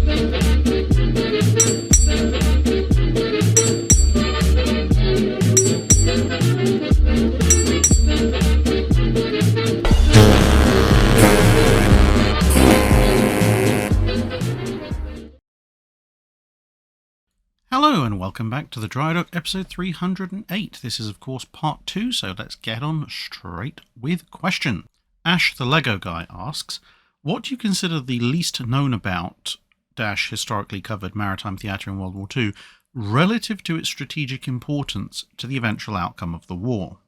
Hello and welcome back to the Drydock episode 308. This is of course part 2, so let's get on straight with question. Ash the Lego guy asks, what do you consider the least known about historically covered maritime theatre in World War II relative to its strategic importance to the eventual outcome of the war?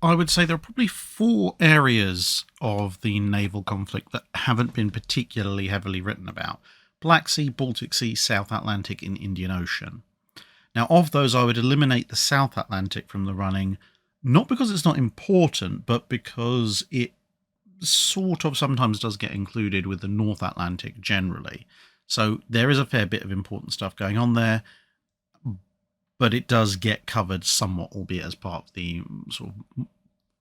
I would say there are probably 4 areas of the naval conflict that haven't been particularly heavily written about. Black Sea, Baltic Sea, South Atlantic, and Indian Ocean. Now, of those, I would eliminate the South Atlantic from the running, not because it's not important, but because it sort of sometimes does get included with the North Atlantic generally. So there is a fair bit of important stuff going on there, but it does get covered somewhat, albeit as part of the sort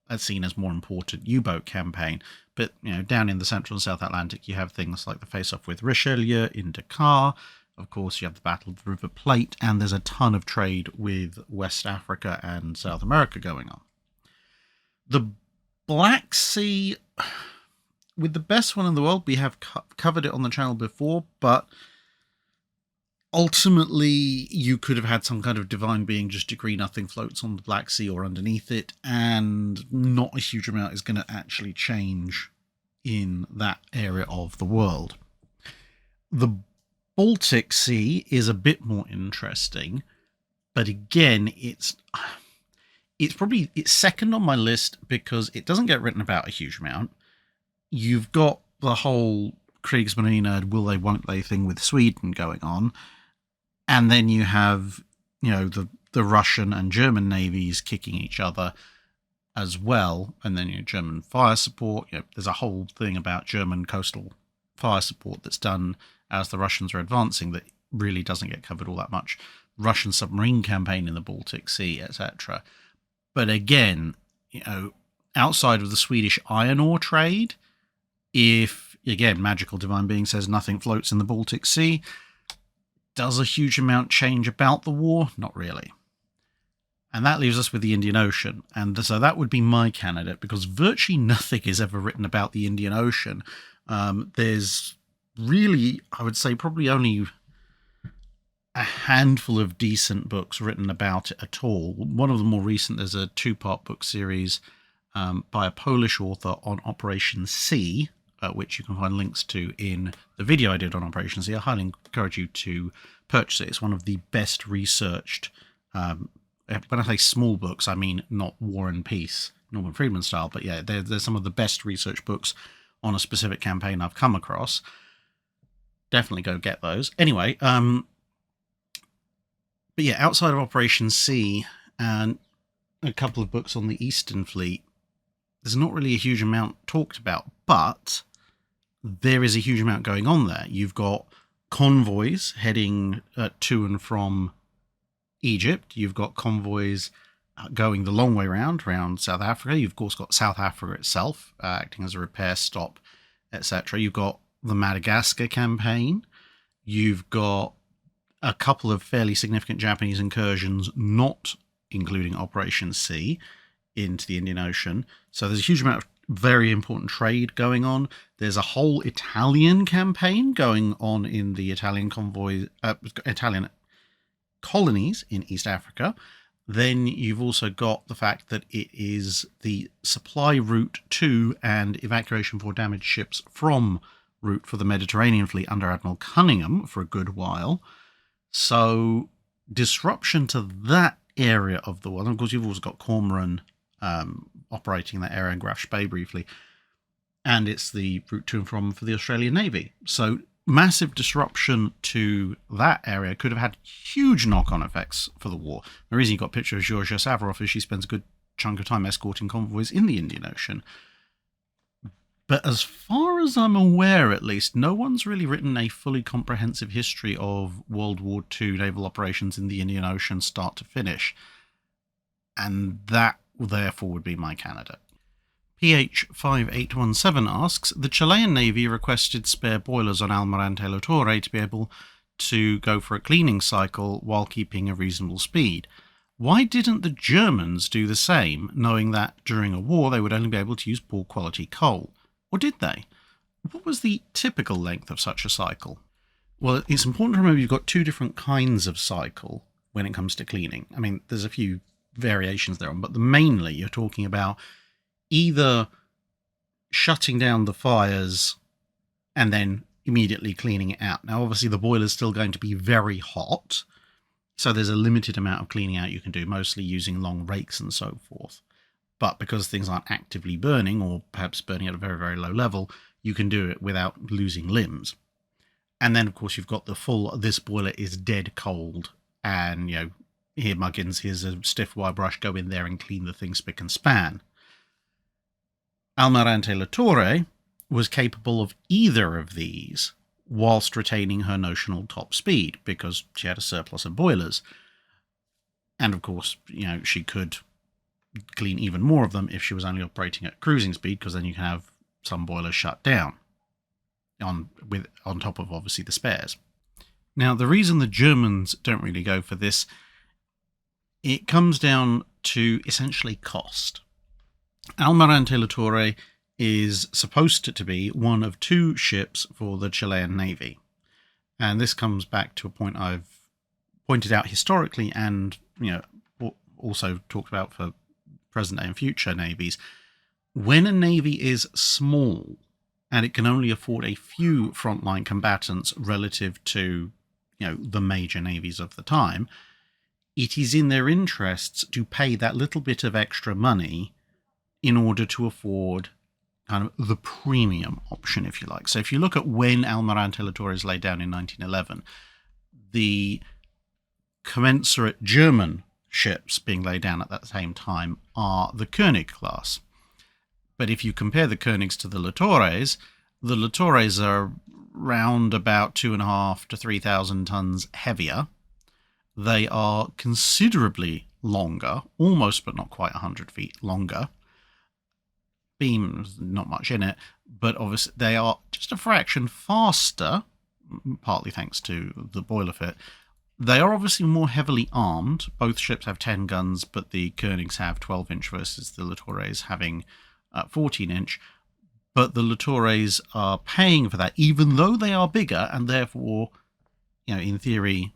of seen as more important U-boat campaign. But down in the Central and South Atlantic, you have things like the face-off with Richelieu in Dakar. Of course, you have the Battle of the River Plate, and there's a ton of trade with West Africa and South America going on. The Black Sea, with the best one in the world, we have covered it on the channel before, but ultimately, you could have had some kind of divine being just decree nothing floats on the Black Sea or underneath it, and not a huge amount is going to actually change in that area of the world. The Baltic Sea is a bit more interesting, but again, it's second on my list because it doesn't get written about a huge amount. You've got the whole Kriegsmarine, will they, won't they thing with Sweden going on. And then you have, the Russian and German navies kicking each other as well. And then German fire support. There's a whole thing about German coastal fire support that's done as the Russians are advancing that really doesn't get covered all that much. Russian submarine campaign in the Baltic Sea, etc. But again, outside of the Swedish iron ore trade, if, again, magical divine being says nothing floats in the Baltic Sea, does a huge amount change about the war? Not really. And that leaves us with the Indian Ocean. And so that would be my candidate, because virtually nothing is ever written about the Indian Ocean. There's really, I would say, probably only a handful of decent books written about it at all. One of the more recent, there's a 2-part book series by a Polish author on Operation C, which you can find links to in the video I did on Operation C. I highly encourage you to purchase it. It's one of the best researched, when I say small books, I mean not War and Peace, Norman Friedman style, but yeah, there's some of the best research books on a specific campaign I've come across. Definitely go get those. Anyway, but yeah, outside of Operation C and a couple of books on the Eastern Fleet, there's not really a huge amount talked about, but there is a huge amount going on there. You've got convoys heading to and from Egypt. You've got convoys going the long way around South Africa. You've of course got South Africa itself acting as a repair stop, etc. You've got the Madagascar campaign. You've got a couple of fairly significant Japanese incursions, not including Operation C, into the Indian Ocean. So there's a huge amount of very important trade going on. There's a whole Italian campaign going on in the Italian Italian colonies in East Africa. Then you've also got the fact that it is the supply route to and evacuation for damaged ships from route for the Mediterranean fleet under Admiral Cunningham for a good while. So disruption to that area of the world. And of course, you've also got Cormoran operating that area and Graf Spee briefly. And it's the route to and from for the Australian Navy. So massive disruption to that area could have had huge knock-on effects for the war. The reason you got a picture of Georgia Savarov is she spends a good chunk of time escorting convoys in the Indian Ocean. But as far as I'm aware, at least, no one's really written a fully comprehensive history of World War II naval operations in the Indian Ocean start to finish. And that, therefore, would be my candidate. PH5817 asks, the Chilean Navy requested spare boilers on Almirante Latorre to be able to go for a cleaning cycle while keeping a reasonable speed. Why didn't the Germans do the same, knowing that during a war they would only be able to use poor quality coal? Or did they? What was the typical length of such a cycle? Well, it's important to remember you've got two different kinds of cycle when it comes to cleaning. I mean, there's a few variations there, but mainly you're talking about either shutting down the fires and then immediately cleaning it out. Now, obviously, the boiler's still going to be very hot, so there's a limited amount of cleaning out you can do, mostly using long rakes and so forth. But because things aren't actively burning, or perhaps burning at a very, very low level, you can do it without losing limbs. And then, of course, you've got the full, this boiler is dead cold, and, you know, here, Muggins, here's a stiff wire brush, go in there and clean the thing spick and span. Almirante Latorre was capable of either of these whilst retaining her notional top speed, because she had a surplus of boilers. And, of course, you know, she could clean even more of them if she was only operating at cruising speed, because then you can have some boilers shut down on top of, obviously, the spares. Now, the reason the Germans don't really go for this, it comes down to essentially cost. Almirante Latorre is supposed to be one of two ships for the Chilean Navy. And this comes back to a point I've pointed out historically and, you know, also talked about for present day and future navies. When a navy is small and it can only afford a few frontline combatants relative to, you know, the major navies of the time, it is in their interests to pay that little bit of extra money in order to afford kind of the premium option, if you like. So if you look at when Almirante Latorre is laid down in 1911, the commensurate German ships being laid down at that same time are the König class. But if you compare the Königs to the Latorres are round about 2,500 to 3,000 tons heavier. They are considerably longer, almost but not quite 100 feet longer. Beams, not much in it, but obviously they are just a fraction faster, partly thanks to the boiler fit. They are obviously more heavily armed. Both ships have 10 guns, but the Königs have 12-inch versus the Latorres having 14-inch. But the Latorres are paying for that, even though they are bigger, and therefore, you know, in theory,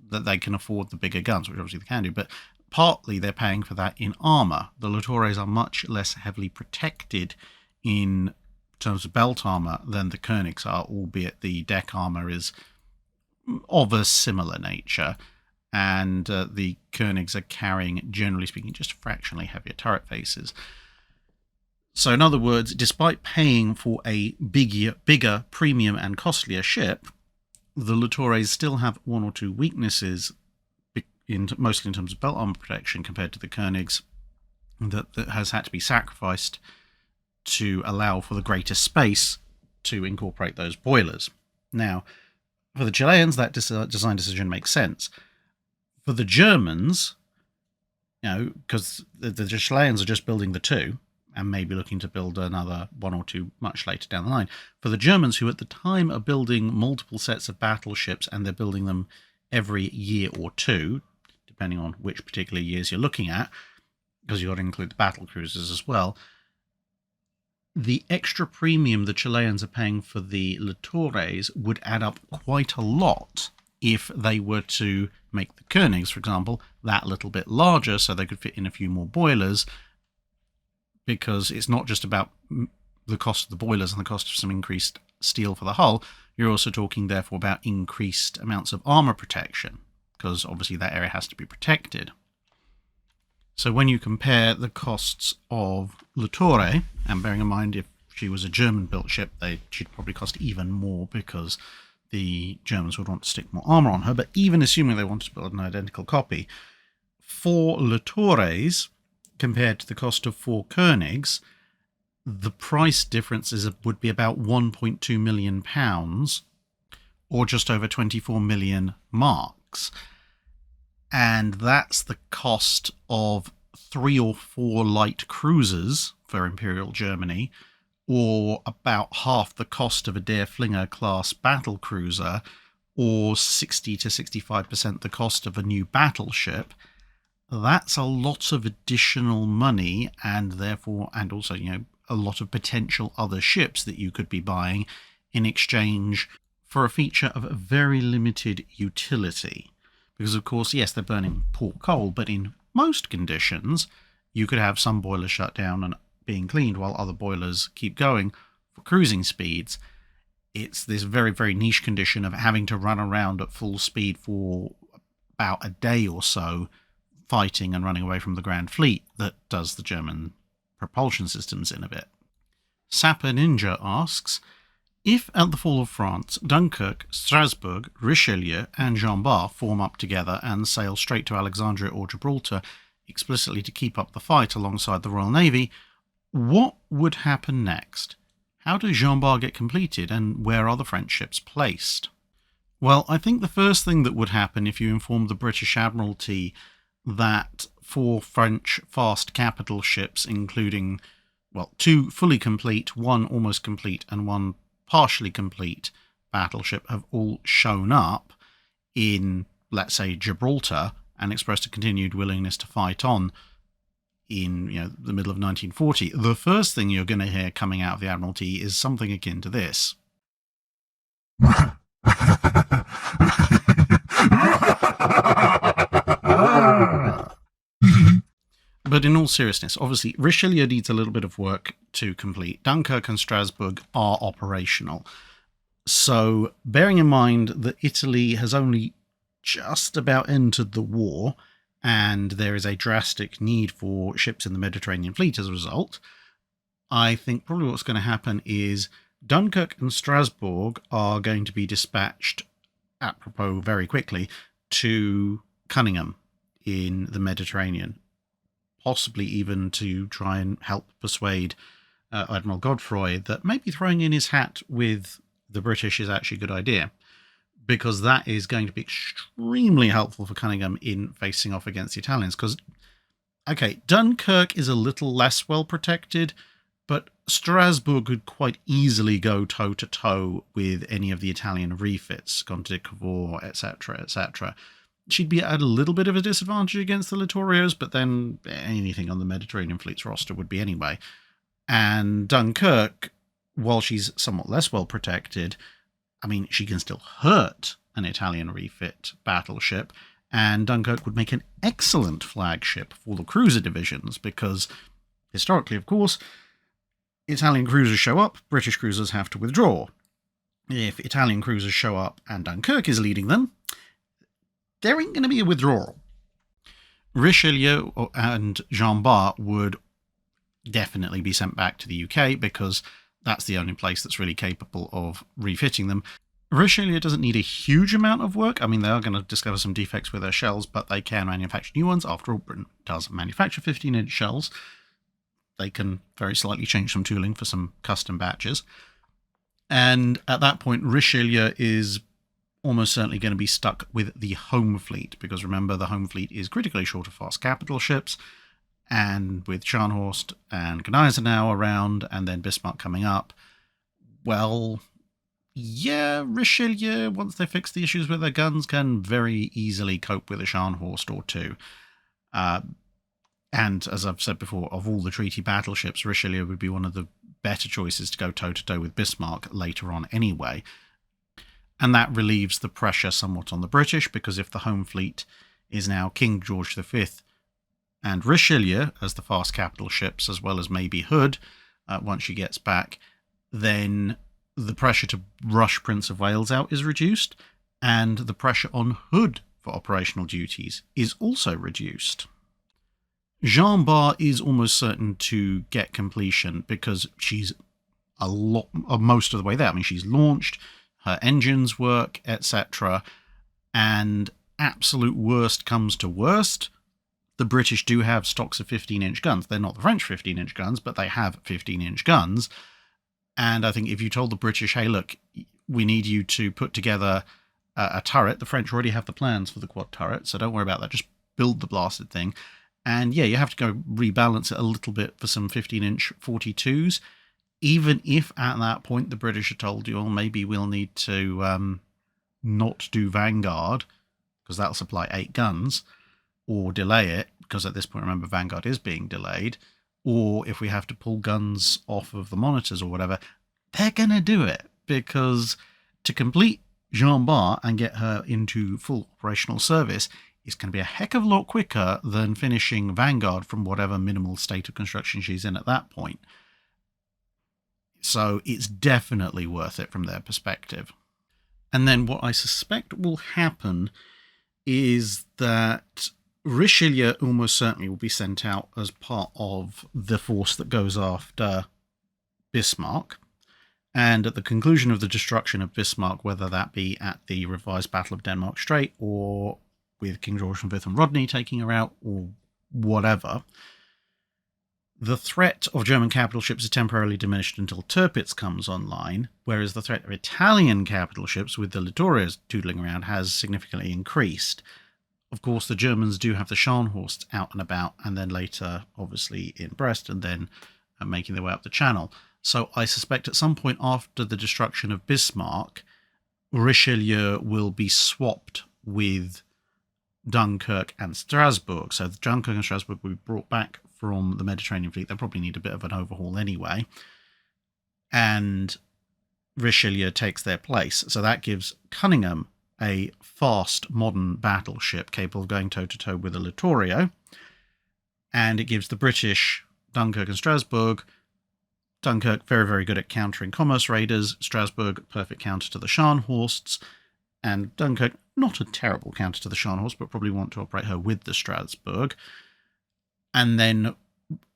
that they can afford the bigger guns, which obviously they can do, but partly they're paying for that in armour. The Latorres are much less heavily protected in terms of belt armour than the Königs are, albeit the deck armour is of a similar nature, and the Königs are carrying, generally speaking, just fractionally heavier turret faces. So in other words, despite paying for a bigger, premium and costlier ship, the Latorres still have one or two weaknesses, mostly in terms of belt armor protection compared to the Königs, that has had to be sacrificed to allow for the greater space to incorporate those boilers. Now, for the Chileans, that design decision makes sense. For the Germans, you know, because the Chileans are just building the two, and maybe looking to build another one or two much later down the line. For the Germans, who at the time are building multiple sets of battleships, and they're building them every year or two, depending on which particular years you're looking at, because you've got to include the battle cruisers as well, the extra premium the Chileans are paying for the Latorres would add up quite a lot if they were to make the Königs, for example, that little bit larger so they could fit in a few more boilers, because it's not just about the cost of the boilers and the cost of some increased steel for the hull. You're also talking, therefore, about increased amounts of armour protection, because obviously that area has to be protected. So when you compare the costs of Latorre, and bearing in mind if she was a German-built ship, she'd probably cost even more because the Germans would want to stick more armour on her, but even assuming they wanted to build an identical copy, for Latorres, compared to the cost of 4 Königs, the price difference would be about £1.2 million, or just over 24 million marks. And that's the cost of 3 or 4 light cruisers for Imperial Germany, or about half the cost of a Der Flinger class battle cruiser, or 60 to 65% the cost of a new battleship. That's a lot of additional money, and therefore, and also, a lot of potential other ships that you could be buying in exchange for a feature of a very limited utility. Because, of course, yes, they're burning poor coal, but in most conditions, you could have some boilers shut down and being cleaned while other boilers keep going for cruising speeds. It's this very, very niche condition of having to run around at full speed for about a day or so, fighting and running away from the Grand Fleet, that does the German propulsion systems in a bit. Sapper Ninja asks, if at the fall of France, Dunkerque, Strasbourg, Richelieu and Jean Bart form up together and sail straight to Alexandria or Gibraltar, explicitly to keep up the fight alongside the Royal Navy, what would happen next? How does Jean Bart get completed, and where are the French ships placed? Well, I think the first thing that would happen if you informed the British Admiralty that 4 French fast capital ships, including, 2 fully complete, 1 almost complete, and 1 partially complete battleship, have all shown up in, let's say, Gibraltar, and expressed a continued willingness to fight on in the middle of 1940, the first thing you're going to hear coming out of the Admiralty is something akin to this. But in all seriousness, obviously, Richelieu needs a little bit of work to complete. Dunkirk and Strasbourg are operational. So, bearing in mind that Italy has only just about entered the war, and there is a drastic need for ships in the Mediterranean fleet as a result, I think probably what's going to happen is Dunkirk and Strasbourg are going to be dispatched, apropos very quickly, to Cunningham in the Mediterranean, possibly even to try and help persuade Admiral Godefroy that maybe throwing in his hat with the British is actually a good idea, because that is going to be extremely helpful for Cunningham in facing off against the Italians. Because, okay, Dunkirk is a little less well protected, but Strasbourg could quite easily go toe-to-toe with any of the Italian refits, Conte di Cavour, etc., etc. She'd be at a little bit of a disadvantage against the Littorios, but then anything on the Mediterranean Fleet's roster would be anyway. And Dunkirk, while she's somewhat less well protected, I mean, she can still hurt an Italian refit battleship, and Dunkirk would make an excellent flagship for the cruiser divisions, because historically, of course, Italian cruisers show up, British cruisers have to withdraw. If Italian cruisers show up and Dunkirk is leading them, there ain't going to be a withdrawal. Richelieu and Jean Bart would definitely be sent back to the UK, because that's the only place that's really capable of refitting them. Richelieu doesn't need a huge amount of work. I mean, they are going to discover some defects with their shells, but they can manufacture new ones. After all, Britain does manufacture 15-inch shells. They can very slightly change some tooling for some custom batches. And at that point, Richelieu is almost certainly going to be stuck with the home fleet, because remember, the home fleet is critically short of fast capital ships, and with Scharnhorst and Gneisenau around, and then Bismarck coming up, well, yeah, Richelieu, once they fix the issues with their guns, can very easily cope with a Scharnhorst or two. And as I've said before, of all the treaty battleships, Richelieu would be one of the better choices to go toe-to-toe with Bismarck later on anyway. And that relieves the pressure somewhat on the British, because if the home fleet is now King George V and Richelieu as the fast capital ships, as well as maybe Hood once she gets back, then the pressure to rush Prince of Wales out is reduced, and the pressure on Hood for operational duties is also reduced. Jean Bart is almost certain to get completion, because she's most of the way there. I mean, she's launched, her engines work, etc. And absolute worst comes to worst, the British do have stocks of 15-inch guns. They're not the French 15-inch guns, but they have 15-inch guns. And I think if you told the British, hey, look, we need you to put together a turret. The French already have the plans for the quad turret, so don't worry about that. Just build the blasted thing. And yeah, you have to go rebalance it a little bit for some 15-inch 42s, even if at that point the British are told you, well, maybe we'll need to not do Vanguard, because that'll supply 8 guns, or delay it, because at this point, remember, Vanguard is being delayed, or if we have to pull guns off of the monitors or whatever, they're going to do it, because to complete Jean Bart and get her into full operational service is going to be a heck of a lot quicker than finishing Vanguard from whatever minimal state of construction she's in at that point. So it's definitely worth it from their perspective. And then what I suspect will happen is that Richelieu almost certainly will be sent out as part of the force that goes after Bismarck. And at the conclusion of the destruction of Bismarck, whether that be at the revised Battle of Denmark Strait or with King George V and Rodney taking her out or whatever, the threat of German capital ships is temporarily diminished until Tirpitz comes online, whereas the threat of Italian capital ships with the Latorres tootling around has significantly increased. Of course, the Germans do have the Scharnhorst out and about, and then later, obviously, in Brest, and then making their way up the Channel. So I suspect at some point after the destruction of Bismarck, Richelieu will be swapped with Dunkirk and Strasbourg. So the Dunkirk and Strasbourg will be brought back from the Mediterranean fleet. They'll probably need a bit of an overhaul anyway. And Richelieu takes their place. So that gives Cunningham a fast, modern battleship capable of going toe-to-toe with a Littorio. And it gives the British Dunkirk and Strasbourg. Dunkirk, very, very good at countering commerce raiders. Strasbourg, perfect counter to the Scharnhorsts. And Dunkirk, not a terrible counter to the Scharnhorst, but probably want to operate her with the Strasbourg. And then,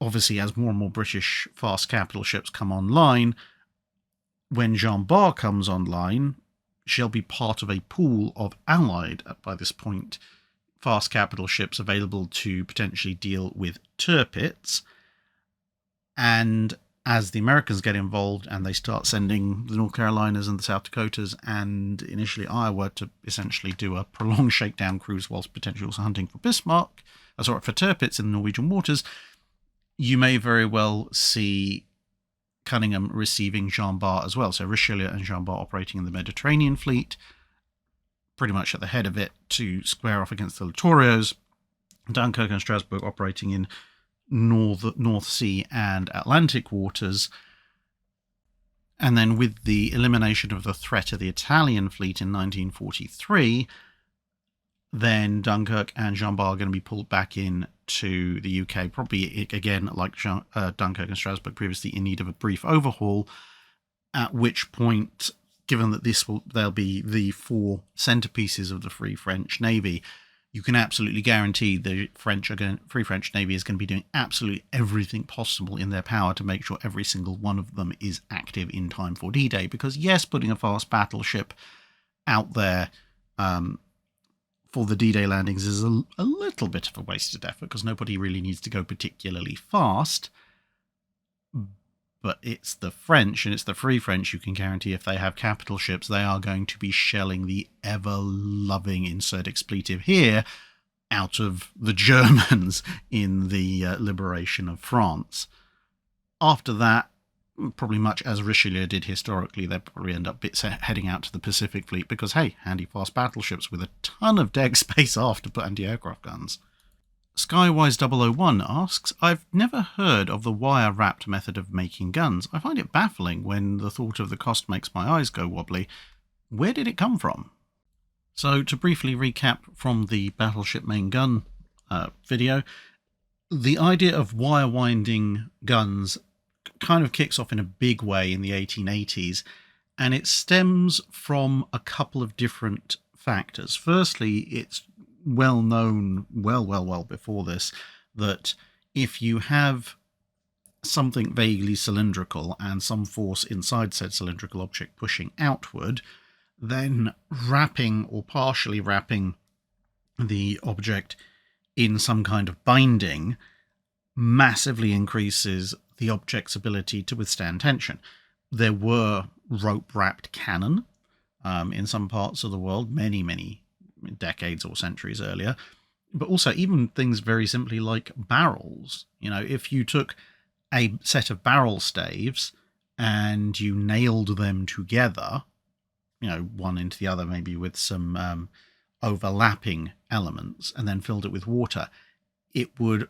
obviously, as more and more British fast capital ships come online, when Jean Bart comes online, she'll be part of a pool of allied, by this point, fast capital ships available to potentially deal with Tirpitz. And as the Americans get involved and they start sending the North Carolinas and the South Dakotas and initially Iowa to essentially do a prolonged shakedown cruise whilst potentially also hunting for for Tirpitz in the Norwegian waters, you may very well see Cunningham receiving Jean Bart as well. So Richelieu and Jean Bart operating in the Mediterranean fleet, pretty much at the head of it to square off against the Littorios. Dunkirk and Strasbourg operating in North Sea and Atlantic waters. And then with the elimination of the threat of the Italian fleet in 1943, then Dunkirk and Jean Bart are going to be pulled back in to the UK, probably again like Dunkirk and Strasbourg previously, in need of a brief overhaul, at which point, given that they'll be the 4 centerpieces of the Free French Navy, you can absolutely guarantee the Free French Navy is going to be doing absolutely everything possible in their power to make sure every single one of them is active in time for D-Day. Because yes, putting a fast battleship out there for the D-Day landings is a little bit of a wasted effort, because nobody really needs to go particularly fast. But it's the French, and it's the Free French. You can guarantee if they have capital ships, they are going to be shelling the ever-loving, insert expletive here, out of the Germans in the liberation of France. After that, probably much as Richelieu did historically, they'll probably end up heading out to the Pacific Fleet because, hey, handy fast battleships with a ton of deck space aft to put anti-aircraft guns. Skywise001 asks, I've never heard of the wire-wrapped method of making guns. I find it baffling when the thought of the cost makes my eyes go wobbly. Where did it come from? So, to briefly recap from the Battleship Main Gun video, the idea of wire-winding guns kind of kicks off in a big way in the 1880s, and it stems from a couple of different factors. Firstly, it's well known, well before this, that if you have something vaguely cylindrical and some force inside said cylindrical object pushing outward, then wrapping or partially wrapping the object in some kind of binding massively increases the object's ability to withstand tension. There were rope-wrapped cannon in some parts of the world, many decades or centuries earlier, but also even things very simply like barrels. If you took a set of barrel staves and you nailed them together, one into the other, maybe with some overlapping elements, and then filled it with water, it would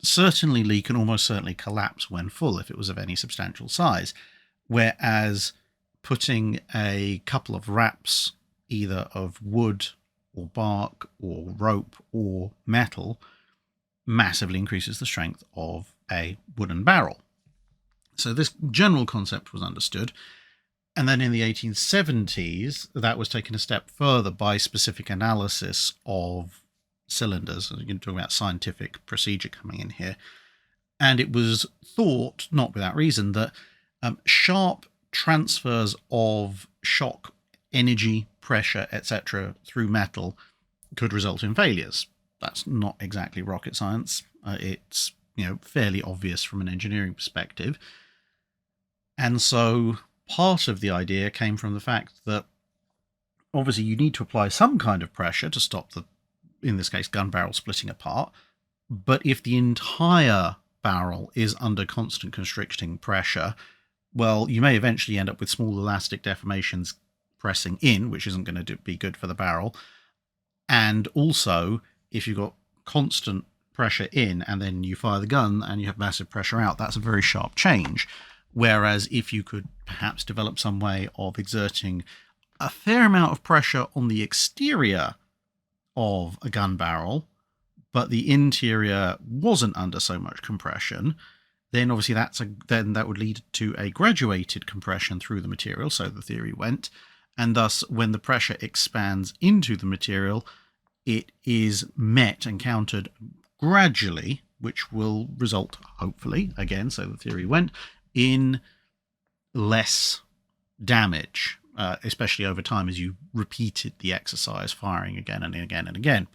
certainly leak and almost certainly collapse when full if it was of any substantial size. Whereas putting a couple of wraps, either of wood or bark or rope or metal, massively increases the strength of a wooden barrel. So this general concept was understood. And then in the 1870s, that was taken a step further by specific analysis of cylinders. You can talk about scientific procedure coming in here. And it was thought, not without reason, that sharp transfers of shock, energy, pressure, etc. through metal could result in failures. That's not exactly rocket science. It's fairly obvious from an engineering perspective. And so part of the idea came from the fact that obviously you need to apply some kind of pressure to stop the, in this case, gun barrel splitting apart. But if the entire barrel is under constant constricting pressure, well, you may eventually end up with small elastic deformations pressing in, which isn't going to be good for the barrel. And also, if you've got constant pressure in and then you fire the gun and you have massive pressure out, that's a very sharp change. Whereas if you could perhaps develop some way of exerting a fair amount of pressure on the exterior of a gun barrel, but the interior wasn't under so much compression, then obviously then that would lead to a graduated compression through the material, so the theory went, and thus when the pressure expands into the material, it is met and countered gradually, which will result, hopefully, again, so the theory went, in less damage, especially over time as you repeated the exercise, firing again and again and again.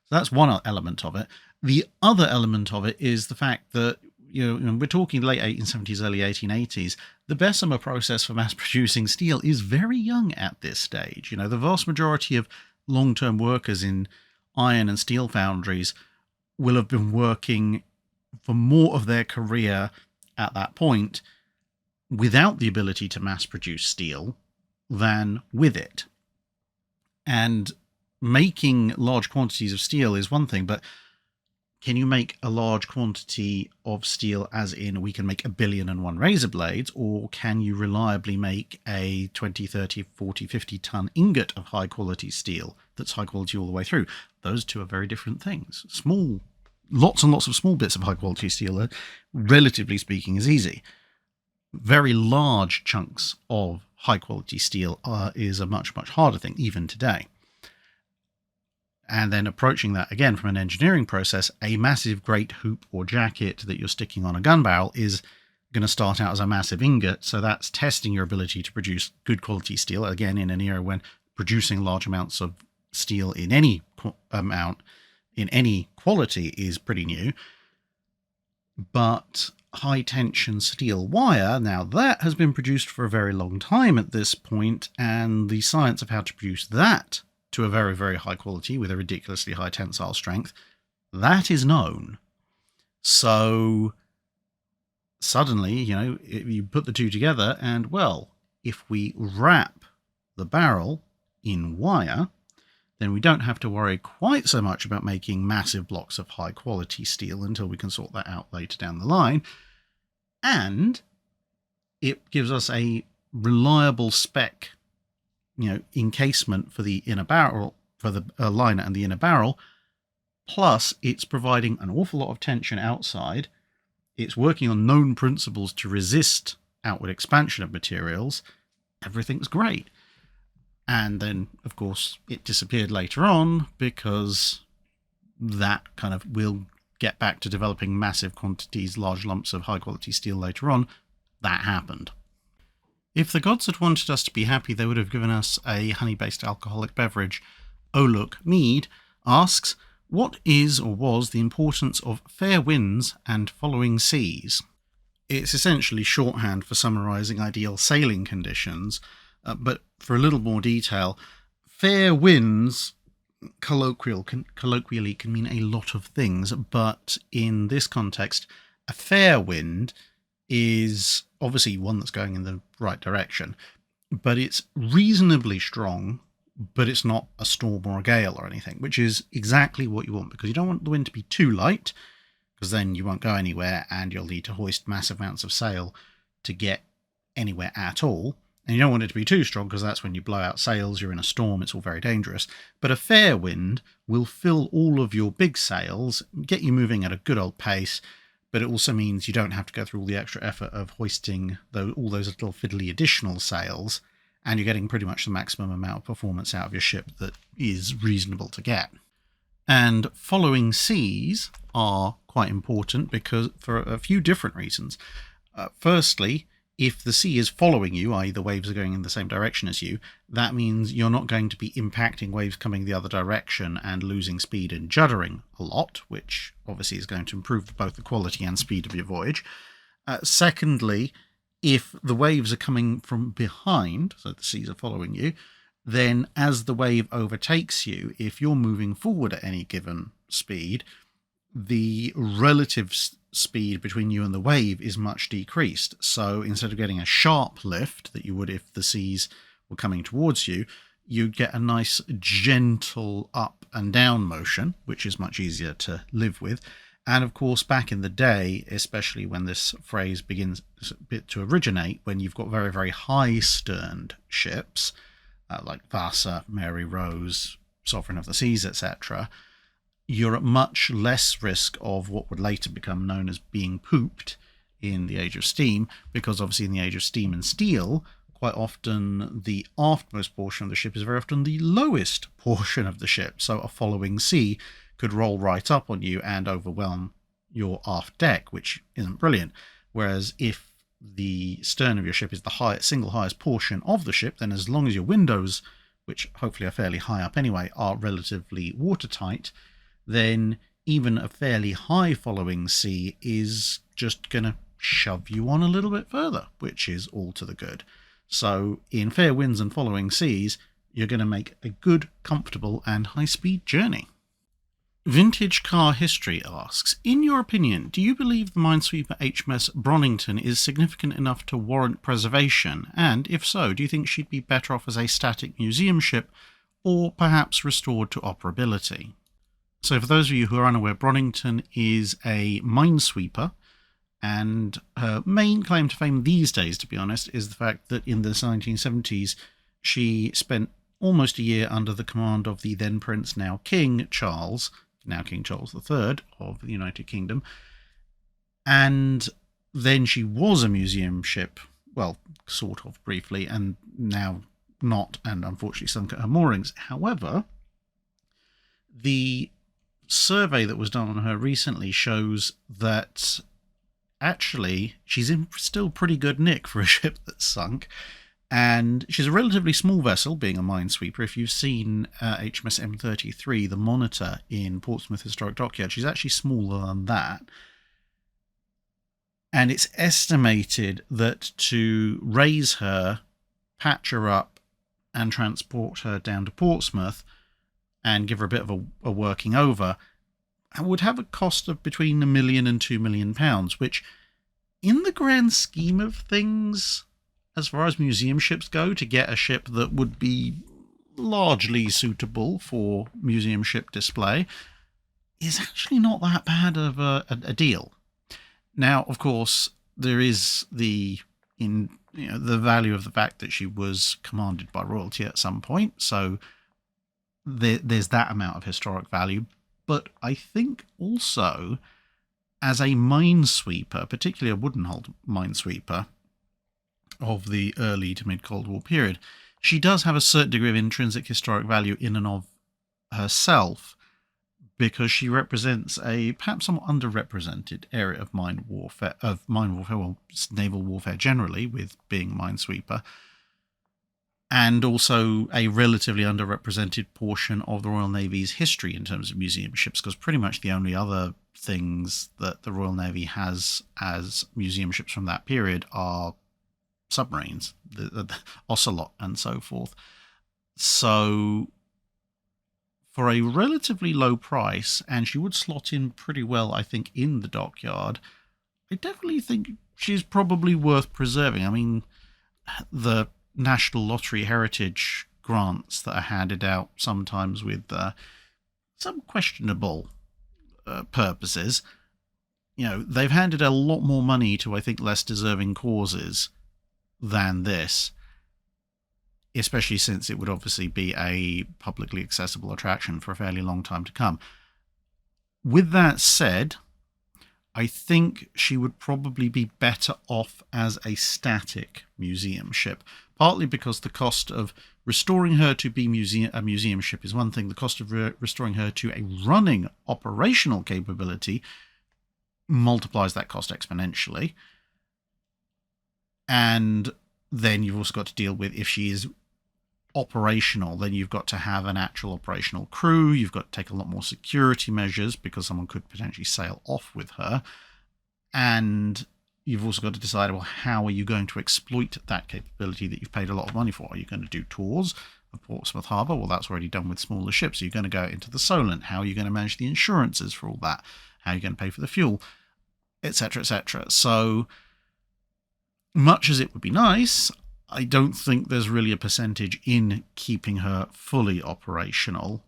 So that's one element of it. The other element of it is the fact that, we're talking late 1870s, early 1880s. The Bessemer process for mass producing steel is very young at this stage. The vast majority of long-term workers in iron and steel foundries will have been working for more of their career at that point without the ability to mass produce steel than with it. And making large quantities of steel is one thing, but can you make a large quantity of steel as in we can make 1,000,000,001 razor blades, or can you reliably make a 20, 30, 40, 50 ton ingot of high quality steel that's high quality all the way through? Those two are very different things. Lots and lots of small bits of high quality steel, relatively speaking, is easy. Very large chunks of high quality steel is a much, much harder thing, even today. And then approaching that again from an engineering process, a massive great hoop or jacket that you're sticking on a gun barrel is going to start out as a massive ingot. So that's testing your ability to produce good quality steel, again, in an era when producing large amounts of steel in any amount, in any quality, is pretty new. But high tension steel wire, now that has been produced for a very long time at this point, and the science of how to produce that to a very, very high quality with a ridiculously high tensile strength, that is known. So suddenly, you put the two together and, well, if we wrap the barrel in wire, then we don't have to worry quite so much about making massive blocks of high quality steel until we can sort that out later down the line. And it gives us a reliable spec, encasement for the inner barrel, for the liner and the inner barrel. Plus, it's providing an awful lot of tension outside. It's working on known principles to resist outward expansion of materials. Everything's great. And then, of course, it disappeared later on because that we'll get back to developing massive quantities, large lumps of high-quality steel later on. That happened. If the gods had wanted us to be happy, they would have given us a honey-based alcoholic beverage. Oh Look Mead asks, what is or was the importance of fair winds and following seas? It's essentially shorthand for summarising ideal sailing conditions, but for a little more detail, fair winds colloquially can mean a lot of things, but in this context, a fair wind is obviously one that's going in the right direction, but it's reasonably strong, but it's not a storm or a gale or anything, which is exactly what you want, because you don't want the wind to be too light, because then you won't go anywhere and you'll need to hoist massive amounts of sail to get anywhere at all. And you don't want it to be too strong, because that's when you blow out sails, you're in a storm, it's all very dangerous. But a fair wind will fill all of your big sails, get you moving at a good old pace, but it also means you don't have to go through all the extra effort of hoisting all those little fiddly additional sails, and you're getting pretty much the maximum amount of performance out of your ship that is reasonable to get. And following seas are quite important because for a few different reasons. Firstly, if the sea is following you, i.e. the waves are going in the same direction as you, that means you're not going to be impacting waves coming the other direction and losing speed and juddering a lot, which obviously is going to improve both the quality and speed of your voyage. Secondly, if the waves are coming from behind, so the seas are following you, then as the wave overtakes you, if you're moving forward at any given speed, the relative speed between you and the wave is much decreased. So instead of getting a sharp lift that you would if the seas were coming towards you, you'd get a nice gentle up and down motion, which is much easier to live with. And of course, back in the day, especially when this phrase begins to originate, when you've got very, very high-sterned ships, like Vasa, Mary Rose, Sovereign of the Seas, etc., you're at much less risk of what would later become known as being pooped in the Age of Steam, because obviously in the Age of Steam and Steel, quite often the aftmost portion of the ship is very often the lowest portion of the ship, so a following sea could roll right up on you and overwhelm your aft deck, which isn't brilliant. Whereas if the stern of your ship is the single highest portion of the ship, then as long as your windows, which hopefully are fairly high up anyway, are relatively watertight, then even a fairly high following sea is just going to shove you on a little bit further, which is all to the good. So in fair winds and following seas, you're going to make a good, comfortable and high-speed journey. Vintage Car History asks, in your opinion, do you believe the Minesweeper HMS Bronington is significant enough to warrant preservation? And if so, do you think she'd be better off as a static museum ship or perhaps restored to operability? So for those of you who are unaware, Bronington is a minesweeper, and her main claim to fame these days, to be honest, is the fact that in the 1970s she spent almost a year under the command of the then Prince, now King Charles III of the United Kingdom, and then she was a museum ship, well, sort of briefly, and now not, and unfortunately sunk at her moorings. However, the survey that was done on her recently shows that actually she's in still pretty good nick for a ship that's sunk, and she's a relatively small vessel, being a minesweeper. If you've seen HMS M33, the Monitor, in Portsmouth Historic Dockyard, she's actually smaller than that. And it's estimated that to raise her, patch her up, and transport her down to Portsmouth and give her a bit of a working over would have a cost of between £1 million and £2 million, which, in the grand scheme of things, as far as museum ships go, to get a ship that would be largely suitable for museum ship display, is actually not that bad of a deal. Now, of course, there is the value of the fact that she was commanded by royalty at some point, so there's that amount of historic value. But I think also, as a minesweeper, particularly a wooden-hulled minesweeper of the early to mid-Cold War period, she does have a certain degree of intrinsic historic value in and of herself, because she represents a perhaps somewhat underrepresented area of mine warfare, well, naval warfare generally, with being a minesweeper, and also a relatively underrepresented portion of the Royal Navy's history in terms of museum ships, because pretty much the only other things that the Royal Navy has as museum ships from that period are submarines, the Ocelot and so forth. So for a relatively low price, and she would slot in pretty well, I think, in the dockyard. I definitely think she's probably worth preserving. I mean, the National Lottery Heritage grants that are handed out sometimes with some questionable purposes, they've handed a lot more money to, I think, less deserving causes than this, especially since it would obviously be a publicly accessible attraction for a fairly long time to come. With that said, I think she would probably be better off as a static museum ship, partly because the cost of restoring her to be a museum ship is one thing. The cost of restoring her to a running operational capability multiplies that cost exponentially. And then you've also got to deal with, if she is operational, then you've got to have an actual operational crew. You've got to take a lot more security measures because someone could potentially sail off with her. And you've also got to decide, well, how are you going to exploit that capability that you've paid a lot of money for? Are you going to do tours of Portsmouth Harbour? Well, that's already done with smaller ships. Are you going to go into the Solent? How are you going to manage the insurances for all that? How are you going to pay for the fuel? Etc., etc. So, much as it would be nice, I don't think there's really a percentage in keeping her fully operational,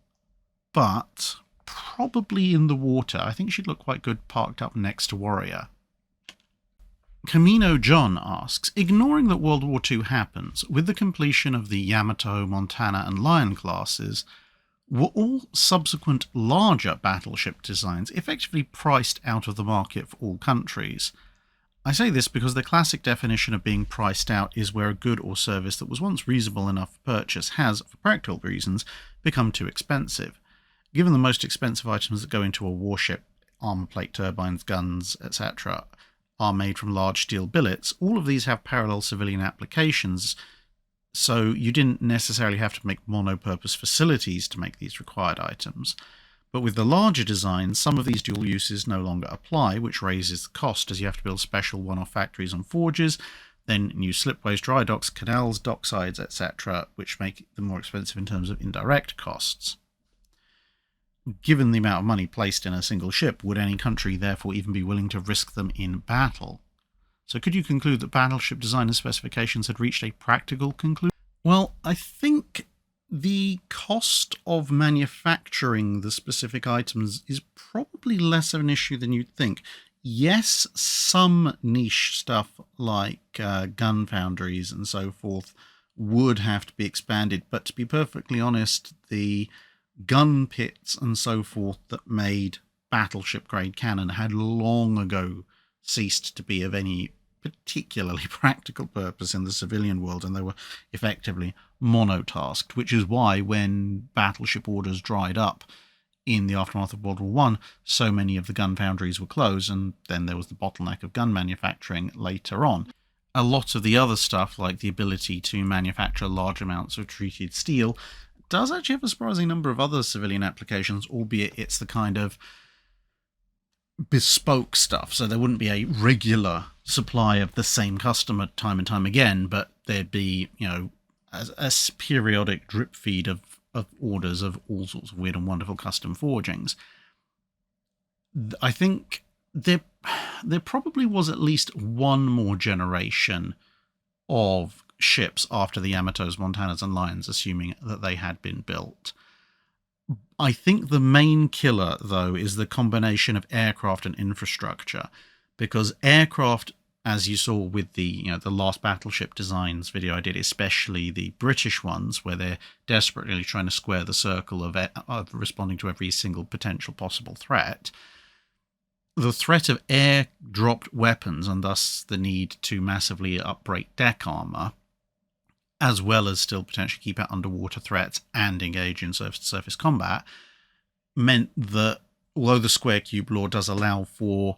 but probably in the water. I think she'd look quite good parked up next to Warrior. Camino John asks, ignoring that World War II happens, with the completion of the Yamato, Montana and Lion classes, were all subsequent larger battleship designs effectively priced out of the market for all countries? I say this because the classic definition of being priced out is where a good or service that was once reasonable enough for purchase has, for practical reasons, become too expensive. Given the most expensive items that go into a warship, armor plate, turbines, guns, etc., are made from large steel billets, all of these have parallel civilian applications, so you didn't necessarily have to make monopurpose facilities to make these required items. But with the larger designs, some of these dual uses no longer apply, which raises the cost, as you have to build special one-off factories and forges, then new slipways, dry docks, canals, docksides, etc., which make them more expensive in terms of indirect costs. Given the amount of money placed in a single ship, would any country therefore even be willing to risk them in battle? So could you conclude that battleship design and specifications had reached a practical conclusion? Well, I think the cost of manufacturing the specific items is probably less of an issue than you'd think. Yes, some niche stuff like gun foundries and so forth would have to be expanded, but to be perfectly honest, the gun pits and so forth that made battleship grade cannon had long ago ceased to be of any particularly practical purpose in the civilian world, and they were effectively monotasked, which is why when battleship orders dried up in the aftermath of World War I, so many of the gun foundries were closed, and then there was the bottleneck of gun manufacturing later on. A lot of the other stuff, like the ability to manufacture large amounts of treated steel, does actually have a surprising number of other civilian applications, albeit it's the kind of bespoke stuff, so there wouldn't be a regular supply of the same customer time and time again, but there'd be, a periodic drip feed of orders of all sorts of weird and wonderful custom forgings. I think there probably was at least one more generation of ships after the Yamatos, Montanas and Lions, assuming that they had been built. I think the main killer, though, is the combination of aircraft and infrastructure, because aircraft, as you saw with the last battleship designs video I did, especially the British ones, where they're desperately trying to square the circle of responding to every single potential possible threat, the threat of air-dropped weapons, and thus the need to massively upgrade deck armor, as well as still potentially keep out underwater threats and engage in surface combat, meant that although the square cube law does allow for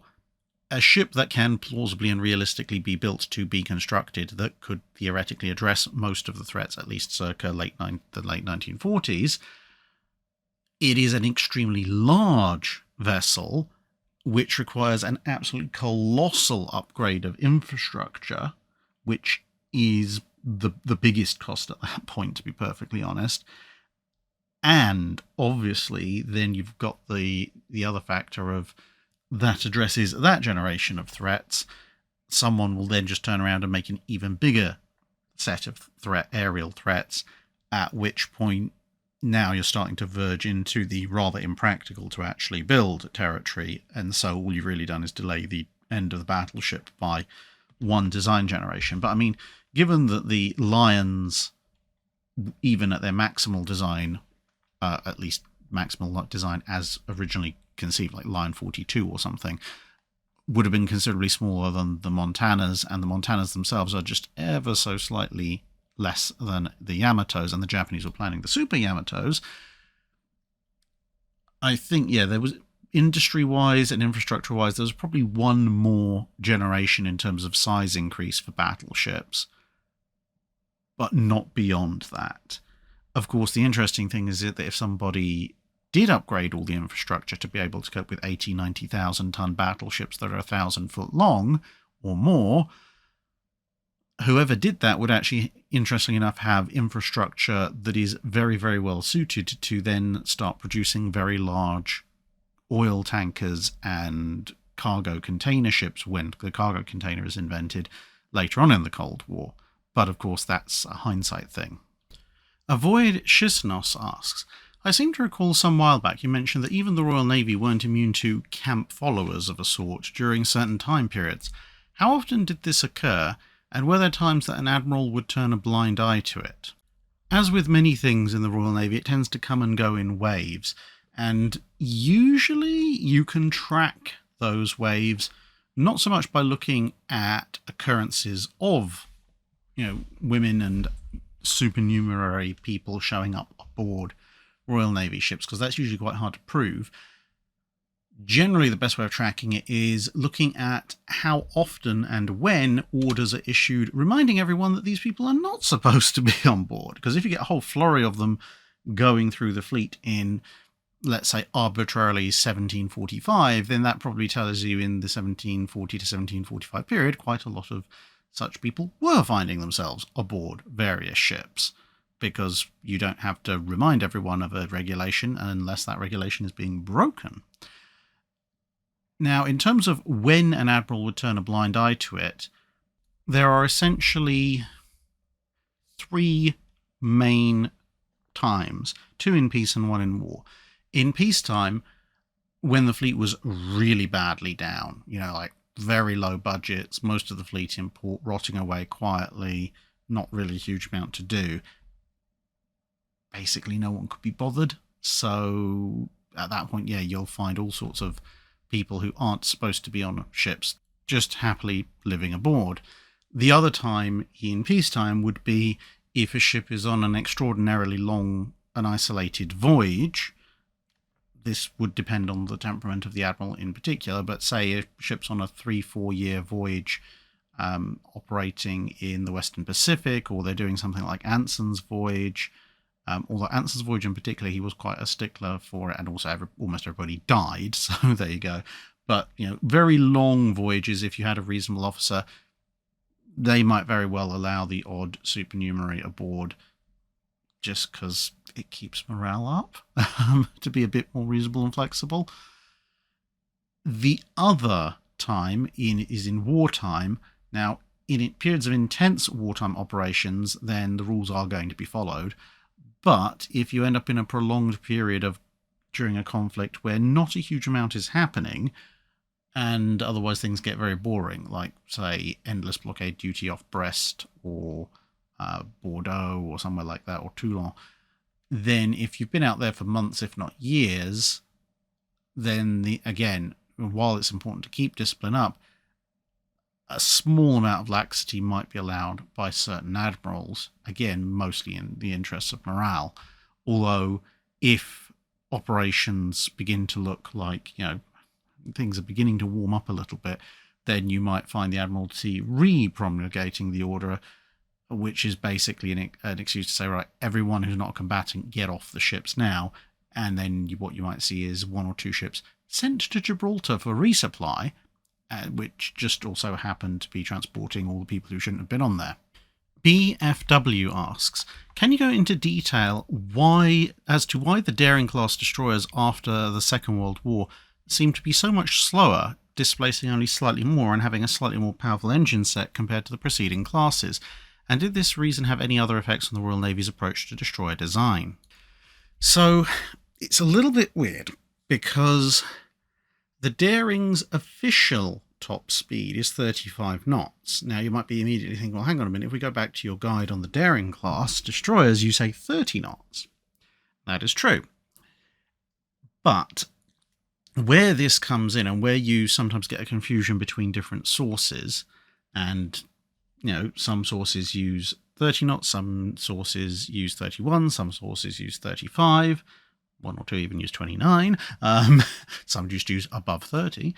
a ship that can plausibly and realistically be built to be constructed that could theoretically address most of the threats, at least circa the late 1940s, it is an extremely large vessel which requires an absolutely colossal upgrade of infrastructure, which is the biggest cost at that point, to be perfectly honest. And obviously, then you've got the other factor of that addresses that generation of threats. Someone will then just turn around and make an even bigger set of aerial threats, at which point now you're starting to verge into the rather impractical to actually build territory. And so all you've really done is delay the end of the battleship by one design generation. But I mean, given that the Lions, even at their maximal design, at least maximal design as originally conceived, like Lion 42 or something, would have been considerably smaller than the Montanas, and the Montanas themselves are just ever so slightly less than the Yamatos, and the Japanese were planning the Super Yamatos. I think, yeah, there was, industry-wise and infrastructure-wise, there was probably one more generation in terms of size increase for battleships, but not beyond that. Of course, the interesting thing is that if somebody did upgrade all the infrastructure to be able to cope with 80, 90,000 ton battleships that are 1,000 foot long or more, whoever did that would actually, interestingly enough, have infrastructure that is very, very well suited to then start producing very large oil tankers and cargo container ships when the cargo container is invented later on in the Cold War. But of course, that's a hindsight thing. Avoid Shisnos asks, I seem to recall some while back you mentioned that even the Royal Navy weren't immune to camp followers of a sort during certain time periods. How often did this occur, and were there times that an admiral would turn a blind eye to it? As with many things in the Royal Navy, it tends to come and go in waves, and usually you can track those waves not so much by looking at occurrences of, women and supernumerary people showing up aboard Royal Navy ships, because that's usually quite hard to prove. Generally, the best way of tracking it is looking at how often and when orders are issued, reminding everyone that these people are not supposed to be on board. Because if you get a whole flurry of them going through the fleet in, let's say, arbitrarily 1745, then that probably tells you in the 1740 to 1745 period, quite a lot of such people were finding themselves aboard various ships, because you don't have to remind everyone of a regulation unless that regulation is being broken. Now, in terms of when an admiral would turn a blind eye to it, there are essentially three main times, two in peace and one in war. In peacetime, when the fleet was really badly down, like very low budgets, most of the fleet in port, rotting away quietly, not really a huge amount to do. Basically, no one could be bothered. So at that point, you'll find all sorts of people who aren't supposed to be on ships just happily living aboard. The other time in peacetime would be if a ship is on an extraordinarily long and isolated voyage. This would depend on the temperament of the admiral in particular, but say a ship's on a 3-4 year voyage operating in the Western Pacific, or they're doing something like Anson's voyage. Although Anson's voyage in particular, he was quite a stickler for it, and also almost everybody died, so there you go. But, very long voyages, if you had a reasonable officer, they might very well allow the odd supernumerary aboard, just because it keeps morale up, to be a bit more reasonable and flexible. The other time is in wartime. Now, in periods of intense wartime operations, then the rules are going to be followed. But if you end up in a prolonged period during a conflict where not a huge amount is happening, and otherwise things get very boring, like, say, endless blockade duty off Brest or Bordeaux or somewhere like that, or Toulon, then if you've been out there for months, if not years, then again, while it's important to keep discipline up, a small amount of laxity might be allowed by certain admirals, again, mostly in the interests of morale. Although, if operations begin to look like, things are beginning to warm up a little bit, then you might find the Admiralty re-promulgating the order, which is basically an excuse to say, right, everyone who's not a combatant, get off the ships now. And then what you might see is one or two ships sent to Gibraltar for resupply, which just also happened to be transporting all the people who shouldn't have been on there. BFW asks, can you go into detail as to why the Daring class destroyers after the Second World War seem to be so much slower, displacing only slightly more and having a slightly more powerful engine set compared to the preceding classes? And did this reason have any other effects on the Royal Navy's approach to destroyer design? So it's a little bit weird because the Daring's official top speed is 35 knots. Now you might be immediately thinking, well, hang on a minute, if we go back to your guide on the Daring class destroyers, you say 30 knots. That is true. But where this comes in and where you sometimes get a confusion between different sources, and some sources use 30 knots, some sources use 31, some sources use 35, one or two even use 29, some just use above 30,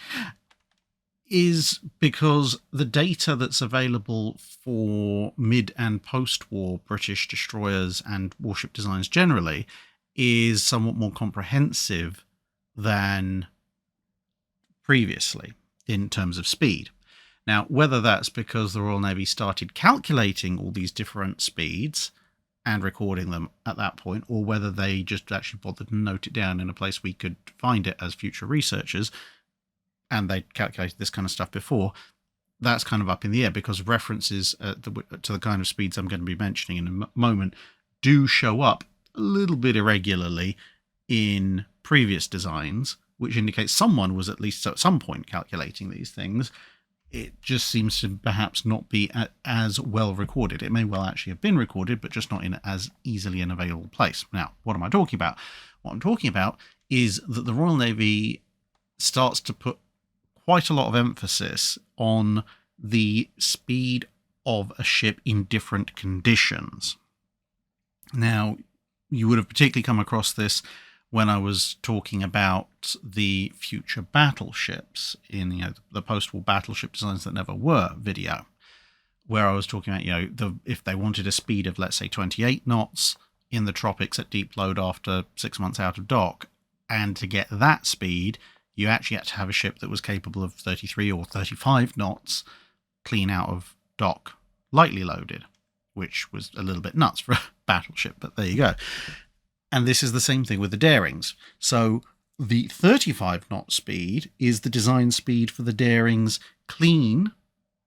is because the data that's available for mid and post-war British destroyers and warship designs generally is somewhat more comprehensive than previously in terms of speed. Now, whether that's because the Royal Navy started calculating all these different speeds and recording them at that point, or whether they just actually bothered to note it down in a place we could find it as future researchers, and they calculated this kind of stuff before, that's kind of up in the air, because references to the kind of speeds I'm going to be mentioning in a moment do show up a little bit irregularly in previous designs, which indicates someone was at least at some point calculating these things. It just seems to perhaps not be as well recorded. It may well actually have been recorded, but just not in as easily an available place. Now, what am I talking about? What I'm talking about is that the Royal Navy starts to put quite a lot of emphasis on the speed of a ship in different conditions. Now, you would have particularly come across this when I was talking about the future battleships in the post-war battleship designs that never were video, where I was talking about if they wanted a speed of, let's say, 28 knots in the tropics at deep load after 6 months out of dock, and to get that speed you actually had to have a ship that was capable of 33 or 35 knots clean out of dock, lightly loaded, which was a little bit nuts for a battleship, but there you go. And this is the same thing with the Darings. So the 35 knot speed is the design speed for the Darings clean,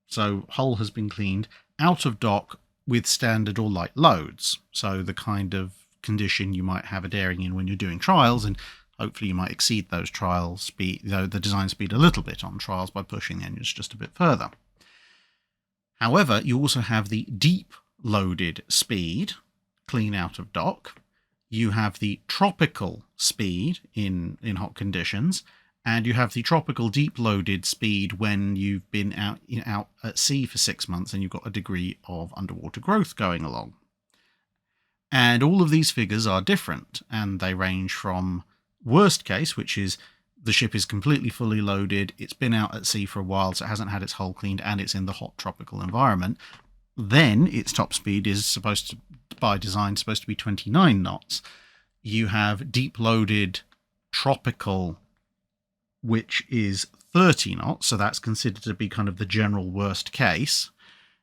so hull has been cleaned, out of dock with standard or light loads. So the kind of condition you might have a Daring in when you're doing trials, and hopefully you might exceed those trial speed, the design speed a little bit on trials by pushing the engines just a bit further. However, you also have the deep loaded speed, clean out of dock. You have the tropical speed in hot conditions, and you have the tropical deep loaded speed when you've been out at sea for 6 months and you've got a degree of underwater growth going along. And all of these figures are different, and they range from worst case, which is the ship is completely fully loaded, it's been out at sea for a while, so it hasn't had its hull cleaned, and it's in the hot tropical environment. Then its top speed is by design supposed to be 29 knots. You have deep loaded tropical, which is 30 knots, so that's considered to be kind of the general worst case.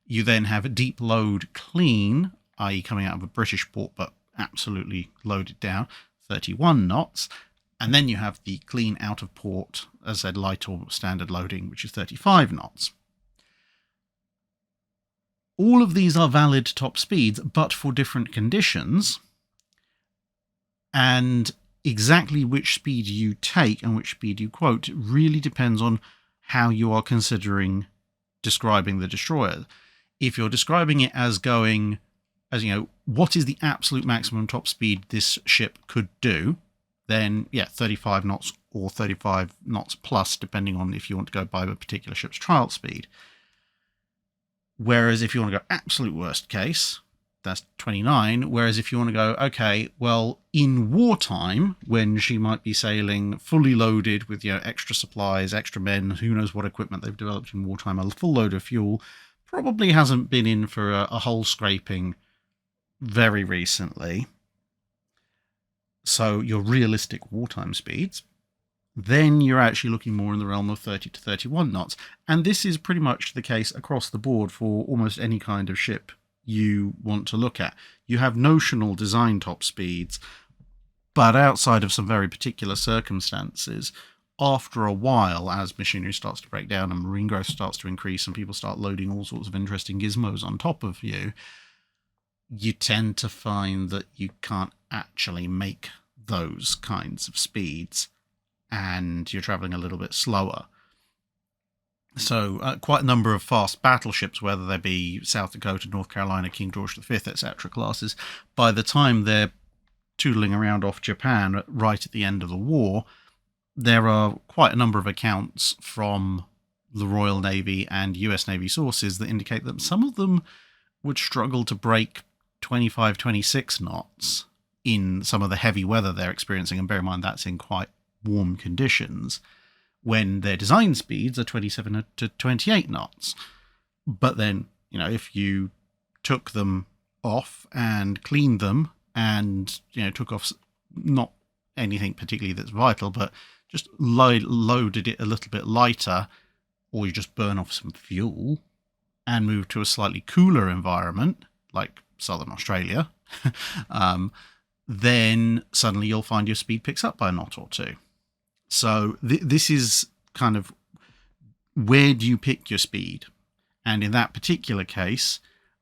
You then have deep load clean, i.e. coming out of a British port but absolutely loaded down, 31 knots. And then you have the clean out of port, as I said, light or standard loading, which is 35 knots. All of these are valid top speeds, but for different conditions. And exactly which speed you take and which speed you quote really depends on how you are considering describing the destroyer. If you're describing it as going, what is the absolute maximum top speed this ship could do, then 35 knots or 35 knots plus, depending on if you want to go by a particular ship's trial speed. Whereas if you want to go absolute worst case, that's 29. Whereas if you want to go, okay, well, in wartime, when she might be sailing fully loaded with extra supplies, extra men, who knows what equipment they've developed in wartime, a full load of fuel, probably hasn't been in for a hull scraping very recently. So your realistic wartime speeds, then you're actually looking more in the realm of 30 to 31 knots. And this is pretty much the case across the board for almost any kind of ship you want to look at. You have notional design top speeds, but outside of some very particular circumstances, after a while, as machinery starts to break down and marine growth starts to increase and people start loading all sorts of interesting gizmos on top of you, you tend to find that you can't actually make those kinds of speeds, and you're traveling a little bit slower. So quite a number of fast battleships, whether they be South Dakota, North Carolina, King George V, etc. classes, by the time they're tootling around off Japan right at the end of the war, there are quite a number of accounts from the Royal Navy and US Navy sources that indicate that some of them would struggle to break 25, 26 knots in some of the heavy weather they're experiencing, and bear in mind that's in quite warm conditions, when their design speeds are 27 to 28 knots. But then, if you took them off and cleaned them and, took off not anything particularly that's vital, but just loaded it a little bit lighter, or you just burn off some fuel and move to a slightly cooler environment, like Southern Australia, then suddenly you'll find your speed picks up by a knot or two. So this is kind of, where do you pick your speed? And in that particular case,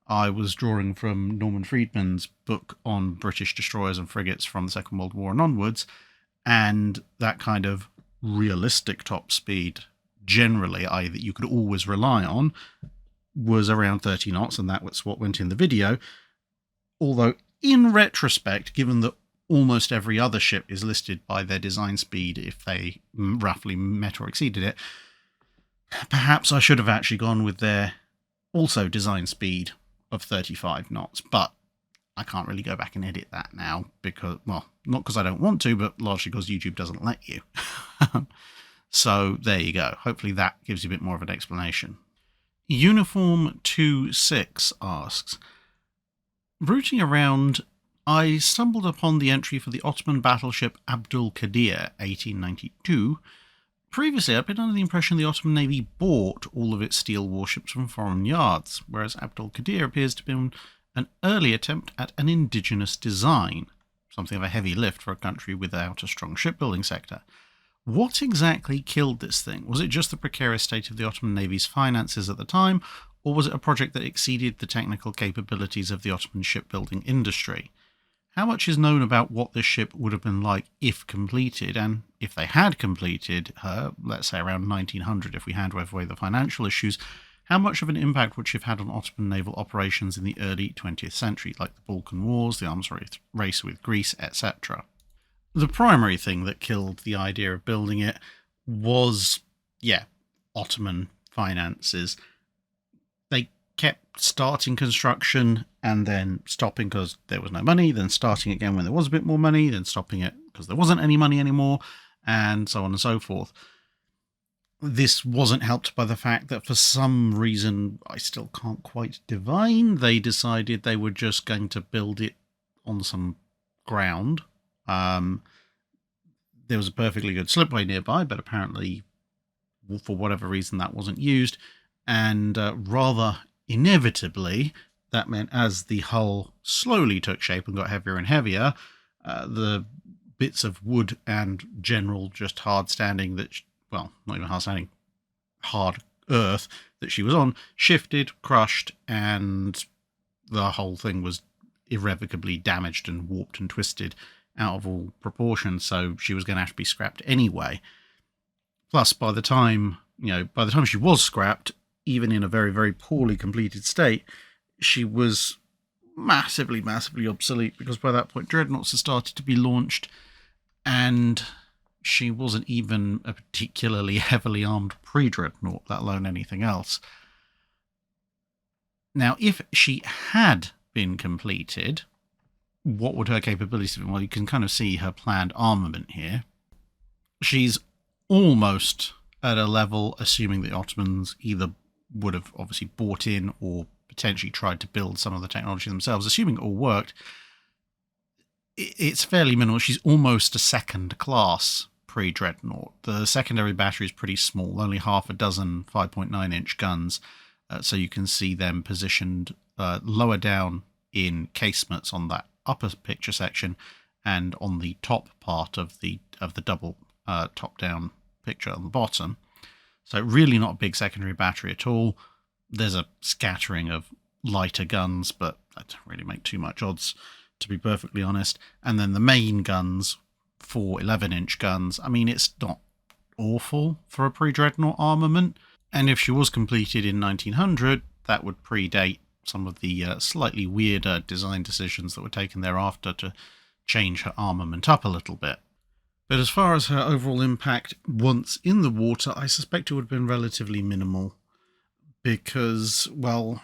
I was drawing from Norman Friedman's book on British destroyers and frigates from the Second World War and onwards, and that kind of realistic top speed, generally, i.e. that you could always rely on, was around 30 knots, and that was what went in the video. Although, in retrospect, given that almost every other ship is listed by their design speed if they roughly met or exceeded it, perhaps I should have actually gone with their also design speed of 35 knots, but I can't really go back and edit that now because, well, not because I don't want to, but largely because YouTube doesn't let you. So there you go. Hopefully that gives you a bit more of an explanation. Uniform 26 asks, rooting around, I stumbled upon the entry for the Ottoman battleship Abdul Kadir, 1892. Previously, I'd been under the impression the Ottoman Navy bought all of its steel warships from foreign yards, whereas Abdul Kadir appears to have been an early attempt at an indigenous design, something of a heavy lift for a country without a strong shipbuilding sector. What exactly killed this thing? Was it just the precarious state of the Ottoman Navy's finances at the time, or was it a project that exceeded the technical capabilities of the Ottoman shipbuilding industry? How much is known about what this ship would have been like if completed, and if they had completed her, let's say around 1900, if we hand away the financial issues, how much of an impact would she have had on Ottoman naval operations in the early 20th century, like the Balkan Wars, the arms race with Greece, etc.? The primary thing that killed the idea of building it was, Ottoman finances. They kept starting construction and then stopping because there was no money, then starting again when there was a bit more money, then stopping it because there wasn't any money anymore, and so on and so forth. This wasn't helped by the fact that for some reason I still can't quite divine, they decided they were just going to build it on some ground. There was a perfectly good slipway nearby, but apparently for whatever reason that wasn't used, and rather inevitably that meant as the hull slowly took shape and got heavier and heavier, the bits of wood and general just hard standing not even hard standing, hard earth that she was on shifted, crushed, and the whole thing was irrevocably damaged and warped and twisted out of all proportion, so she was going to have to be scrapped anyway. Plus, by the time she was scrapped, even in a very, very poorly completed state, she was massively, massively obsolete, because by that point dreadnoughts had started to be launched, and she wasn't even a particularly heavily armed pre-dreadnought, let alone anything else. Now, if she had been completed, what would her capabilities have been? Well, you can kind of see her planned armament here. She's almost at a level, assuming the Ottomans either would have obviously bought in or potentially tried to build some of the technology themselves, assuming it all worked. It's fairly minimal. She's almost a second class pre-dreadnought. The secondary battery is pretty small, only half a dozen 5.9-inch guns, So you can see them positioned lower down in casemates on that upper picture section and on the top part of the double top-down picture on the bottom. So really not a big secondary battery at all. There's a scattering of lighter guns, but that don't really make too much odds, to be perfectly honest. And then the main guns, 4 11-inch guns. I mean, it's not awful for a pre-dreadnought armament. And if she was completed in 1900, that would predate some of the slightly weirder design decisions that were taken thereafter to change her armament up a little bit. But as far as her overall impact once in the water, I suspect it would have been relatively minimal. Because, well,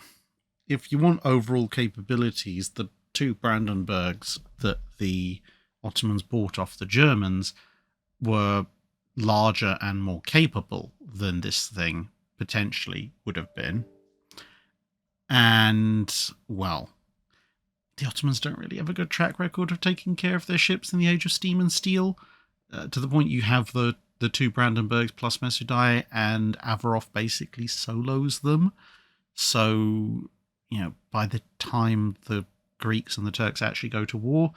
if you want overall capabilities, the 2 Brandenburgs that the Ottomans bought off the Germans were larger and more capable than this thing potentially would have been. And, well, the Ottomans don't really have a good track record of taking care of their ships in the age of steam and steel, to the point you have the 2 Brandenburgs plus Mesudai, and Averof basically solos them. So, you know, by the time the Greeks and the Turks actually go to war,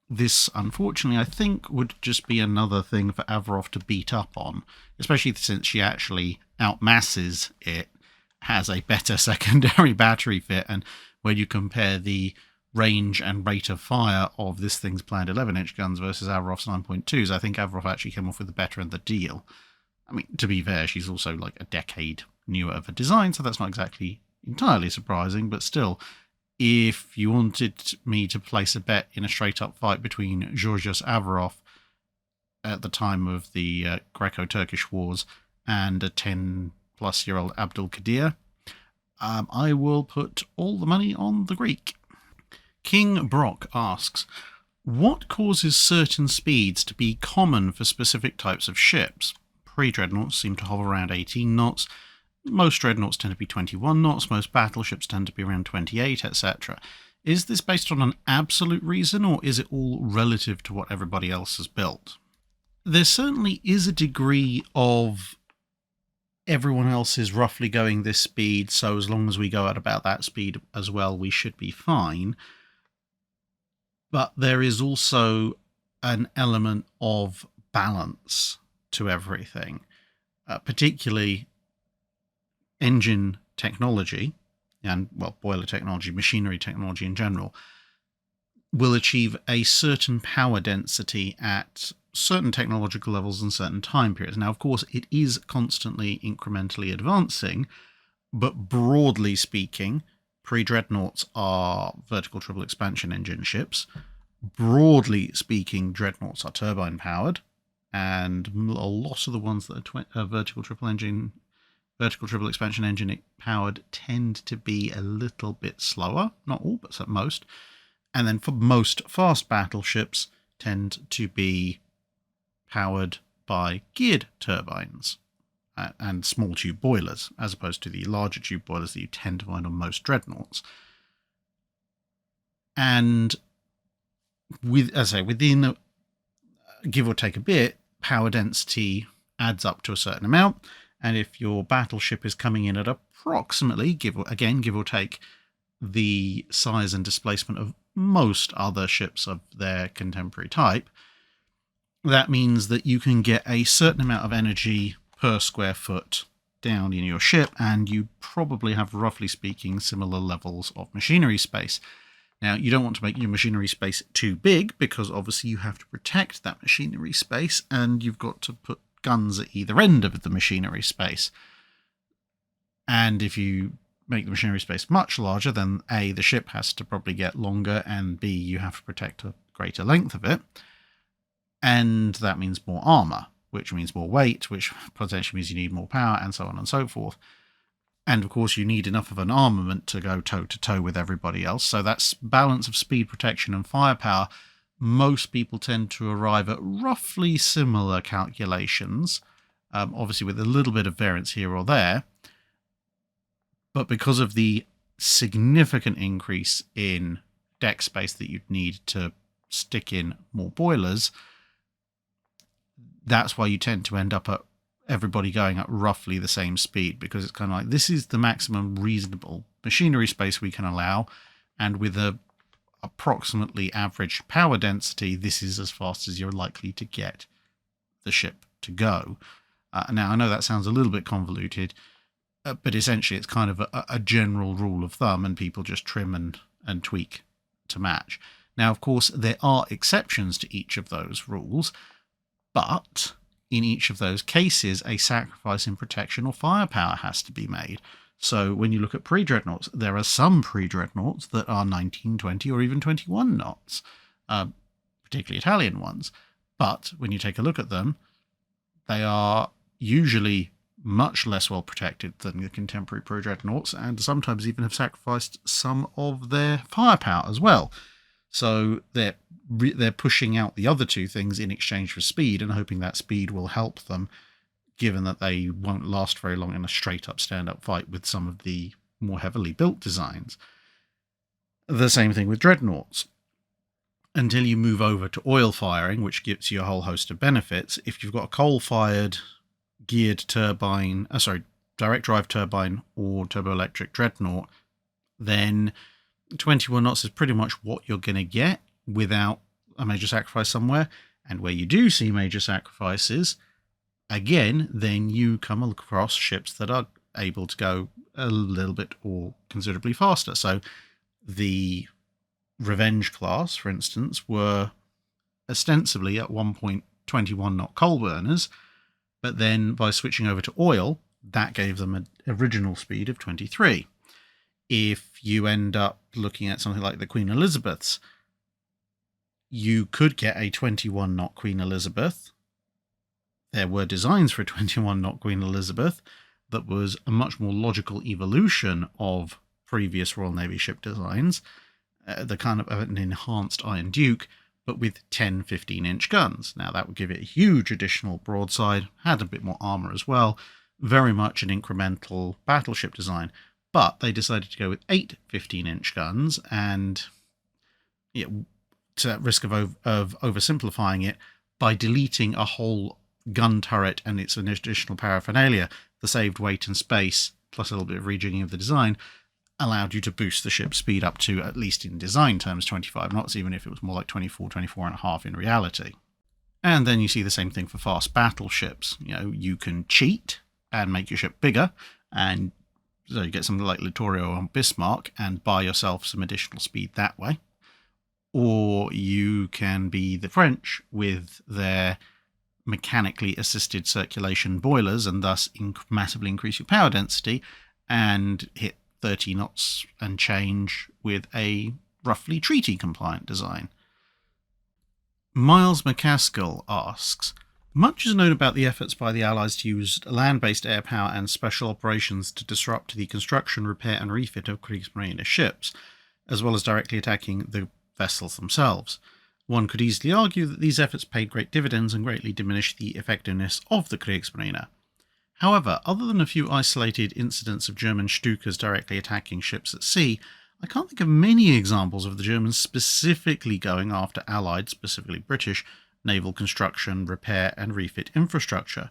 this, unfortunately, I think would just be another thing for Averof to beat up on, especially since she actually outmasses it, has a better secondary battery fit, and when you compare the range and rate of fire of this thing's planned 11-inch guns versus Averof's 9.2s, I think Averof actually came off with the better end of the deal. I mean, to be fair, she's also like a decade newer of a design, so that's not exactly entirely surprising, but still, if you wanted me to place a bet in a straight-up fight between Georgios Averof at the time of the Greco-Turkish Wars and a 10-plus-year-old Abdul Kadir, I will put all the money on the Greek. King Brock asks, what causes certain speeds to be common for specific types of ships? Pre-dreadnoughts seem to hover around 18 knots. Most dreadnoughts tend to be 21 knots. Most battleships tend to be around 28, etc. Is this based on an absolute reason, or is it all relative to what everybody else has built? There certainly is a degree of everyone else is roughly going this speed, so as long as we go at about that speed as well, we should be fine. But there is also an element of balance to everything, particularly engine technology and, well, boiler technology, machinery technology in general, will achieve a certain power density at certain technological levels and certain time periods. Now, of course, it is constantly incrementally advancing, but broadly speaking, pre-dreadnoughts are vertical triple expansion engine ships. Broadly speaking, dreadnoughts are turbine powered, and a lot of the ones that are vertical triple expansion engine powered tend to be a little bit slower, not all, but at most. And then for most fast battleships tend to be powered by geared turbines and small tube boilers, as opposed to the larger tube boilers that you tend to find on most dreadnoughts. And within give or take a bit, power density adds up to a certain amount. And if your battleship is coming in at approximately, give or take, the size and displacement of most other ships of their contemporary type, that means that you can get a certain amount of energy per square foot down in your ship, and you probably have, roughly speaking, similar levels of machinery space. Now, you don't want to make your machinery space too big, because obviously you have to protect that machinery space, and you've got to put guns at either end of the machinery space. And if you make the machinery space much larger, then A, the ship has to probably get longer, and B, you have to protect a greater length of it. And that means more armor, which means more weight, which potentially means you need more power, and so on and so forth. And of course, you need enough of an armament to go toe-to-toe with everybody else. So that's balance of speed, protection, and firepower. Most people tend to arrive at roughly similar calculations, obviously with a little bit of variance here or there. But because of the significant increase in deck space that you'd need to stick in more boilers, that's why you tend to end up at everybody going at roughly the same speed, because it's kind of like, this is the maximum reasonable machinery space we can allow, and with a approximately average power density, this is as fast as you're likely to get the ship to go. Now, I know that sounds a little bit convoluted, but essentially it's kind of a general rule of thumb, and people just trim and tweak to match. Now, of course, there are exceptions to each of those rules, but in each of those cases, a sacrifice in protection or firepower has to be made. So when you look at pre-dreadnoughts, there are some pre-dreadnoughts that are 19, 20, or even 21 knots, particularly Italian ones. But when you take a look at them, they are usually much less well protected than the contemporary pre-dreadnoughts, and sometimes even have sacrificed some of their firepower as well. So they're pushing out the other two things in exchange for speed, and hoping that speed will help them, given that they won't last very long in a straight-up stand-up fight with some of the more heavily built designs. The same thing with dreadnoughts. Until you move over to oil firing, which gives you a whole host of benefits, if you've got a coal-fired geared turbine, direct drive turbine or turboelectric dreadnought, then 21 knots is pretty much what you're going to get without a major sacrifice somewhere. And where you do see major sacrifices, again, then you come across ships that are able to go a little bit or considerably faster. So the Revenge class, for instance, were ostensibly at one point 21 knot coal burners, but then by switching over to oil, that gave them an original speed of 23. If you end up looking at something like the Queen Elizabeths, you could get a 21 knot Queen Elizabeth. There were designs for a 21 knot Queen Elizabeth that was a much more logical evolution of previous Royal Navy ship designs, the kind of an enhanced Iron Duke, but with 10 15-inch guns. Now, that would give it a huge additional broadside, had a bit more armour as well, very much an incremental battleship design. But they decided to go with 8 15-inch guns, and to risk of oversimplifying it, by deleting a whole gun turret and its additional paraphernalia, the saved weight and space, plus a little bit of rejigging of the design, allowed you to boost the ship's speed up to, at least in design terms, 25 knots, even if it was more like 24, 24 and a half in reality. And then you see the same thing for fast battleships. You can cheat and make your ship bigger, and so you get something like Latorre or Bismarck and buy yourself some additional speed that way. Or you can be the French with their mechanically assisted circulation boilers and thus massively increase your power density and hit 30 knots and change with a roughly treaty-compliant design. Miles McCaskill asks, much is known about the efforts by the Allies to use land-based air power and special operations to disrupt the construction, repair and refit of Kriegsmarine ships, as well as directly attacking the vessels themselves. One could easily argue that these efforts paid great dividends and greatly diminished the effectiveness of the Kriegsmarine. However, other than a few isolated incidents of German Stukas directly attacking ships at sea, I can't think of many examples of the Germans specifically going after Allied, specifically British, naval construction, repair and refit infrastructure.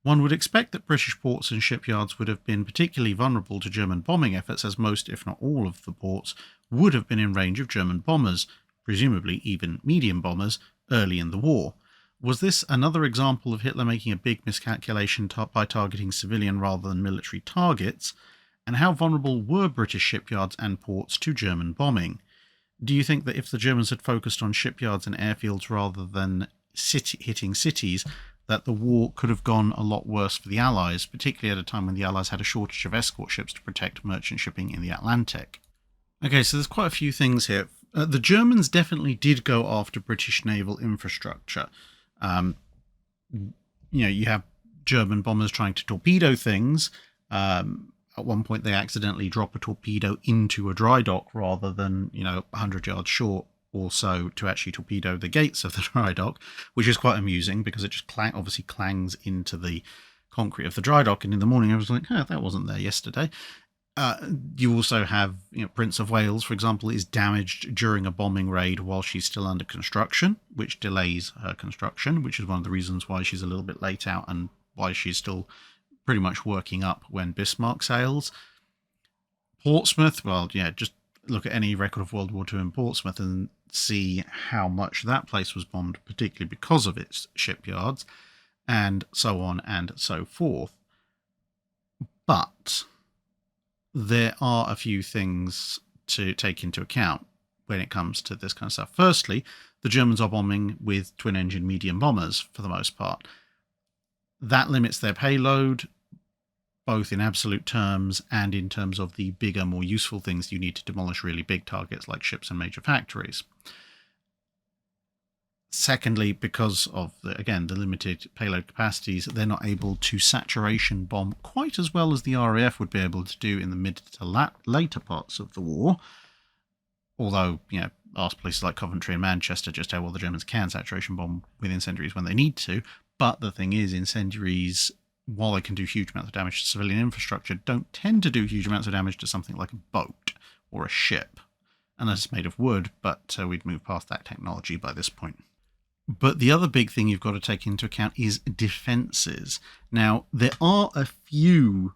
One would expect that British ports and shipyards would have been particularly vulnerable to German bombing efforts, as most, if not all, of the ports would have been in range of German bombers, presumably even medium bombers, early in the war. Was this another example of Hitler making a big miscalculation by targeting civilian rather than military targets? And how vulnerable were British shipyards and ports to German bombing? Do you think that if the Germans had focused on shipyards and airfields rather than hitting cities, that the war could have gone a lot worse for the Allies, particularly at a time when the Allies had a shortage of escort ships to protect merchant shipping in the Atlantic? Okay, so there's quite a few things here. The Germans definitely did go after British naval infrastructure. You have German bombers trying to torpedo things. At one point, they accidentally drop a torpedo into a dry dock rather than, 100 yards short or so to actually torpedo the gates of the dry dock, which is quite amusing because it just obviously clangs into the concrete of the dry dock. And in the morning, I was like, that wasn't there yesterday. You also have, Prince of Wales, for example, is damaged during a bombing raid while she's still under construction, which delays her construction, which is one of the reasons why she's a little bit late out and why she's still pretty much working up when Bismarck sails. Portsmouth, well, yeah, just look at any record of World War II in Portsmouth and see how much that place was bombed, particularly because of its shipyards, and so on and so forth. But there are a few things to take into account when it comes to this kind of stuff. Firstly, the Germans are bombing with twin-engine medium bombers for the most part. That limits their payload, both in absolute terms and in terms of the bigger, more useful things you need to demolish really big targets like ships and major factories. Secondly, because of, the limited payload capacities, they're not able to saturation bomb quite as well as the RAF would be able to do in the mid to later parts of the war. Although, ask places like Coventry and Manchester just how well the Germans can saturation bomb with incendiaries when they need to. But the thing is, incendiaries, while they can do huge amounts of damage to civilian infrastructure, don't tend to do huge amounts of damage to something like a boat or a ship. Unless it's made of wood, but we'd moved past that technology by this point. But the other big thing you've got to take into account is defences. Now, there are a few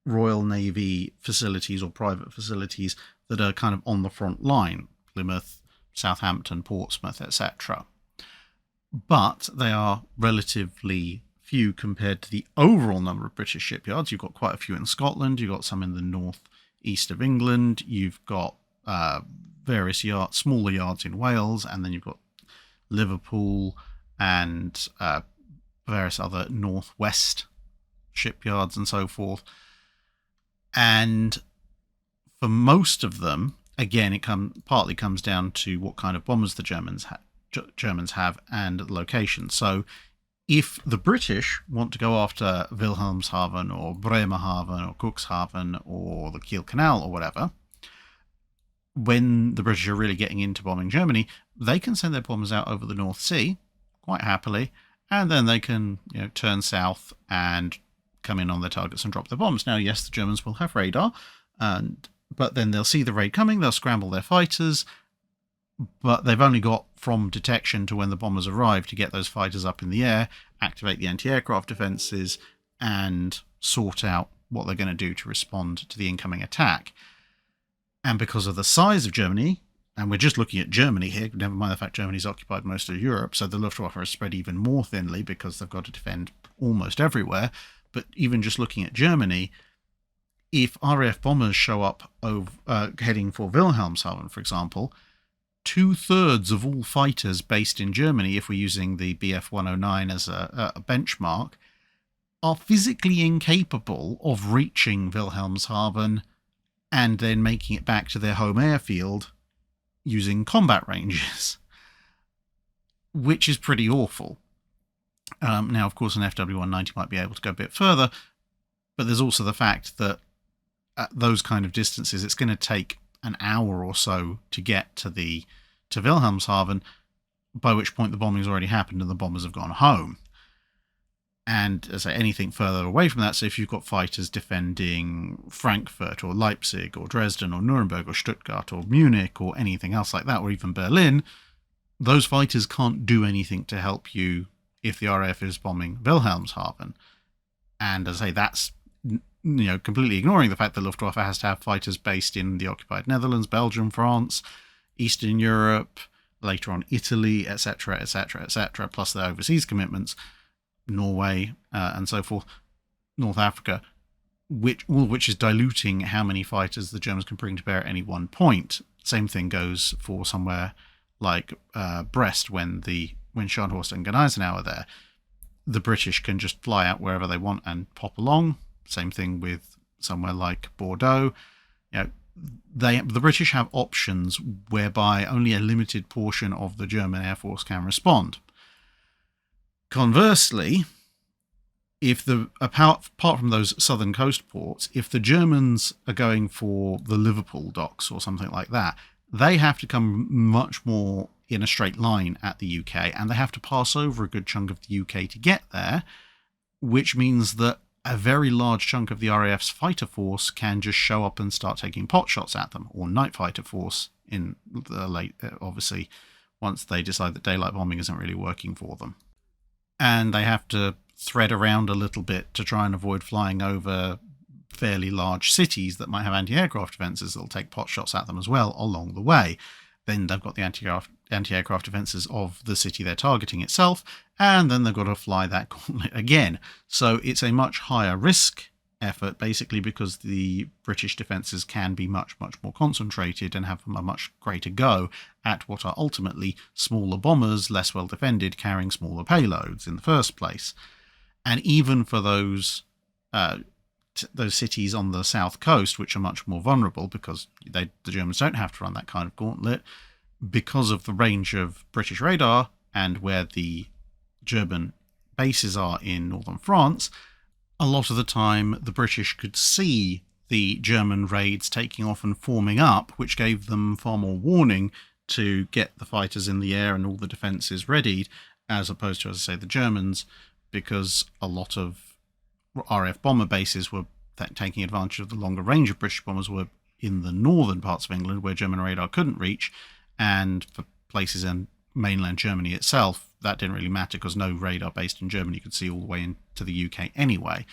Royal Navy facilities or private facilities that are kind of on the front line. Plymouth, Southampton, Portsmouth, etc. But they are relatively few compared to the overall number of British shipyards. You've got quite a few in Scotland. You've got some in the north east of England. You've got various smaller yards in Wales, and then you've got Liverpool and various other northwest shipyards and so forth. And for most of them, again, it partly comes down to what kind of bombers the Germans have and location. So if the British want to go after Wilhelmshaven or Bremerhaven or Cuxhaven or the Kiel Canal or whatever, when the British are really getting into bombing Germany, they can send their bombers out over the North Sea quite happily, and then they can turn south and come in on their targets and drop their bombs. Now, yes, the Germans will have radar, but then they'll see the raid coming, they'll scramble their fighters, but they've only got from detection to when the bombers arrive to get those fighters up in the air, activate the anti-aircraft defences, and sort out what they're going to do to respond to the incoming attack. And because of the size of Germany, and we're just looking at Germany here, never mind the fact Germany's occupied most of Europe, so the Luftwaffe is spread even more thinly because they've got to defend almost everywhere. But even just looking at Germany, if RAF bombers show up heading for Wilhelmshaven, for example, 2/3 of all fighters based in Germany, if we're using the Bf 109 as a benchmark, are physically incapable of reaching Wilhelmshaven and then making it back to their home airfield using combat ranges, which is pretty awful. Now, of course, an FW-190 might be able to go a bit further, but there's also the fact that at those kind of distances, it's going to take an hour or so to get to Wilhelmshaven, by which point the bombing's already happened and the bombers have gone home. And as I say, anything further away from that, so if you've got fighters defending Frankfurt or Leipzig or Dresden or Nuremberg or Stuttgart or Munich or anything else like that, or even Berlin, those fighters can't do anything to help you if the RAF is bombing Wilhelmshaven. And as I say, that's completely ignoring the fact that Luftwaffe has to have fighters based in the occupied Netherlands, Belgium, France, Eastern Europe, later on Italy, etc., etc., etc., plus their overseas commitments, Norway, and so forth, North Africa, which is diluting how many fighters the Germans can bring to bear at any one point. Same thing goes for somewhere like Brest when Scharnhorst and Gneisenau are there. The British can just fly out wherever they want and pop along. Same thing with somewhere like Bordeaux. The British have options whereby only a limited portion of the German Air Force can respond. Conversely, apart from those southern coast ports, if the Germans are going for the Liverpool docks or something like that, they have to come much more in a straight line at the UK, and they have to pass over a good chunk of the UK to get there, which means that a very large chunk of the RAF's fighter force can just show up and start taking pot shots at them, or night fighter force in the late, obviously, once they decide that daylight bombing isn't really working for them. And they have to thread around a little bit to try and avoid flying over fairly large cities that might have anti-aircraft defences. They'll take pot shots at them as well along the way. Then they've got the anti-aircraft defences of the city they're targeting itself, and then they've got to fly that gauntlet again. So it's a much higher risk effort, basically, because the British defences can be much, much more concentrated and have a much greater go at what are ultimately smaller bombers, less well defended, carrying smaller payloads in the first place. And even for those cities on the south coast, which are much more vulnerable because the Germans don't have to run that kind of gauntlet, because of the range of British radar and where the German bases are in northern France, a lot of the time the British could see the German raids taking off and forming up, which gave them far more warning to get the fighters in the air and all the defences readied, as opposed to, as I say, the Germans, because a lot of RAF bomber bases were taking advantage of the longer range of British bombers were in the northern parts of England where German radar couldn't reach, and for places in mainland Germany itself, that didn't really matter because no radar based in Germany could see all the way into the UK anyway.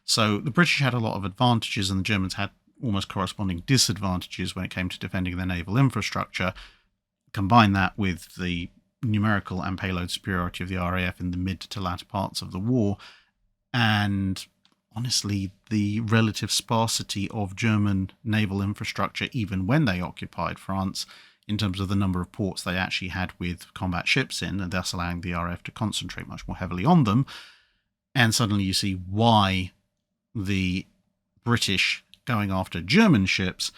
So the British had a lot of advantages and the Germans had almost corresponding disadvantages when it came to defending their naval infrastructure. Combine that with the numerical and payload superiority of the RAF in the mid to latter parts of the war, and honestly, the relative sparsity of German naval infrastructure, even when they occupied France, in terms of the number of ports they actually had with combat ships in, and thus allowing the RAF to concentrate much more heavily on them. And suddenly you see why the British going after German ships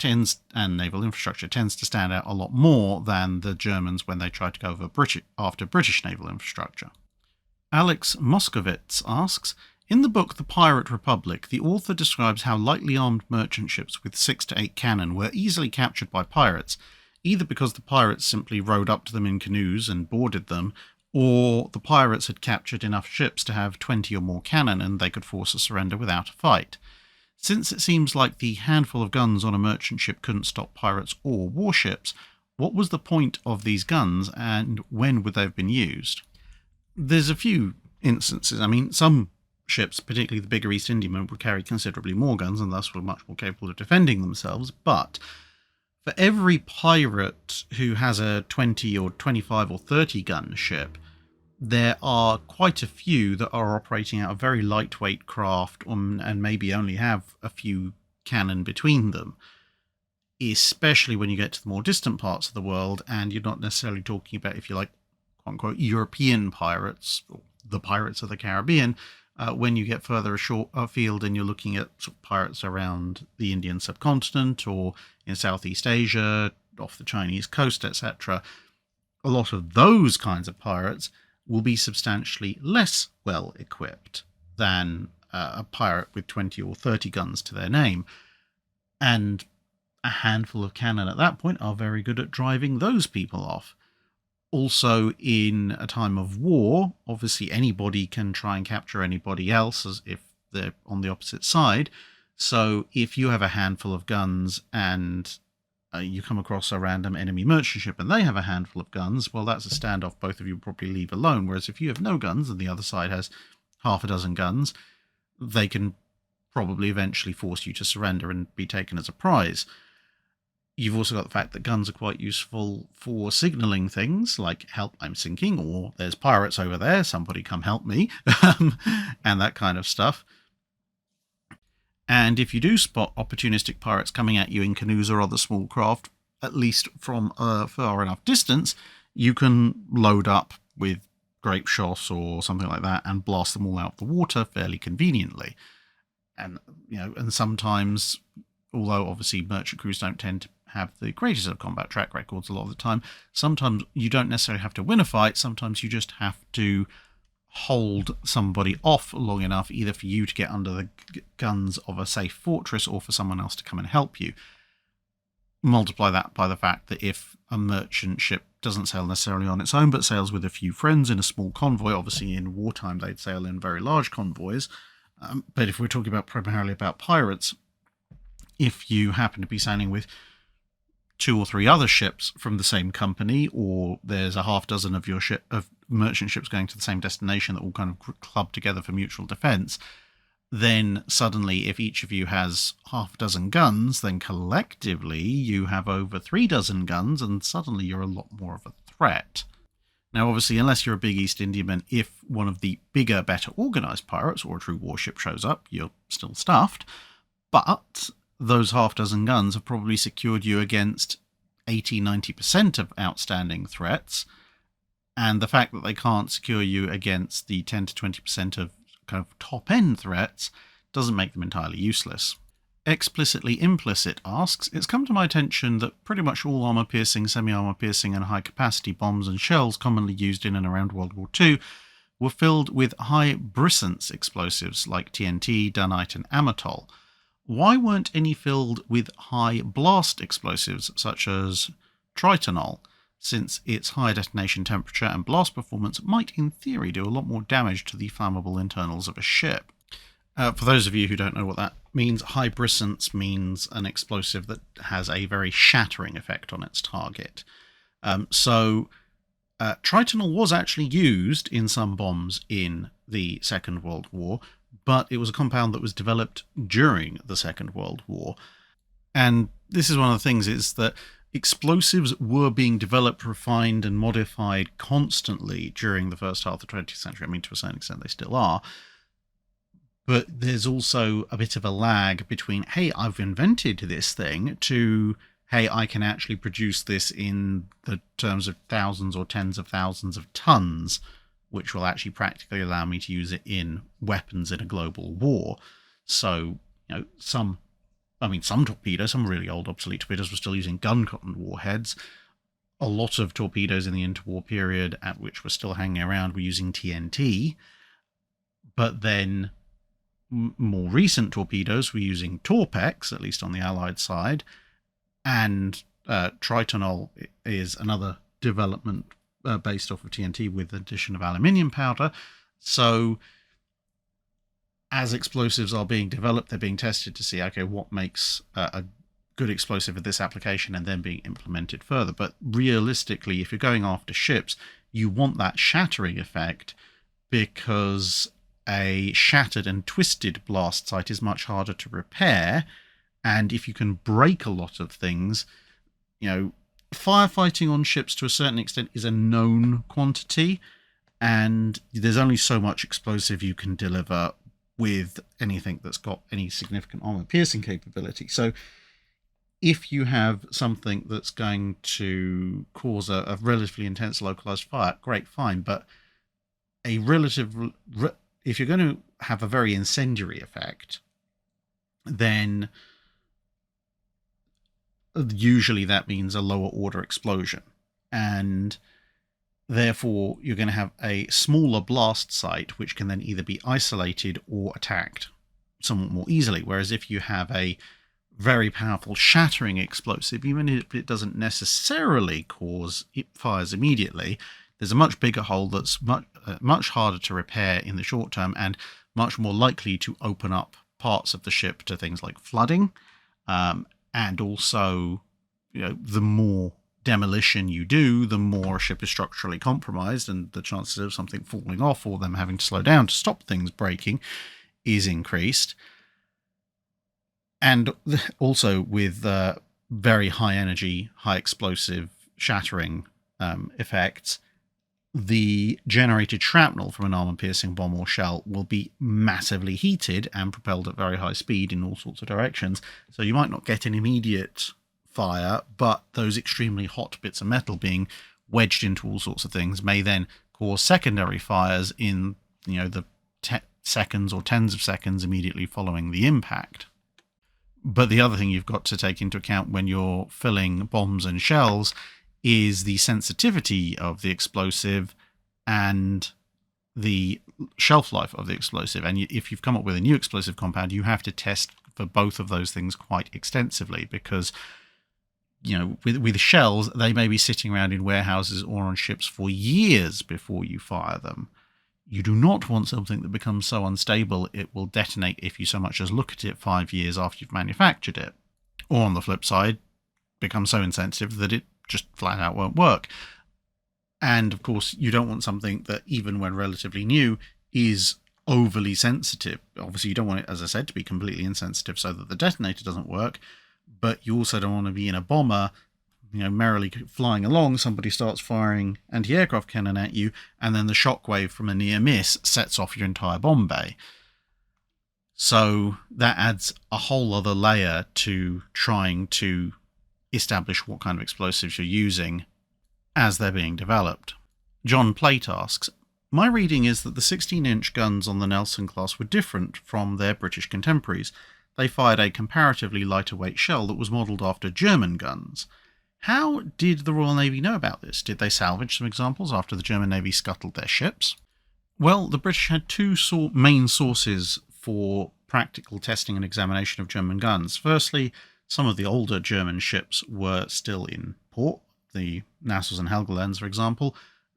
and naval infrastructure tends to stand out a lot more than the Germans when they try to go after British naval infrastructure. Alex Moskowitz asks, in the book The Pirate Republic, the author describes how lightly armed merchant ships with 6 to 8 cannon were easily captured by pirates, either because the pirates simply rowed up to them in canoes and boarded them, or the pirates had captured enough ships to have 20 or more cannon and they could force a surrender without a fight. Since it seems like the handful of guns on a merchant ship couldn't stop pirates or warships, what was the point of these guns and when would they have been used? There's a few instances. I mean, some ships, particularly the bigger East Indiamen, would carry considerably more guns and thus were much more capable of defending themselves, but for every pirate who has a 20 or 25 or 30 gun ship, there are quite a few that are operating out of very lightweight craft and maybe only have a few cannon between them, especially when you get to the more distant parts of the world and you're not necessarily talking about, if you like, quote unquote, European pirates, or the pirates of the Caribbean. When you get further afield and you're looking at sort of pirates around the Indian subcontinent or in Southeast Asia, off the Chinese coast, etc., a lot of those kinds of pirates will be substantially less well equipped than a pirate with 20 or 30 guns to their name. And a handful of cannon at that point are very good at driving those people off. Also, in a time of war, obviously anybody can try and capture anybody else as if they're on the opposite side. So if you have a handful of guns and you come across a random enemy merchant ship and they have a handful of guns, well, that's a standoff both of you probably leave alone. Whereas if you have no guns and the other side has half a dozen guns, they can probably eventually force you to surrender and be taken as a prize. You've also got the fact that guns are quite useful for signalling things like, help, I'm sinking, or there's pirates over there, somebody come help me, and that kind of stuff. And if you do spot opportunistic pirates coming at you in canoes or other small craft, at least from a far enough distance, you can load up with grape shot or something like that and blast them all out of the water fairly conveniently. And, and sometimes, although obviously merchant crews don't tend to have the greatest of combat track records a lot of the time, sometimes you don't necessarily have to win a fight, sometimes you just have to hold somebody off long enough, either for you to get under the guns of a safe fortress or for someone else to come and help you. Multiply that by the fact that if a merchant ship doesn't sail necessarily on its own, but sails with a few friends in a small convoy, obviously in wartime they'd sail in very large convoys, but if we're talking about primarily about pirates, if you happen to be sailing with 2 or 3 other ships from the same company, or there's a half dozen of your merchant ships going to the same destination that all kind of club together for mutual defense, then suddenly if each of you has half a dozen guns, then collectively you have over 3 dozen guns, and suddenly you're a lot more of a threat. Now, obviously, unless you're a big East Indiaman, if one of the bigger, better organised pirates or a true warship shows up, you're still stuffed. But those half dozen guns have probably secured you against 80-90% of outstanding threats. And the fact that they can't secure you against the 10 to 20% of kind of top-end threats doesn't make them entirely useless. Explicitly Implicit asks, it's come to my attention that pretty much all armour-piercing, semi-armour-piercing and high-capacity bombs and shells commonly used in and around World War II were filled with high brisance explosives like TNT, dunite and amatol. Why weren't any filled with high blast explosives such as tritonol, since its high detonation temperature and blast performance might in theory do a lot more damage to the flammable internals of a ship? For those of you who don't know what that means, high brisance means an explosive that has a very shattering effect on its target. Tritonol was actually used in some bombs in the Second World War, but it was a compound that was developed during the Second World War. And this is one of the things, is that explosives were being developed, refined and modified constantly during the first half of the 20th century. I mean, to a certain extent they still are. But there's also a bit of a lag between, hey, I've invented this thing, to, hey, I can actually produce this in the terms of thousands or tens of thousands of tons, which will actually practically allow me to use it in weapons in a global war. So, some torpedoes, some really old obsolete torpedoes were still using gun-cotton warheads. A lot of torpedoes in the interwar period, at which were still hanging around, were using TNT. But then more recent torpedoes were using Torpex, at least on the Allied side, and tritonol is another development based off of TNT with the addition of aluminium powder. So as explosives are being developed, they're being tested to see, okay, what makes a good explosive for this application, and then being implemented further. But realistically, if you're going after ships, you want that shattering effect, because a shattered and twisted blast site is much harder to repair. And if you can break a lot of things, firefighting on ships to a certain extent is a known quantity, and there's only so much explosive you can deliver with anything that's got any significant armor piercing capability. So if you have something that's going to cause a relatively intense localized fire, great, fine. But if you're going to have a very incendiary effect, then usually that means a lower order explosion, and therefore you're going to have a smaller blast site which can then either be isolated or attacked somewhat more easily. Whereas if you have a very powerful shattering explosive, even if it doesn't necessarily cause fires immediately, there's a much bigger hole that's much harder to repair in the short term, and much more likely to open up parts of the ship to things like flooding. And also, the more demolition you do, the more a ship is structurally compromised, and the chances of something falling off or them having to slow down to stop things breaking is increased. And also with very high energy, high explosive shattering effects, the generated shrapnel from an armor-piercing bomb or shell will be massively heated and propelled at very high speed in all sorts of directions. So you might not get an immediate fire, but those extremely hot bits of metal being wedged into all sorts of things may then cause secondary fires in the seconds or tens of seconds immediately following the impact. But the other thing you've got to take into account when you're filling bombs and shells is the sensitivity of the explosive and the shelf life of the explosive. And if you've come up with a new explosive compound, you have to test for both of those things quite extensively, because with shells, they may be sitting around in warehouses or on ships for years before you fire them. You do not want something that becomes so unstable it will detonate if you so much as look at it 5 years after you've manufactured it. Or on the flip side, become so insensitive that it just flat out won't work. And of course, you don't want something that, even when relatively new, is overly sensitive. Obviously, you don't want it, as I said, to be completely insensitive so that the detonator doesn't work, but you also don't want to be in a bomber, merrily flying along, somebody starts firing anti-aircraft cannon at you, and then the shockwave from a near miss sets off your entire bomb bay. So that adds a whole other layer to trying to establish what kind of explosives you're using as they're being developed. John Plate asks, my reading is that the 16-inch guns on the Nelson class were different from their British contemporaries. They fired a comparatively lighter weight shell that was modelled after German guns. How did the Royal Navy know about this? Did they salvage some examples after the German Navy scuttled their ships? Well, the British had two main sources for practical testing and examination of German guns. Firstly, some of the older German ships were still in port, the Nassaus and Helgolands, for example.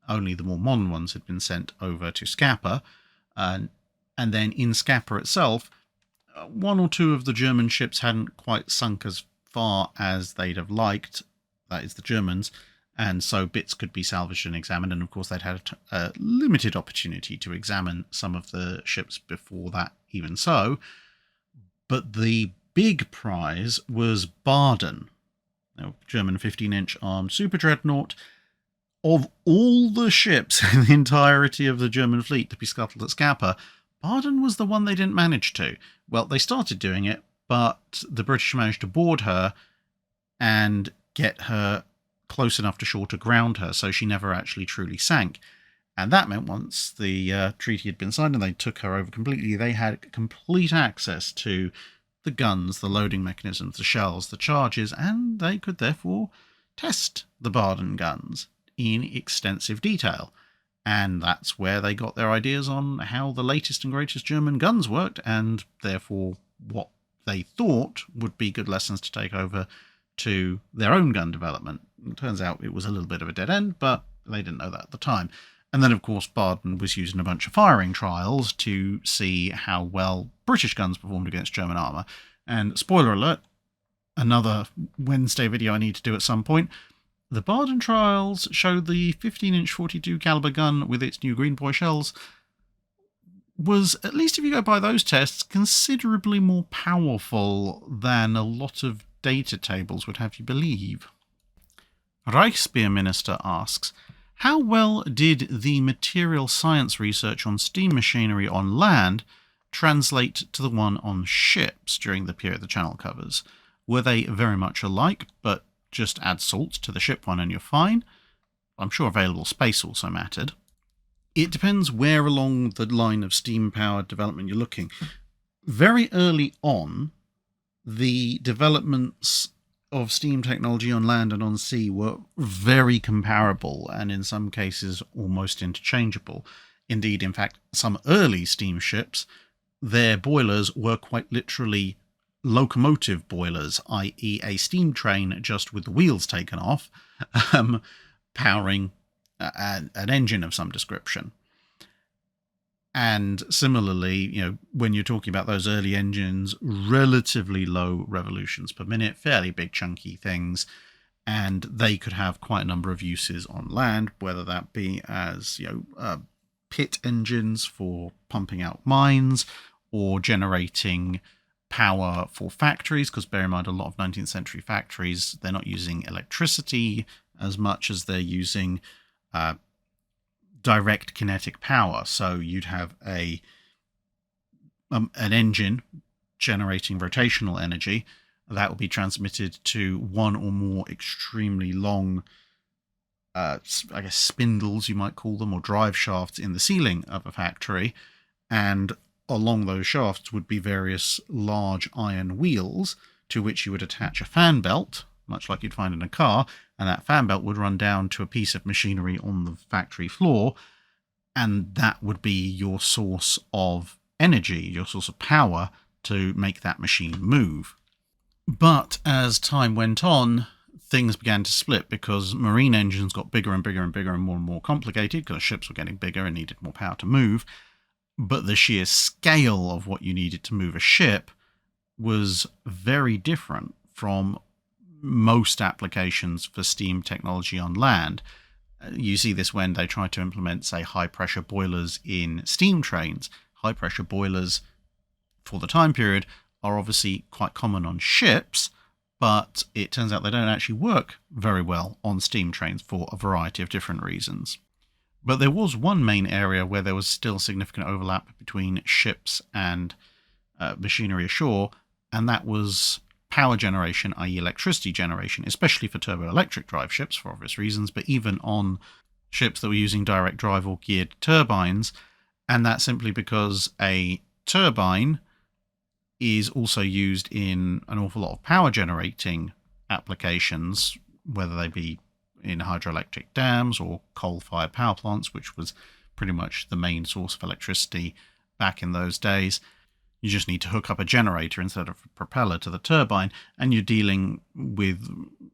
Only the more modern ones had been sent over to Scapa. And then in Scapa itself, one or two of the German ships hadn't quite sunk as far as they'd have liked, that is the Germans, and so bits could be salvaged and examined, and of course they'd had a limited opportunity to examine some of the ships before that, even so. But the big prize was Baden, a German 15-inch armed super dreadnought. Of all the ships in the entirety of the German fleet to be scuttled at Scapa, Baden was the one they didn't manage to. Well, they started doing it, but the British managed to board her and get her close enough to shore to ground her, so she never actually truly sank. And that meant once the treaty had been signed and they took her over completely, they had complete access to the guns, the loading mechanisms, the shells, the charges, and they could therefore test the Baden guns in extensive detail. And that's where they got their ideas on how the latest and greatest German guns worked, and therefore what they thought would be good lessons to take over to their own gun development. It turns out it was a little bit of a dead end, but they didn't know that at the time. And then, of course, Baden was used in a bunch of firing trials to see how well British guns performed against German armour. And spoiler alert, another Wednesday video I need to do at some point, the Baden trials showed the 15-inch 42 caliber gun with its new Green Boy shells was, at least if you go by those tests, considerably more powerful than a lot of data tables would have you believe. Reichspeer Minister asks, how well did the material science research on steam machinery on land translate to the one on ships during the period the channel covers? Were they very much alike, but just add salt to the ship one and you're fine? I'm sure available space also mattered. It depends where along the line of steam-powered development you're looking. Very early on, the developments of steam technology on land and on sea were very comparable and in some cases almost interchangeable. Indeed, in fact, some early steamships, their boilers were quite literally locomotive boilers, i.e. a steam train just with the wheels taken off, powering an engine of some description. And similarly, when you're talking about those early engines, relatively low revolutions per minute, fairly big chunky things, and they could have quite a number of uses on land, whether that be as pit engines for pumping out mines or generating power for factories, because bear in mind a lot of 19th century factories, they're not using electricity as much as they're using direct kinetic power. So you'd have an engine generating rotational energy that will be transmitted to one or more extremely long spindles, you might call them, or drive shafts in the ceiling of a factory, and along those shafts would be various large iron wheels to which you would attach a fan belt, much like you'd find in a car, and that fan belt would run down to a piece of machinery on the factory floor, and that would be your source of energy, your source of power to make that machine move. But as time went on, things began to split because marine engines got bigger and bigger and bigger and more complicated because ships were getting bigger and needed more power to move. But the sheer scale of what you needed to move a ship was very different from most applications for steam technology on land. You see this when they try to implement, say, high-pressure boilers in steam trains. High-pressure boilers, for the time period, are obviously quite common on ships, but it turns out they don't actually work very well on steam trains for a variety of different reasons. But there was one main area where there was still significant overlap between ships and machinery ashore, and that was power generation, i.e. electricity generation, especially for turboelectric drive ships for obvious reasons, but even on ships that were using direct drive or geared turbines, and that's simply because a turbine is also used in an awful lot of power generating applications, whether they be in hydroelectric dams or coal-fired power plants, which was pretty much the main source of electricity back in those days. You just need to hook up a generator instead of a propeller to the turbine, and you're dealing with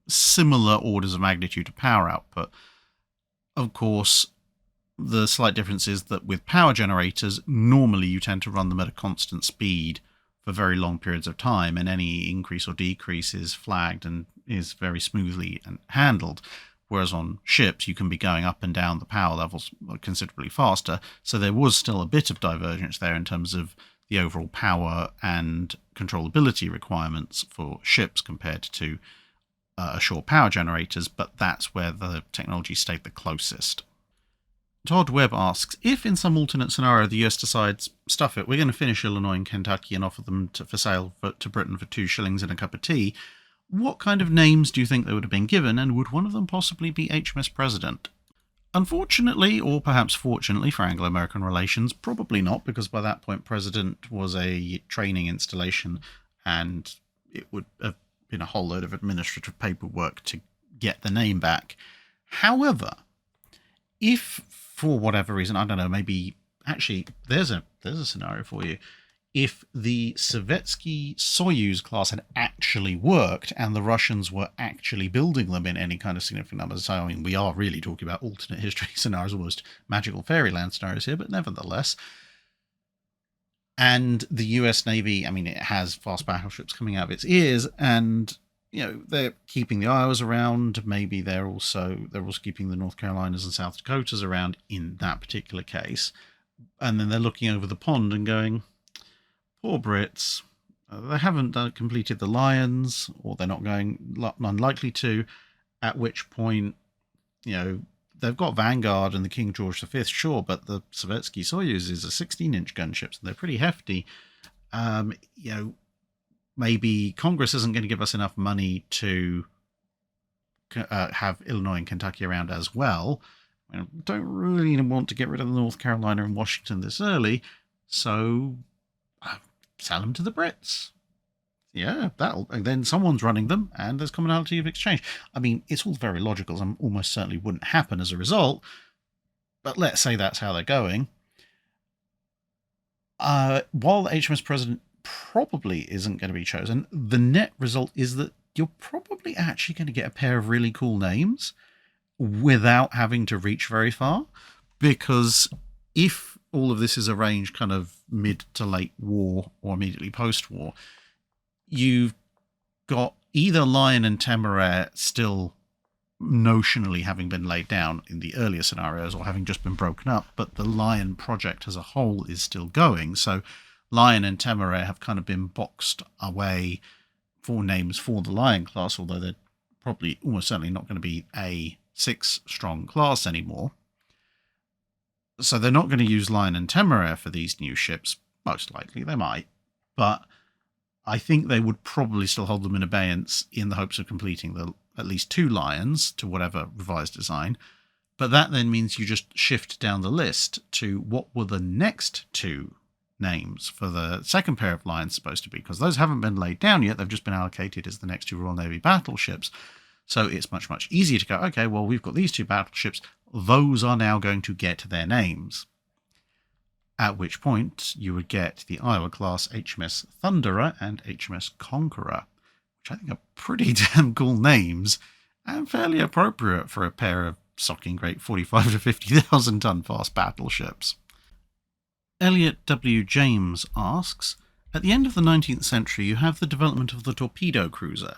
similar orders of magnitude to power output. Of course, the slight difference is that with power generators, normally you tend to run them at a constant speed for very long periods of time, and any increase or decrease is flagged and is very smoothly handled. Whereas on ships, you can be going up and down the power levels considerably faster, so there was still a bit of divergence there in terms of the overall power and controllability requirements for ships compared to ashore power generators, but that's where the technology stayed the closest. Todd Webb asks, if in some alternate scenario the US decides, stuff it, we're going to finish Illinois and Kentucky and offer them for sale to Britain for 2 shillings and a cup of tea, what kind of names do you think they would have been given, and would one of them possibly be HMS President? Unfortunately, or perhaps fortunately for Anglo-American relations, probably not, because by that point President was a training installation and it would have been a whole load of administrative paperwork to get the name back. However, if for whatever reason, I don't know, maybe actually there's a scenario for you. If the Sovietsky Soyuz class had actually worked and the Russians were actually building them in any kind of significant numbers, so I mean, we are really talking about alternate history scenarios, almost magical fairyland scenarios here, but nevertheless. And the US Navy, I mean, it has fast battleships coming out of its ears, and they're keeping the Iowas around. Maybe they're also keeping the North Carolinas and South Dakotas around in that particular case, and then they're looking over the pond and going, poor Brits, they haven't completed the Lions, or they're not unlikely to, at which point, they've got Vanguard and the King George V, sure, but the Sovietsky Soyuz is a 16-inch gunship, so they're pretty hefty. Maybe Congress isn't going to give us enough money to have Illinois and Kentucky around as well. I don't really want to get rid of North Carolina and Washington this early, so sell them to the Brits. Yeah, and then someone's running them, and there's commonality of exchange. I mean, it's all very logical, and almost certainly wouldn't happen as a result, but let's say that's how they're going. While the HMS President probably isn't going to be chosen, the net result is that you're probably actually going to get a pair of really cool names without having to reach very far, because if all of this is arranged kind of mid to late war or immediately post-war, you've got either Lion and Temeraire still notionally having been laid down in the earlier scenarios or having just been broken up, but the Lion project as a whole is still going. So Lion and Temeraire have kind of been boxed away for names for the Lion class, although they're probably almost certainly not going to be a 6-strong class anymore. So they're not going to use Lion and Temeraire for these new ships. Most likely they might, but I think they would probably still hold them in abeyance in the hopes of completing at least 2 Lions to whatever revised design. But that then means you just shift down the list to what were the next 2 names for the second pair of Lions supposed to be, because those haven't been laid down yet. They've just been allocated as the next 2 Royal Navy battleships. So it's much, much easier to go, okay, well, we've got these 2 battleships. Those are now going to get their names. At which point you would get the Iowa class HMS Thunderer and HMS Conqueror, which I think are pretty damn cool names and fairly appropriate for a pair of socking great 45 to 50,000 ton fast battleships. Elliot W. James asks, at the end of the 19th century, you have the development of the torpedo cruiser.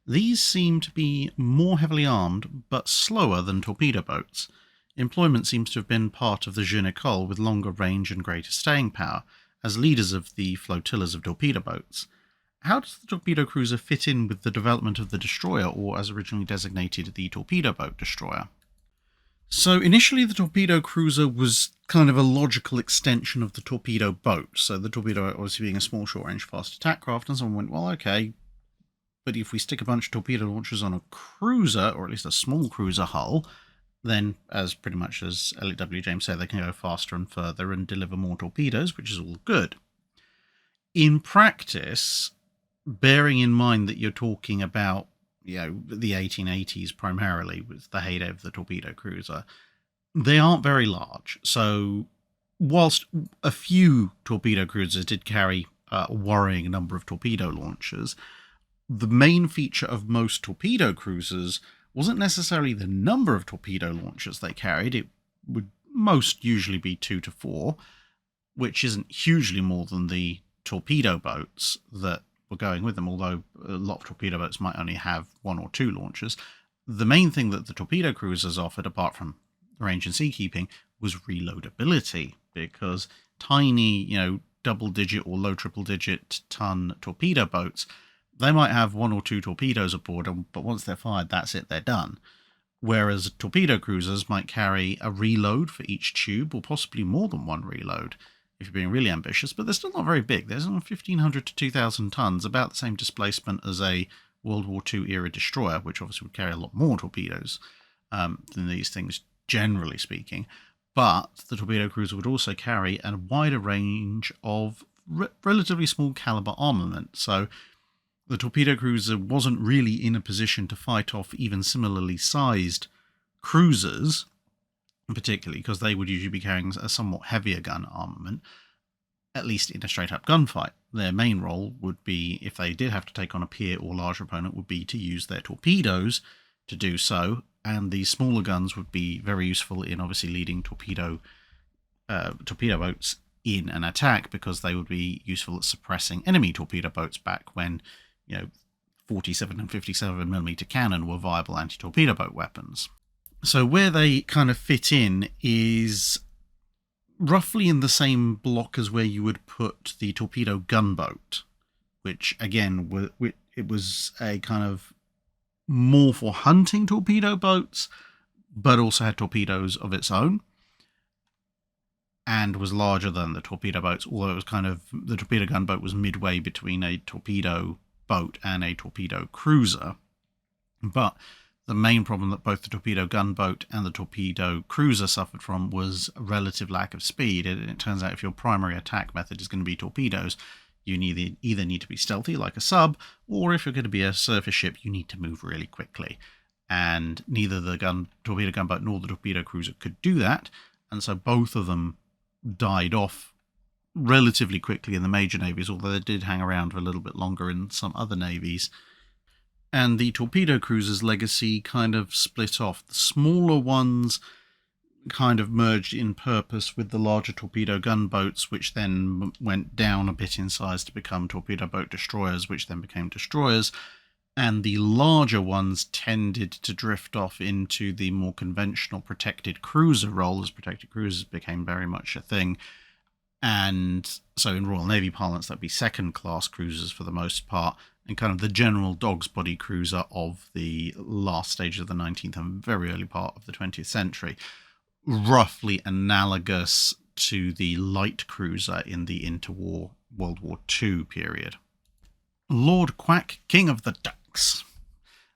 These seem to be more heavily armed, but slower than torpedo boats. Employment seems to have been part of the Jeu d'école with longer range and greater staying power, as leaders of the flotillas of torpedo boats. How does the torpedo cruiser fit in with the development of the destroyer, or as originally designated, the Torpedo Boat Destroyer? So initially the torpedo cruiser was kind of a logical extension of the torpedo boat. So the torpedo boat obviously being a small short-range fast attack craft, and someone went, well, okay, but if we stick a bunch of torpedo launchers on a cruiser, or at least a small cruiser hull, then, as pretty much as Elliot W. James said, they can go faster and further and deliver more torpedoes, which is all good. In practice, bearing in mind that you're talking about, the 1880s primarily, with the heyday of the torpedo cruiser, they aren't very large. So, whilst a few torpedo cruisers did carry a worrying number of torpedo launchers, the main feature of most torpedo cruisers wasn't necessarily the number of torpedo launchers they carried. It would most usually be 2 to 4, which isn't hugely more than the torpedo boats that were going with them, although a lot of torpedo boats might only have 1 or 2 launchers. The main thing that the torpedo cruisers offered, apart from range and seakeeping, was reloadability, because tiny, double-digit or low triple-digit ton torpedo boats, they might have 1 or 2 torpedoes aboard, but once they're fired, that's it, they're done. Whereas torpedo cruisers might carry a reload for each tube, or possibly more than 1 reload, if you're being really ambitious, but they're still not very big. There's 1,500 to 2,000 tons, about the same displacement as a World War II era destroyer, which obviously would carry a lot more torpedoes than these things, generally speaking. But the torpedo cruiser would also carry a wider range of relatively small caliber armament. So the torpedo cruiser wasn't really in a position to fight off even similarly sized cruisers, particularly because they would usually be carrying a somewhat heavier gun armament, at least in a straight-up gunfight. Their main role would be, if they did have to take on a peer or larger opponent, would be to use their torpedoes to do so, and the smaller guns would be very useful in obviously leading torpedo boats in an attack, because they would be useful at suppressing enemy torpedo boats back when 47 and 57 millimeter cannon were viable anti-torpedo boat weapons. So where they kind of fit in is roughly in the same block as where you would put the torpedo gunboat, which again, it was a kind of more for hunting torpedo boats, but also had torpedoes of its own, and was larger than the torpedo boats, although it was the torpedo gunboat was midway between a torpedo boat and a torpedo cruiser. But the main problem that both the torpedo gunboat and the torpedo cruiser suffered from was a relative lack of speed. It turns out if your primary attack method is going to be torpedoes, you either need to be stealthy like a sub, or if you're going to be a surface ship, you need to move really quickly. And neither the torpedo gunboat nor the torpedo cruiser could do that, and so both of them died off relatively quickly in the major navies, although they did hang around for a little bit longer in some other navies. And the torpedo cruiser's legacy kind of split off. The smaller ones kind of merged in purpose with the larger torpedo gunboats, which then went down a bit in size to become torpedo boat destroyers, which then became destroyers. And the larger ones tended to drift off into the more conventional protected cruiser role, as protected cruisers became very much a thing. And so in Royal Navy parlance, that'd be second-class cruisers for the most part, and kind of the general dog's body cruiser of the last stage of the 19th and very early part of the 20th century, roughly analogous to the light cruiser in the interwar World War II period. Lord Quack, King of the Ducks.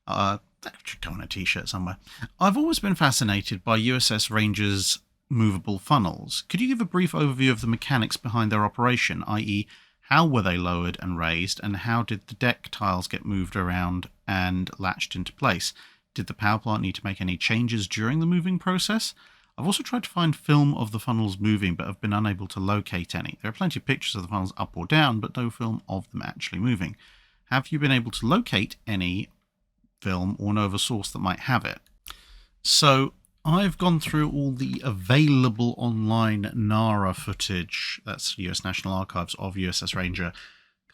That should go on a t-shirt somewhere. I've always been fascinated by USS Ranger's movable funnels. Could you give a brief overview of the mechanics behind their operation, i.e. how were they lowered and raised, and how did the deck tiles get moved around and latched into place? Did the power plant need to make any changes during the moving process? I've also tried to find film of the funnels moving, but have been unable to locate any. There are plenty of pictures of the funnels up or down, but no film of them actually moving. Have you been able to locate any film or know of a source that might have it? So I've gone through all the available online NARA footage, that's US National Archives, of USS Ranger,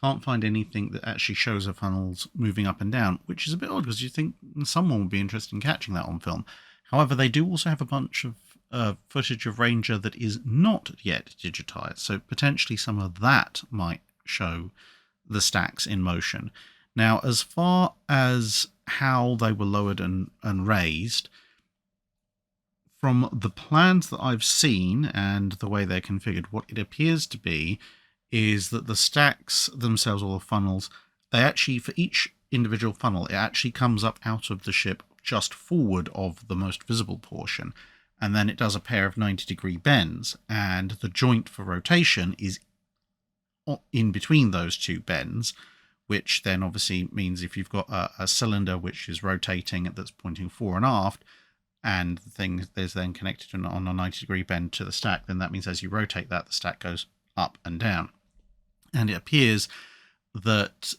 Can't find anything that actually shows the funnels moving up and down, which is a bit odd because you think someone would be interested in catching that on film. However, they do also have a bunch of footage of Ranger that is not yet digitized, so potentially some of that might show the stacks in motion. Now, as far as how they were lowered and raised, from the plans that I've seen and the way they're configured, what it appears to be is that the stacks themselves, or the funnels, they actually, for each individual funnel, it actually comes up out of the ship just forward of the most visible portion, and then it does a pair of 90-degree bends, and the joint for rotation is in between those two bends, which then obviously means if you've got a cylinder which is rotating that's pointing fore and aft, and the thing is then connected on a 90-degree bend to the stack, then that means as you rotate that, the stack goes up and down. And it appears that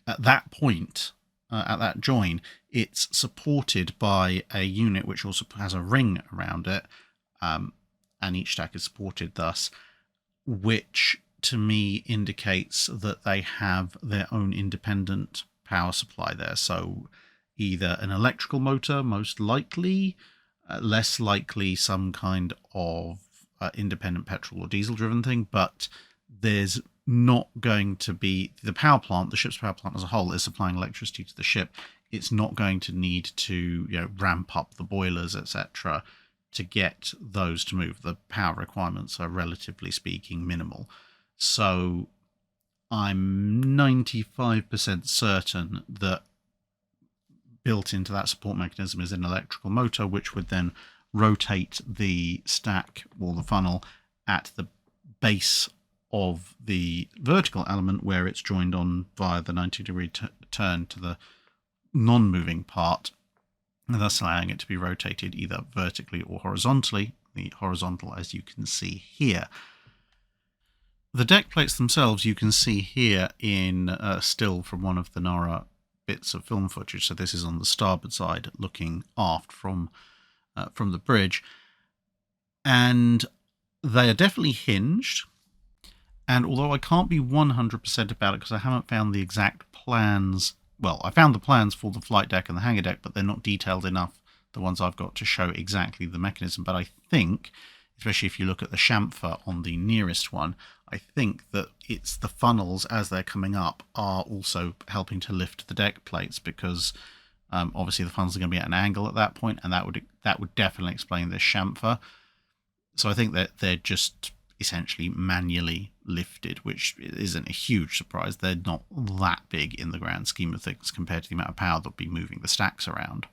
at that point, at that join, it's supported by a unit which also has a ring around it, and each stack is supported thus, which to me indicates that they have their own independent power supply there. So either an electrical motor, most likely, less likely some kind of independent petrol or diesel driven thing, but there's not going to be the power plant. The ship's power plant as a whole is supplying electricity to the ship. It's not going to need to ramp up the boilers, etc., to get those to move. The power requirements are, relatively speaking, minimal. So I'm 95% certain that built into that support mechanism is an electrical motor, which would then rotate the stack or the funnel at the base of the vertical element where it's joined on via the 90-degree turn to the non-moving part, and thus allowing it to be rotated either vertically or horizontally. The horizontal, as you can see here. The deck plates themselves you can see here in a still from one of the NARA bits of film footage. So this is on the starboard side looking aft from the bridge, and they are definitely hinged. And although I can't be 100% about it because I haven't found the exact plans, well, I found the plans for the flight deck and the hangar deck, but they're not detailed enough, the ones I've got, to show exactly the mechanism. But I think, especially if you look at the chamfer on the nearest one, I think that it's the funnels as they're coming up are also helping to lift the deck plates, because obviously the funnels are going to be at an angle at that point, and that would definitely explain this chamfer. So I think that they're just essentially manually lifted, which isn't a huge surprise. They're not that big in the grand scheme of things compared to the amount of power that would be moving the stacks around.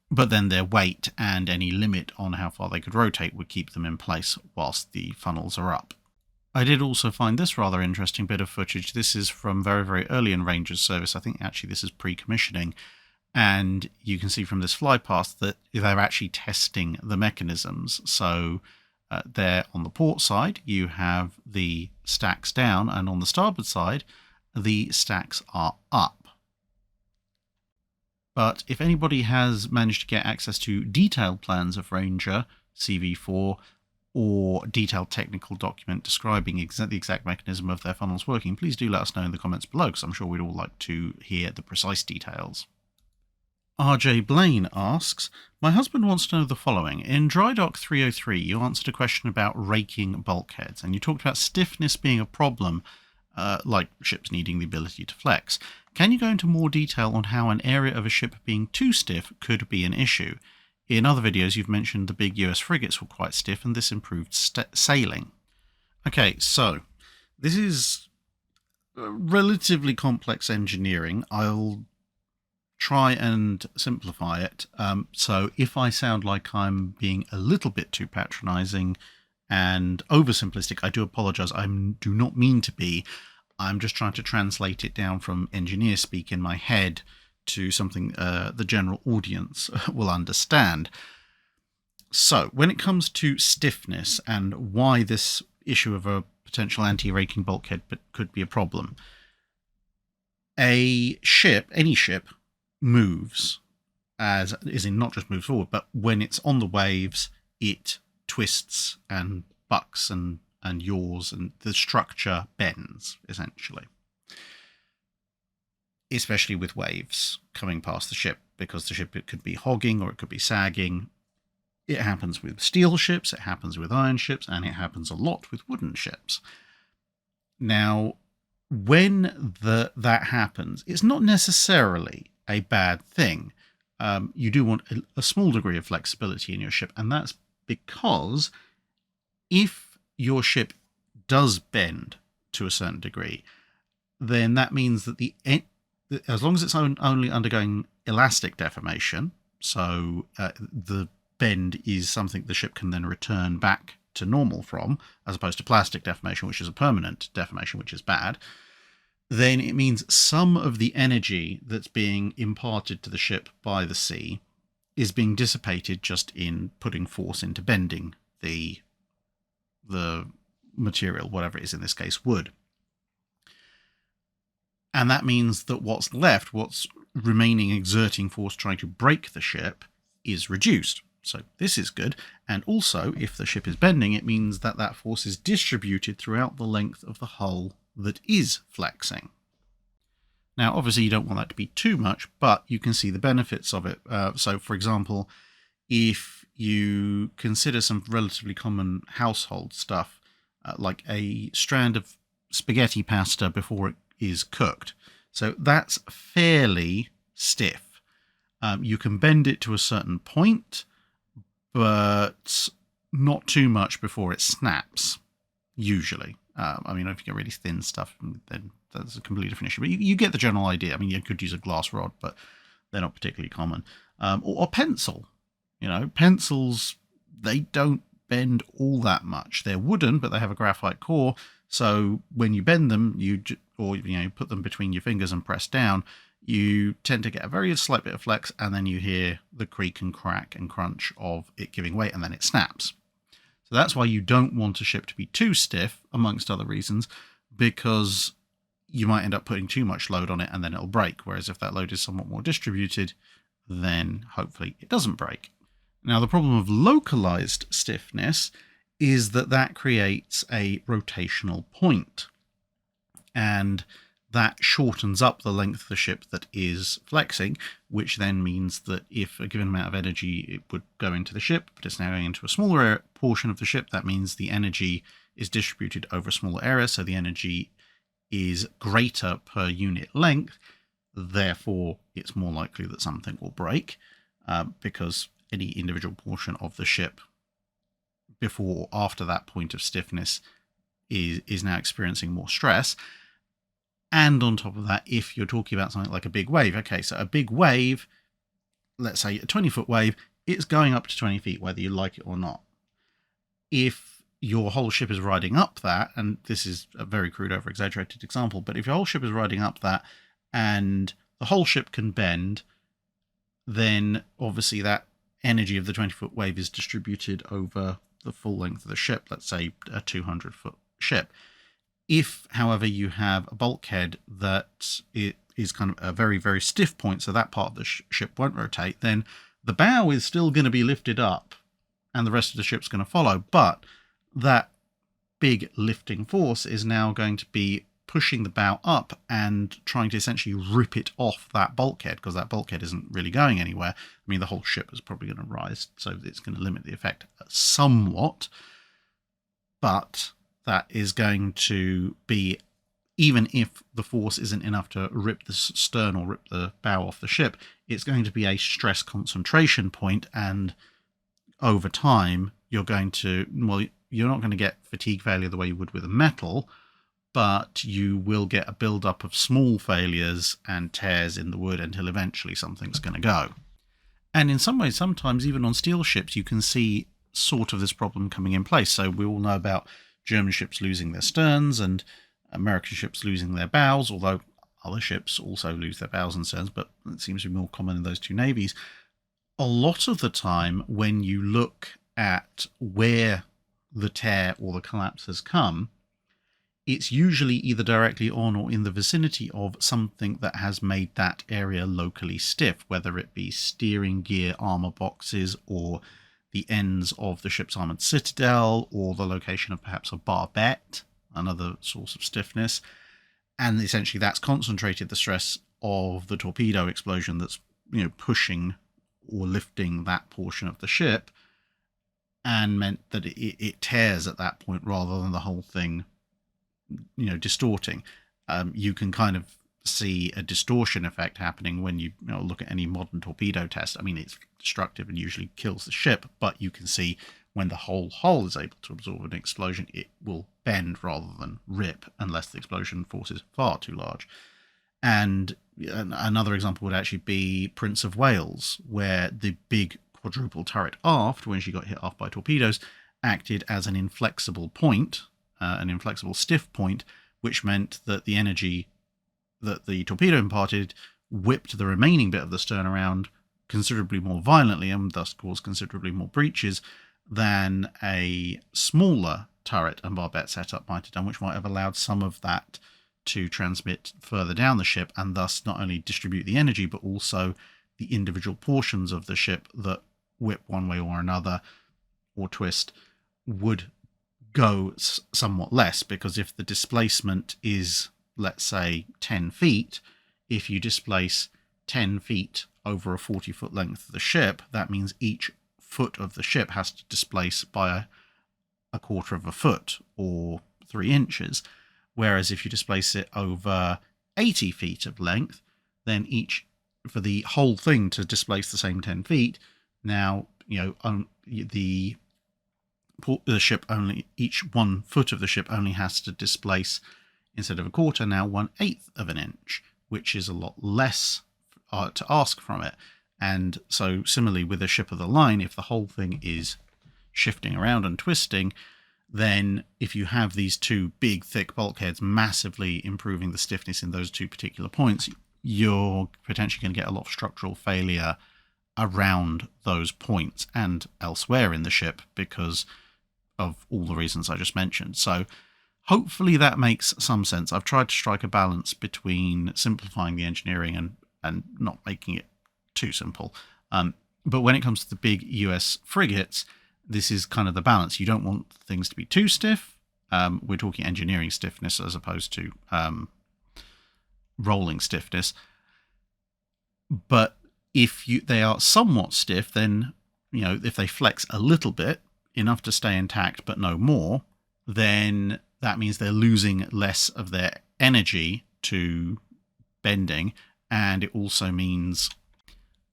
But then their weight and any limit on how far they could rotate would keep them in place whilst the funnels are up. I did also find this rather interesting bit of footage. This is from very, very early in Ranger's service. I think actually this is pre-commissioning. And you can see from this fly past that they're actually testing the mechanisms. So there on the port side, you have the stacks down, and on the starboard side, the stacks are up. But if anybody has managed to get access to detailed plans of Ranger CV4 or detailed technical document describing the exact mechanism of their funnels working, please do let us know in the comments below, because I'm sure we'd all like to hear the precise details. RJ Blaine asks, my husband wants to know the following. In Drydock 303, you answered a question about raking bulkheads, and you talked about stiffness being a problem, like ships needing the ability to flex. Can you go into more detail on how an area of a ship being too stiff could be an issue? In other videos, you've mentioned the big US frigates were quite stiff, and this improved sailing. Okay, so this is relatively complex engineering. I'll try and simplify it. So if I sound like I'm being a little bit too patronizing and oversimplistic, I do apologize. I do not mean to be. I'm just trying to translate it down from engineer speak in my head to something the general audience will understand. So when it comes to stiffness and why this issue of a potential anti-raking bulkhead could be a problem, a ship, any ship, moves, as in not just moves forward, but when it's on the waves, it twists and bucks and yaws, and the structure bends, essentially. especially with waves coming past the ship, because the ship, it could be hogging or it could be sagging. It happens with steel ships, it happens with iron ships, and it happens a lot with wooden ships. Now, when that happens, it's not necessarily a bad thing. You do want a small degree of flexibility in your ship, and that's because if your ship does bend to a certain degree, then that means that as long as it's only undergoing elastic deformation, so the bend is something the ship can then return back to normal from, as opposed to plastic deformation, which is a permanent deformation, which is bad, then it means some of the energy that's being imparted to the ship by the sea is being dissipated just in putting force into bending the material, whatever it is, in this case wood. And that means that what's remaining exerting force trying to break the ship is reduced. So this is good. And also, if the ship is bending, it means that that force is distributed throughout the length of the hull that is flexing. Now, obviously, you don't want that to be too much, but you can see the benefits of it. So, for example, if you consider some relatively common household stuff, like a strand of spaghetti pasta before it is cooked. So that's fairly stiff. You can bend it to a certain point, but not too much before it snaps, usually. I mean, if you get really thin stuff, then that's a completely different issue. But you get the general idea. I mean, you could use a glass rod, but they're not particularly common. Or pencil. You know, pencils, they don't bend all that much. They're wooden, but they have a graphite core. So when you bend them, or put them between your fingers and press down, you tend to get a very slight bit of flex, and then you hear the creak and crack and crunch of it giving way, and then it snaps. So that's why you don't want a ship to be too stiff, amongst other reasons, because you might end up putting too much load on it and then it'll break. Whereas if that load is somewhat more distributed, then hopefully it doesn't break. Now, the problem of localized stiffness is that creates a rotational point, and that shortens up the length of the ship that is flexing, which then means that if a given amount of energy it would go into the ship, but it's now going into a smaller portion of the ship, that means the energy is distributed over a smaller area, so the energy is greater per unit length. Therefore, it's more likely that something will break, because any individual portion of the ship before or after that point of stiffness is now experiencing more stress. And on top of that, if you're talking about something like a big wave, okay, so a big wave, let's say a 20-foot wave, it's going up to 20 feet, whether you like it or not. If your whole ship is riding up that, and this is a very crude, over-exaggerated example, but if your whole ship is riding up that and the whole ship can bend, then obviously that energy of the 20-foot wave is distributed over the full length of the ship, let's say a 200-foot ship. If, however, you have a bulkhead that it is kind of a very, very stiff point, so that part of the ship won't rotate, then the bow is still going to be lifted up and the rest of the ship's going to follow, but that big lifting force is now going to be pushing the bow up and trying to essentially rip it off that bulkhead, because that bulkhead isn't really going anywhere. I mean, the whole ship is probably going to rise, so it's going to limit the effect somewhat, but that is going to be, even if the force isn't enough to rip the stern or rip the bow off the ship, it's going to be a stress concentration point, and over time you're going to, well, you're not going to get fatigue failure the way you would with a metal, but you will get a build-up of small failures and tears in the wood until eventually something's going to go. And in some ways, sometimes even on steel ships, you can see sort of this problem coming in place. So we all know about German ships losing their sterns and American ships losing their bows, although other ships also lose their bows and sterns, but it seems to be more common in those two navies. A lot of the time, when you look at where the tear or the collapse has come, it's usually either directly on or in the vicinity of something that has made that area locally stiff, whether it be steering gear armor boxes or the ends of the ship's armored citadel, or the location of perhaps a barbette, another source of stiffness. And essentially that's concentrated the stress of the torpedo explosion that's, pushing or lifting that portion of the ship, and meant that it tears at that point rather than the whole thing, distorting. You can kind of see a distortion effect happening when you look at any modern torpedo test. I mean, it's destructive and usually kills the ship, but you can see when the whole hull is able to absorb an explosion, it will bend rather than rip, unless the explosion force is far too large. And another example would actually be Prince of Wales, where the big quadruple turret aft, when she got hit off by torpedoes, acted as an inflexible point, an inflexible stiff point, which meant that the energy that the torpedo imparted whipped the remaining bit of the stern around considerably more violently and thus caused considerably more breaches than a smaller turret and barbette setup might have done, which might have allowed some of that to transmit further down the ship and thus not only distribute the energy, but also the individual portions of the ship that whip one way or another or twist would go somewhat less, because if the displacement is, let's say, 10 feet, if you displace 10 feet over a 40-foot length of the ship, that means each foot of the ship has to displace by a quarter of a foot or 3 inches. Whereas if you displace it over 80 feet of length, then for the whole thing to displace the same 10 feet, now, the ship only, each 1 foot of the ship only has to displace, instead of a quarter, now 1/8 of an inch, which is a lot less to ask from it. And so similarly with a ship of the line, if the whole thing is shifting around and twisting, then if you have these 2 big thick bulkheads massively improving the stiffness in those 2 particular points, you're potentially going to get a lot of structural failure around those points and elsewhere in the ship because of all the reasons I just mentioned. So hopefully that makes some sense. I've tried to strike a balance between simplifying the engineering and not making it too simple. But when it comes to the big US frigates, this is kind of the balance. You don't want things to be too stiff. We're talking engineering stiffness as opposed to rolling stiffness. But if they are somewhat stiff, then, if they flex a little bit, enough to stay intact but no more, then that means they're losing less of their energy to bending, and it also means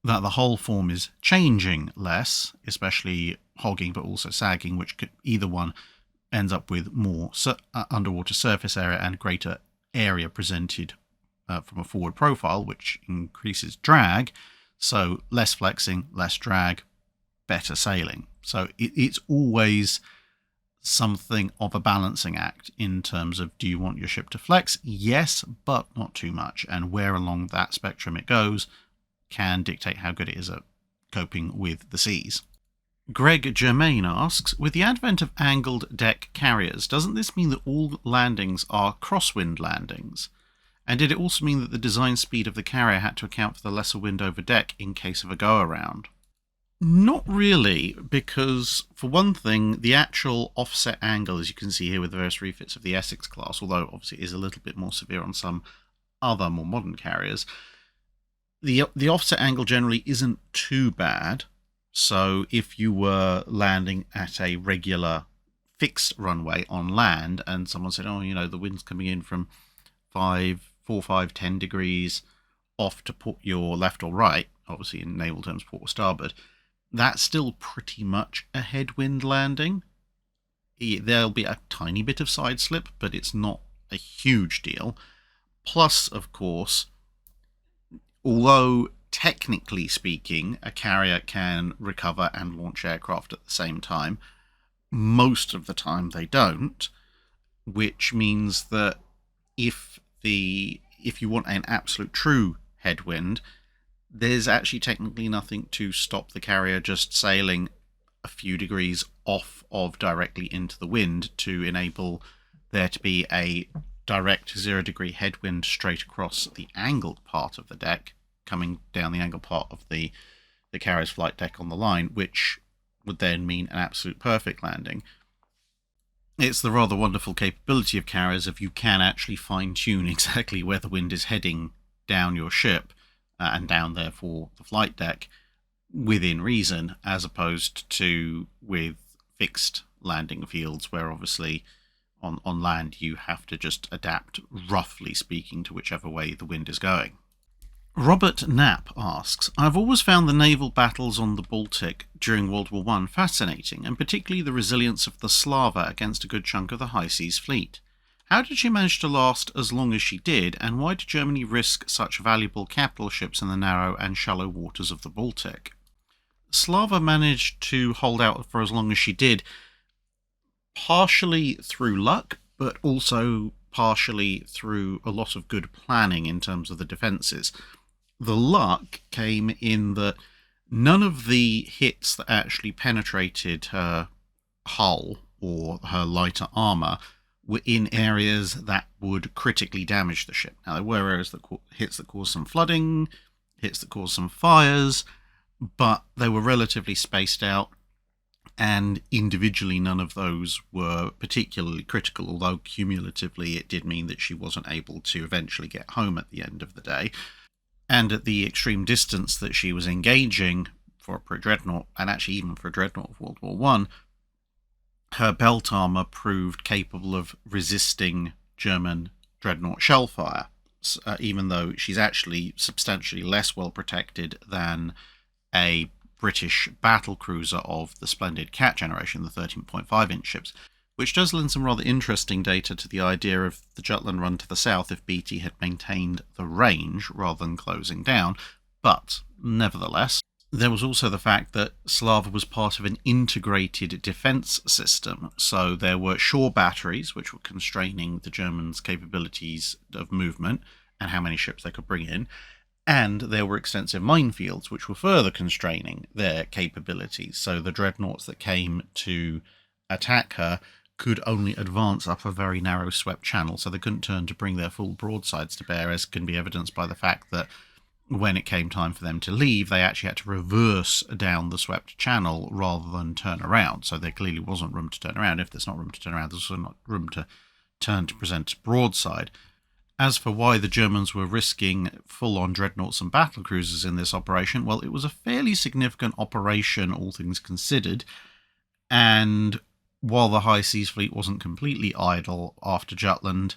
that the hull form is changing less, especially hogging but also sagging, which either one ends up with more underwater surface area and greater area presented from a forward profile, which increases drag. So less flexing, less drag, better sailing. So it's always something of a balancing act in terms of, do you want your ship to flex? Yes, but not too much. And where along that spectrum it goes can dictate how good it is at coping with the seas. Greg Germain asks, with the advent of angled deck carriers, doesn't this mean that all landings are crosswind landings? And did it also mean that the design speed of the carrier had to account for the lesser wind over deck in case of a go-around? Not really, because for one thing, the actual offset angle, as you can see here with the various refits of the Essex class, although obviously it is a little bit more severe on some other more modern carriers, the offset angle generally isn't too bad. So if you were landing at a regular fixed runway on land and someone said, oh, the wind's coming in from 4, 5, 10 degrees off to put your left or right, obviously in naval terms port or starboard, that's still pretty much a headwind landing. There'll be a tiny bit of side slip, but it's not a huge deal. Plus, of course, although technically speaking, a carrier can recover and launch aircraft at the same time, most of the time they don't, which means that if you want an absolute true headwind, there's actually technically nothing to stop the carrier just sailing a few degrees off of directly into the wind to enable there to be a direct 0-degree headwind straight across the angled part of the deck, coming down the angled part of the carrier's flight deck on the line, which would then mean an absolute perfect landing. It's the rather wonderful capability of carriers if you can actually fine-tune exactly where the wind is heading down your ship and down, therefore, the flight deck within reason, as opposed to with fixed landing fields where obviously on land you have to just adapt, roughly speaking, to whichever way the wind is going. Robert Knapp asks, I've always found the naval battles on the Baltic during World War I fascinating, and particularly the resilience of the Slava against a good chunk of the High Seas Fleet. How did she manage to last as long as she did, and why did Germany risk such valuable capital ships in the narrow and shallow waters of the Baltic? Slava managed to hold out for as long as she did, partially through luck, but also partially through a lot of good planning in terms of the defences. The luck came in that none of the hits that actually penetrated her hull or her lighter armour were in areas that would critically damage the ship. Now, there were areas that hits that caused some flooding, hits that caused some fires, but they were relatively spaced out, and individually none of those were particularly critical, although cumulatively it did mean that she wasn't able to eventually get home at the end of the day. And at the extreme distance that she was engaging for a pre-dreadnought, and actually even for a dreadnought of World War I, her belt armour proved capable of resisting German dreadnought shell fire, even though she's actually substantially less well protected than a British battle cruiser of the splendid Cat generation, the 13.5-inch ships, which does lend some rather interesting data to the idea of the Jutland run to the south if BT had maintained the range rather than closing down. But, nevertheless, there was also the fact that Slava was part of an integrated defence system, so there were shore batteries which were constraining the Germans' capabilities of movement and how many ships they could bring in, and there were extensive minefields which were further constraining their capabilities, so the dreadnoughts that came to attack her could only advance up a very narrow swept channel, so they couldn't turn to bring their full broadsides to bear, as can be evidenced by the fact that when it came time for them to leave, they actually had to reverse down the swept channel rather than turn around. So there clearly wasn't room to turn around. If there's not room to turn around, there's also not room to turn to present broadside. As for why the Germans were risking full-on dreadnoughts and battle cruisers in this operation, well, it was a fairly significant operation, all things considered, and while the High Seas Fleet wasn't completely idle after Jutland,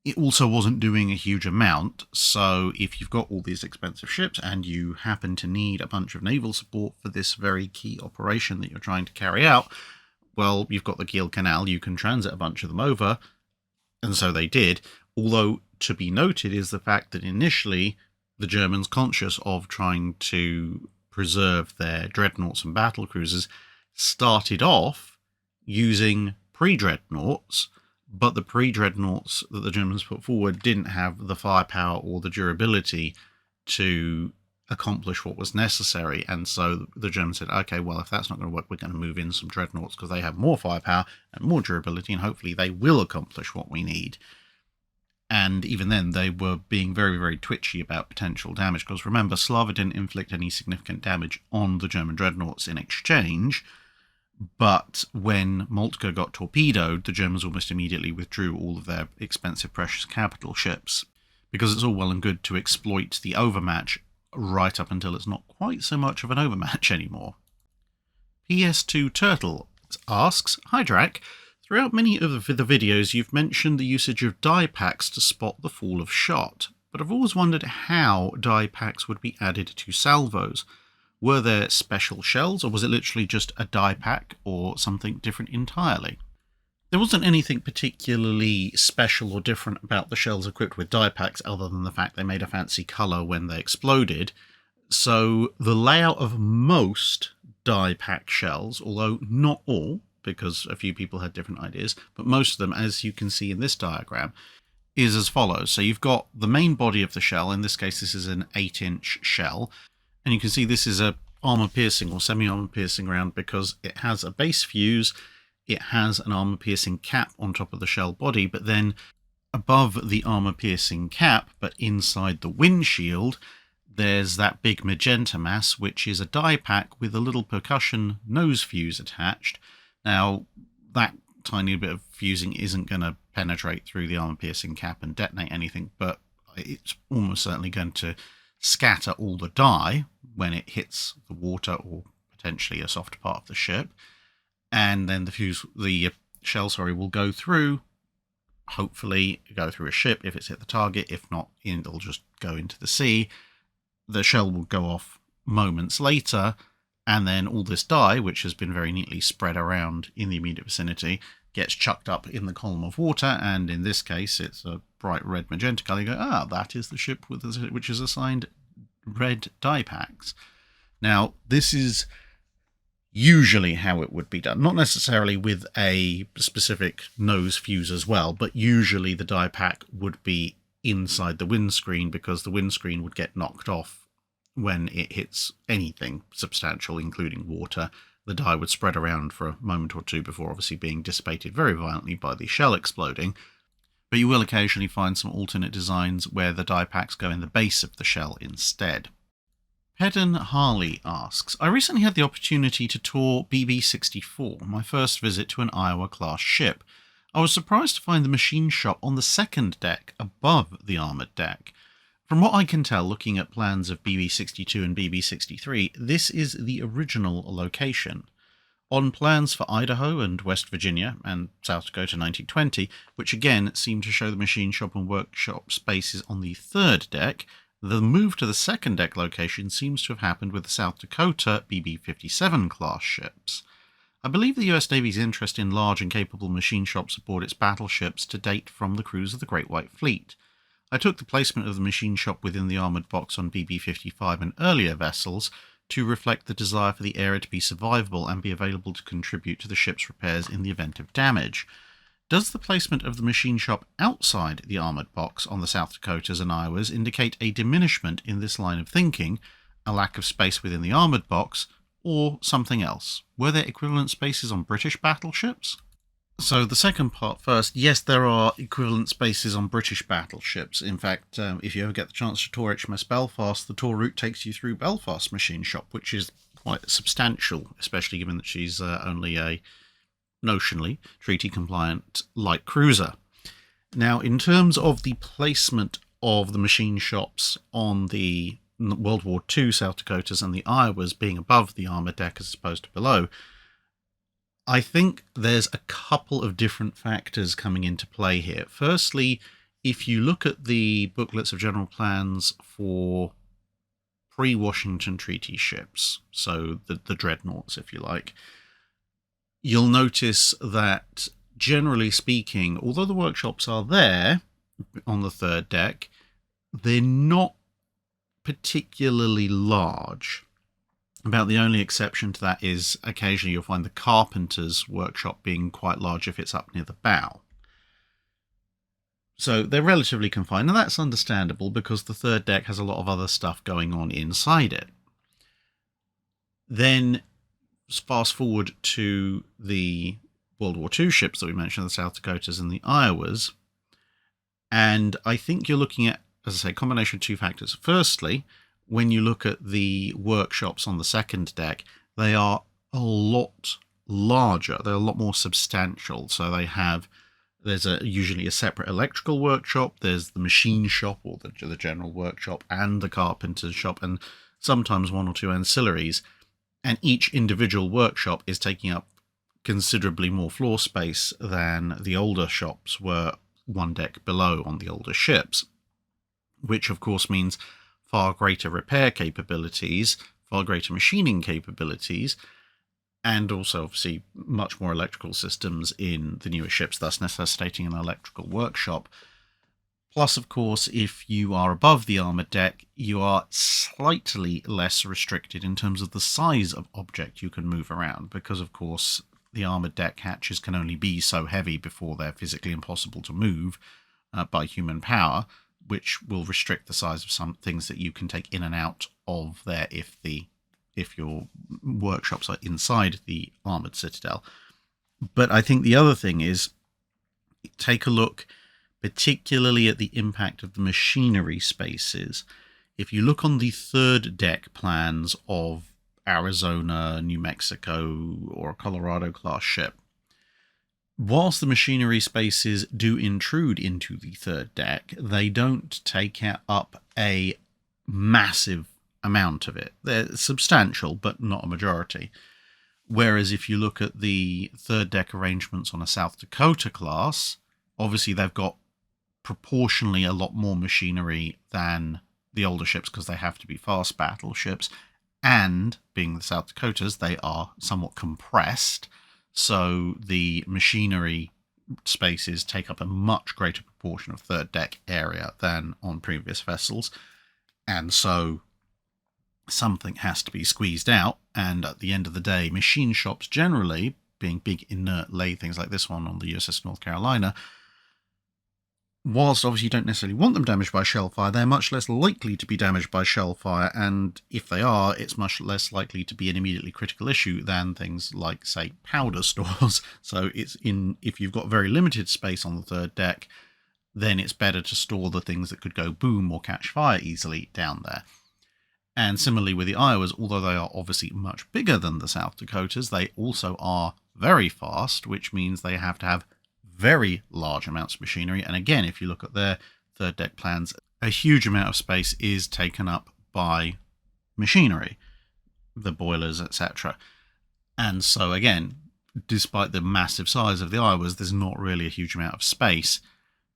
it also wasn't doing a huge amount, so if you've got all these expensive ships and you happen to need a bunch of naval support for this very key operation that you're trying to carry out, well, you've got the Kiel Canal, you can transit a bunch of them over, and so they did. Although, to be noted is the fact that initially the Germans, conscious of trying to preserve their dreadnoughts and battle cruisers, started off using pre-dreadnoughts, but the pre-dreadnoughts that the Germans put forward didn't have the firepower or the durability to accomplish what was necessary, and so the Germans said, okay, well, if that's not going to work, we're going to move in some dreadnoughts because they have more firepower and more durability, and hopefully they will accomplish what we need. And even then, they were being very, very twitchy about potential damage, because remember, Slava didn't inflict any significant damage on the German dreadnoughts in exchange, but when Moltke got torpedoed, the Germans almost immediately withdrew all of their expensive, precious capital ships, because it's all well and good to exploit the overmatch right up until it's not quite so much of an overmatch anymore. PS2 Turtle asks, Hi Drac, throughout many of the videos you've mentioned the usage of die packs to spot the fall of shot, but I've always wondered how die packs would be added to salvos. Were there special shells, or was it literally just a die pack, or something different entirely? There wasn't anything particularly special or different about the shells equipped with die packs other than the fact they made a fancy colour when they exploded. So the layout of most die pack shells, although not all, because a few people had different ideas, but most of them, as you can see in this diagram, is as follows. So you've got the main body of the shell, in this case this is an 8-inch shell, and you can see this is a armour-piercing or semi-armour-piercing round because it has a base fuse, it has an armour-piercing cap on top of the shell body, but then above the armour-piercing cap, but inside the windshield, there's that big magenta mass, which is a die pack with a little percussion nose fuse attached. Now, that tiny bit of fusing isn't going to penetrate through the armour-piercing cap and detonate anything, but it's almost certainly going to scatter all the dye when it hits the water or potentially a softer part of the ship, and then the shell will go through, hopefully go through a ship if it's hit the target. If not, it'll just go into the sea. The shell will go off moments later, and then all this dye, which has been very neatly spread around in the immediate vicinity, gets chucked up in the column of water, and in this case it's a bright red magenta colour. You go, that is the ship which is assigned red dye packs. Now, this is usually how it would be done. Not necessarily with a specific nose fuse as well, but usually the dye pack would be inside the windscreen, because the windscreen would get knocked off when it hits anything substantial, including water. The dye would spread around for a moment or two before obviously being dissipated very violently by the shell exploding. But you will occasionally find some alternate designs where the dye packs go in the base of the shell instead. Pedden Harley asks, I recently had the opportunity to tour BB-64, my first visit to an Iowa class ship. I was surprised to find the machine shop on the second deck above the armoured deck. From what I can tell looking at plans of BB-62 and BB-63, this is the original location. On plans for Idaho and West Virginia and South Dakota 1920, which again seem to show the machine shop and workshop spaces on the third deck, the move to the second deck location seems to have happened with the South Dakota BB-57 class ships. I believe the US Navy's interest in large and capable machine shops aboard its battleships to date from the cruise of the Great White Fleet. I took the placement of the machine shop within the armoured box on BB-55 and earlier vessels to reflect the desire for the area to be survivable and be available to contribute to the ship's repairs in the event of damage. Does the placement of the machine shop outside the armoured box on the South Dakotas and Iowas indicate a diminishment in this line of thinking, a lack of space within the armoured box, or something else? Were there equivalent spaces on British battleships? So the second part first, yes, there are equivalent spaces on British battleships. In fact, if you ever get the chance to tour HMS Belfast, the tour route takes you through Belfast machine shop, which is quite substantial, especially given that she's only a notionally treaty-compliant light cruiser. Now, in terms of the placement of the machine shops on the World War II South Dakotas and the Iowas being above the armoured deck as opposed to below, I think there's a couple of different factors coming into play here. Firstly, if you look at the booklets of general plans for pre-Washington Treaty ships, so the dreadnoughts, if you like, you'll notice that, generally speaking, although the workshops are there on the third deck, they're not particularly large. About the only exception to that is occasionally you'll find the carpenter's workshop being quite large if it's up near the bow. So they're relatively confined, and that's understandable because the third deck has a lot of other stuff going on inside it. Then fast forward to the World War II ships that we mentioned, the South Dakotas and the Iowas, and I think you're looking at, as I say, a combination of two factors. Firstly, when you look at the workshops on the second deck, they are a lot larger. They're a lot more substantial. So there's usually a separate electrical workshop, there's the machine shop or the general workshop and the carpenter's shop, and sometimes one or two ancillaries. And each individual workshop is taking up considerably more floor space than the older shops were one deck below on the older ships, which of course means far greater repair capabilities, far greater machining capabilities, and also obviously much more electrical systems in the newer ships, thus necessitating an electrical workshop. Plus, of course, if you are above the armoured deck, you are slightly less restricted in terms of the size of object you can move around, because of course the armoured deck hatches can only be so heavy before they're physically impossible to move by human power, which will restrict the size of some things that you can take in and out of there if your workshops are inside the armoured citadel. But I think the other thing is, take a look particularly at the impact of the machinery spaces. If you look on the third deck plans of Arizona, New Mexico, or a Colorado class ship, whilst the machinery spaces do intrude into the third deck, they don't take up a massive amount of it. They're substantial, but not a majority. Whereas if you look at the third deck arrangements on a South Dakota class, obviously they've got proportionally a lot more machinery than the older ships because they have to be fast battleships, and being the South Dakotas, they are somewhat compressed, so the machinery spaces take up a much greater proportion of third deck area than on previous vessels, and so something has to be squeezed out. And at the end of the day, machine shops generally, being big inert lathe things like this one on the USS North Carolina, whilst obviously you don't necessarily want them damaged by shell fire, they're much less likely to be damaged by shell fire, and if they are, it's much less likely to be an immediately critical issue than things like, say, powder stores. So if you've got very limited space on the third deck, then it's better to store the things that could go boom or catch fire easily down there. And similarly with the Iowas, although they are obviously much bigger than the South Dakotas, they also are very fast, which means they have to have very large amounts of machinery. And again, if you look at their third deck plans, a huge amount of space is taken up by machinery, the boilers, etc. And so again, despite the massive size of the Iowas, there's not really a huge amount of space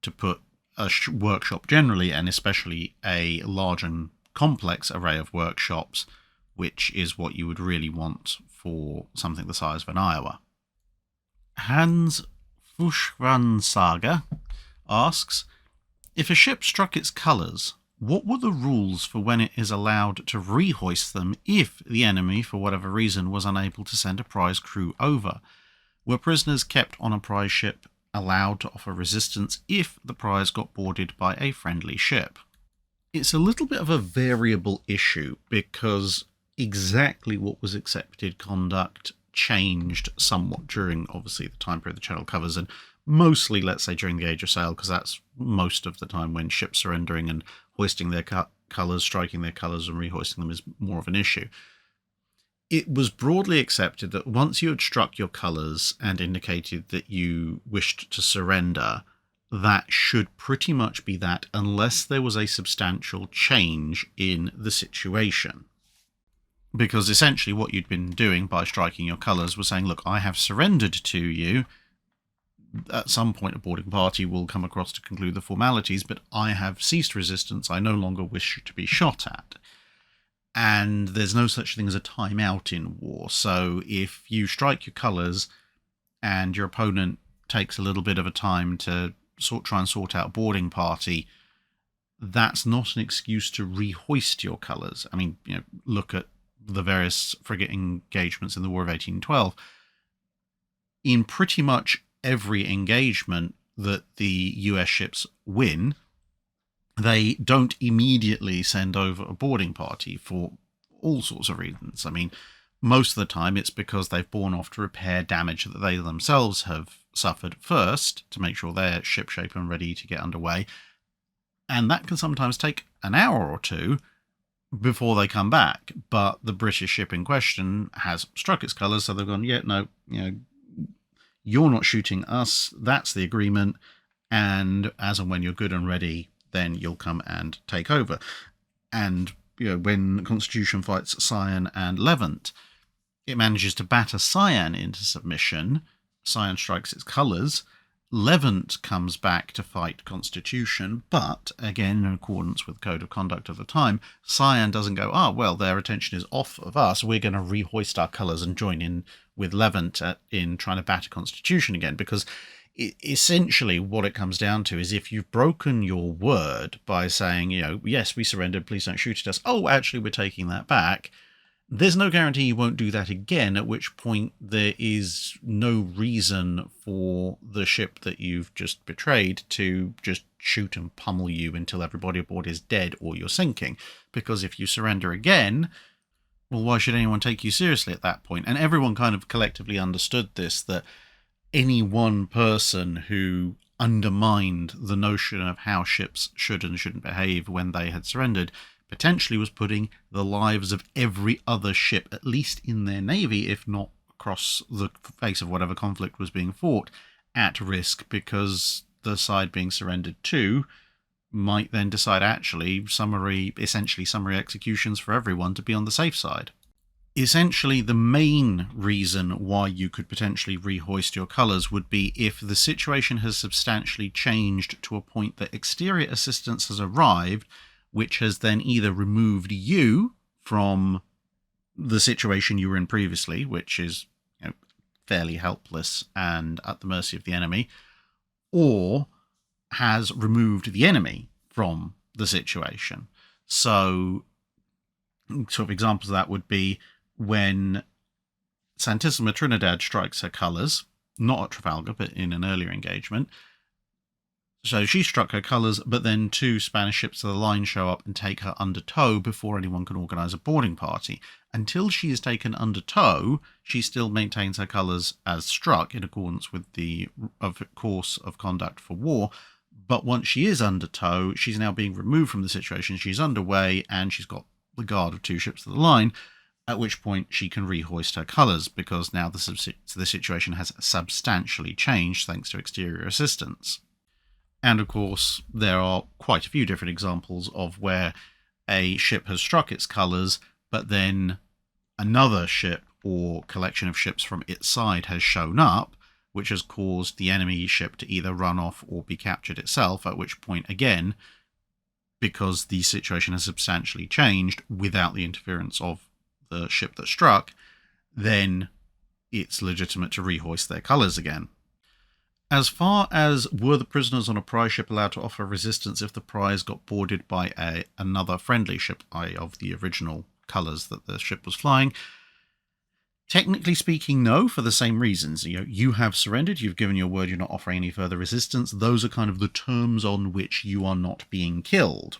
to put a workshop generally, and especially a large and complex array of workshops, which is what you would really want for something the size of an Iowa. Hans Fuschransager asks, if a ship struck its colours, what were the rules for when it is allowed to rehoist them if the enemy, for whatever reason, was unable to send a prize crew over? Were prisoners kept on a prize ship allowed to offer resistance if the prize got boarded by a friendly ship? It's a little bit of a variable issue because exactly what was accepted conduct changed somewhat during, obviously, the time period the channel covers, and mostly, let's say, during the Age of Sail, because that's most of the time when ships surrendering and hoisting their colours, striking their colours and rehoisting them is more of an issue. It was broadly accepted that once you had struck your colours and indicated that you wished to surrender, that should pretty much be that, unless there was a substantial change in the situation. Because essentially what you'd been doing by striking your colours was saying, look, I have surrendered to you. At some point a boarding party will come across to conclude the formalities, but I have ceased resistance. I no longer wish to be shot at. And there's no such thing as a timeout in war. So if you strike your colours and your opponent takes a little bit of a time to try and sort out boarding party, that's not an excuse to rehoist your colours. I mean, look at the various frigate engagements in the War of 1812. In pretty much every engagement that the US ships win, they don't immediately send over a boarding party for all sorts of reasons. I mean, most of the time it's because they've borne off to repair damage that they themselves have suffered first to make sure they're shipshape and ready to get underway. And that can sometimes take an hour or two before they come back. But the British ship in question has struck its colours, so they've gone, yeah, no, you're not shooting us. That's the agreement. And as and when you're good and ready, then you'll come and take over. And when Constitution fights Cyan and Levant, it manages to batter Cyan into submission. Cyan strikes its colours. Levant comes back to fight Constitution, but again, in accordance with the code of conduct of the time, Cyan doesn't go, well, their attention is off of us, we're going to rehoist our colours and join in with Levant in trying to batter Constitution again, because essentially what it comes down to is if you've broken your word by saying, yes, we surrendered, please don't shoot at us, actually we're taking that back, there's no guarantee you won't do that again, at which point there is no reason for the ship that you've just betrayed to just shoot and pummel you until everybody aboard is dead or you're sinking. Because if you surrender again, well, why should anyone take you seriously at that point? And everyone kind of collectively understood this, that any one person who undermined the notion of how ships should and shouldn't behave when they had surrendered potentially was putting the lives of every other ship, at least in their navy, if not across the face of whatever conflict was being fought, at risk, because the side being surrendered to might then decide actually essentially summary executions for everyone to be on the safe side. Essentially, the main reason why you could potentially rehoist your colours would be if the situation has substantially changed to a point that exterior assistance has arrived, which has then either removed you from the situation you were in previously, which is fairly helpless and at the mercy of the enemy, or has removed the enemy from the situation. So, sort of examples of that would be when Santissima Trinidad strikes her colours, not at Trafalgar, but in an earlier engagement. So she struck her colours, but then 2 Spanish ships of the line show up and take her under tow before anyone can organise a boarding party. Until she is taken under tow, she still maintains her colours as struck in accordance with the course of conduct for war. But once she is under tow, she's now being removed from the situation. She's underway and she's got the guard of 2 ships of the line, at which point she can rehoist her colours, because now the situation has substantially changed thanks to exterior assistance. And of course, there are quite a few different examples of where a ship has struck its colours, but then another ship or collection of ships from its side has shown up, which has caused the enemy ship to either run off or be captured itself, at which point, again, because the situation has substantially changed without the interference of the ship that struck, then it's legitimate to rehoist their colours again. As far as were the prisoners on a prize ship allowed to offer resistance if the prize got boarded by another friendly ship, i.e. of the original colours that the ship was flying, technically speaking, no, for the same reasons. You have surrendered, you've given your word, you're not offering any further resistance. Those are kind of the terms on which you are not being killed.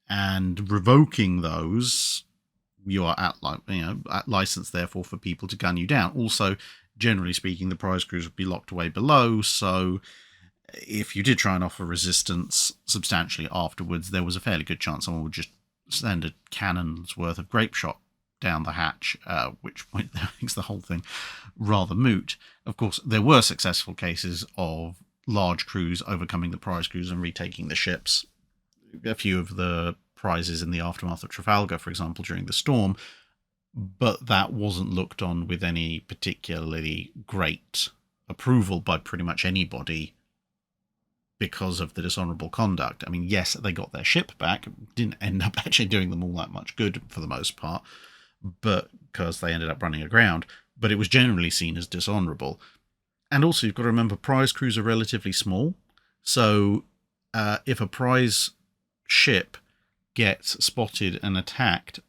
And revoking those, you are at license, therefore, for people to gun you down. Also, generally speaking, the prize crews would be locked away below, so if you did try and offer resistance substantially afterwards, there was a fairly good chance someone would just send a cannon's worth of grape shot down the hatch, at which point that makes the whole thing rather moot. Of course, there were successful cases of large crews overcoming the prize crews and retaking the ships. A few of the prizes in the aftermath of Trafalgar, for example, during the storm, but that wasn't looked on with any particularly great approval by pretty much anybody because of the dishonourable conduct. I mean, yes, they got their ship back, didn't end up actually doing them all that much good for the most part, but because they ended up running aground, but it was generally seen as dishonourable. And also, you've got to remember, prize crews are relatively small, so if a prize ship gets spotted and attacked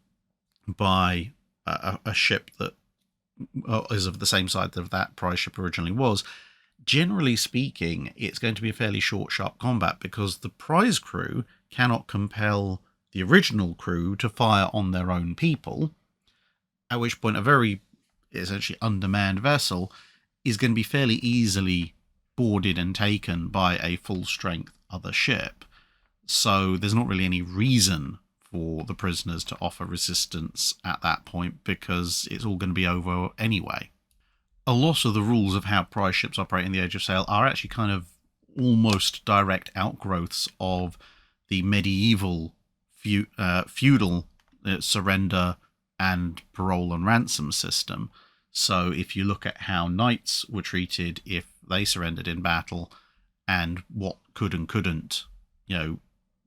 by a ship that is of the same side that that prize ship originally was, generally speaking, it's going to be a fairly short, sharp combat, because the prize crew cannot compel the original crew to fire on their own people, at which point a very essentially undermanned vessel is going to be fairly easily boarded and taken by a full-strength other ship. So there's not really any reason for the prisoners to offer resistance at that point, because it's all going to be over anyway. A lot of the rules of how prize ships operate in the Age of Sail are actually kind of almost direct outgrowths of the medieval feudal surrender and parole and ransom system. So if you look at how knights were treated if they surrendered in battle, and what could and couldn't,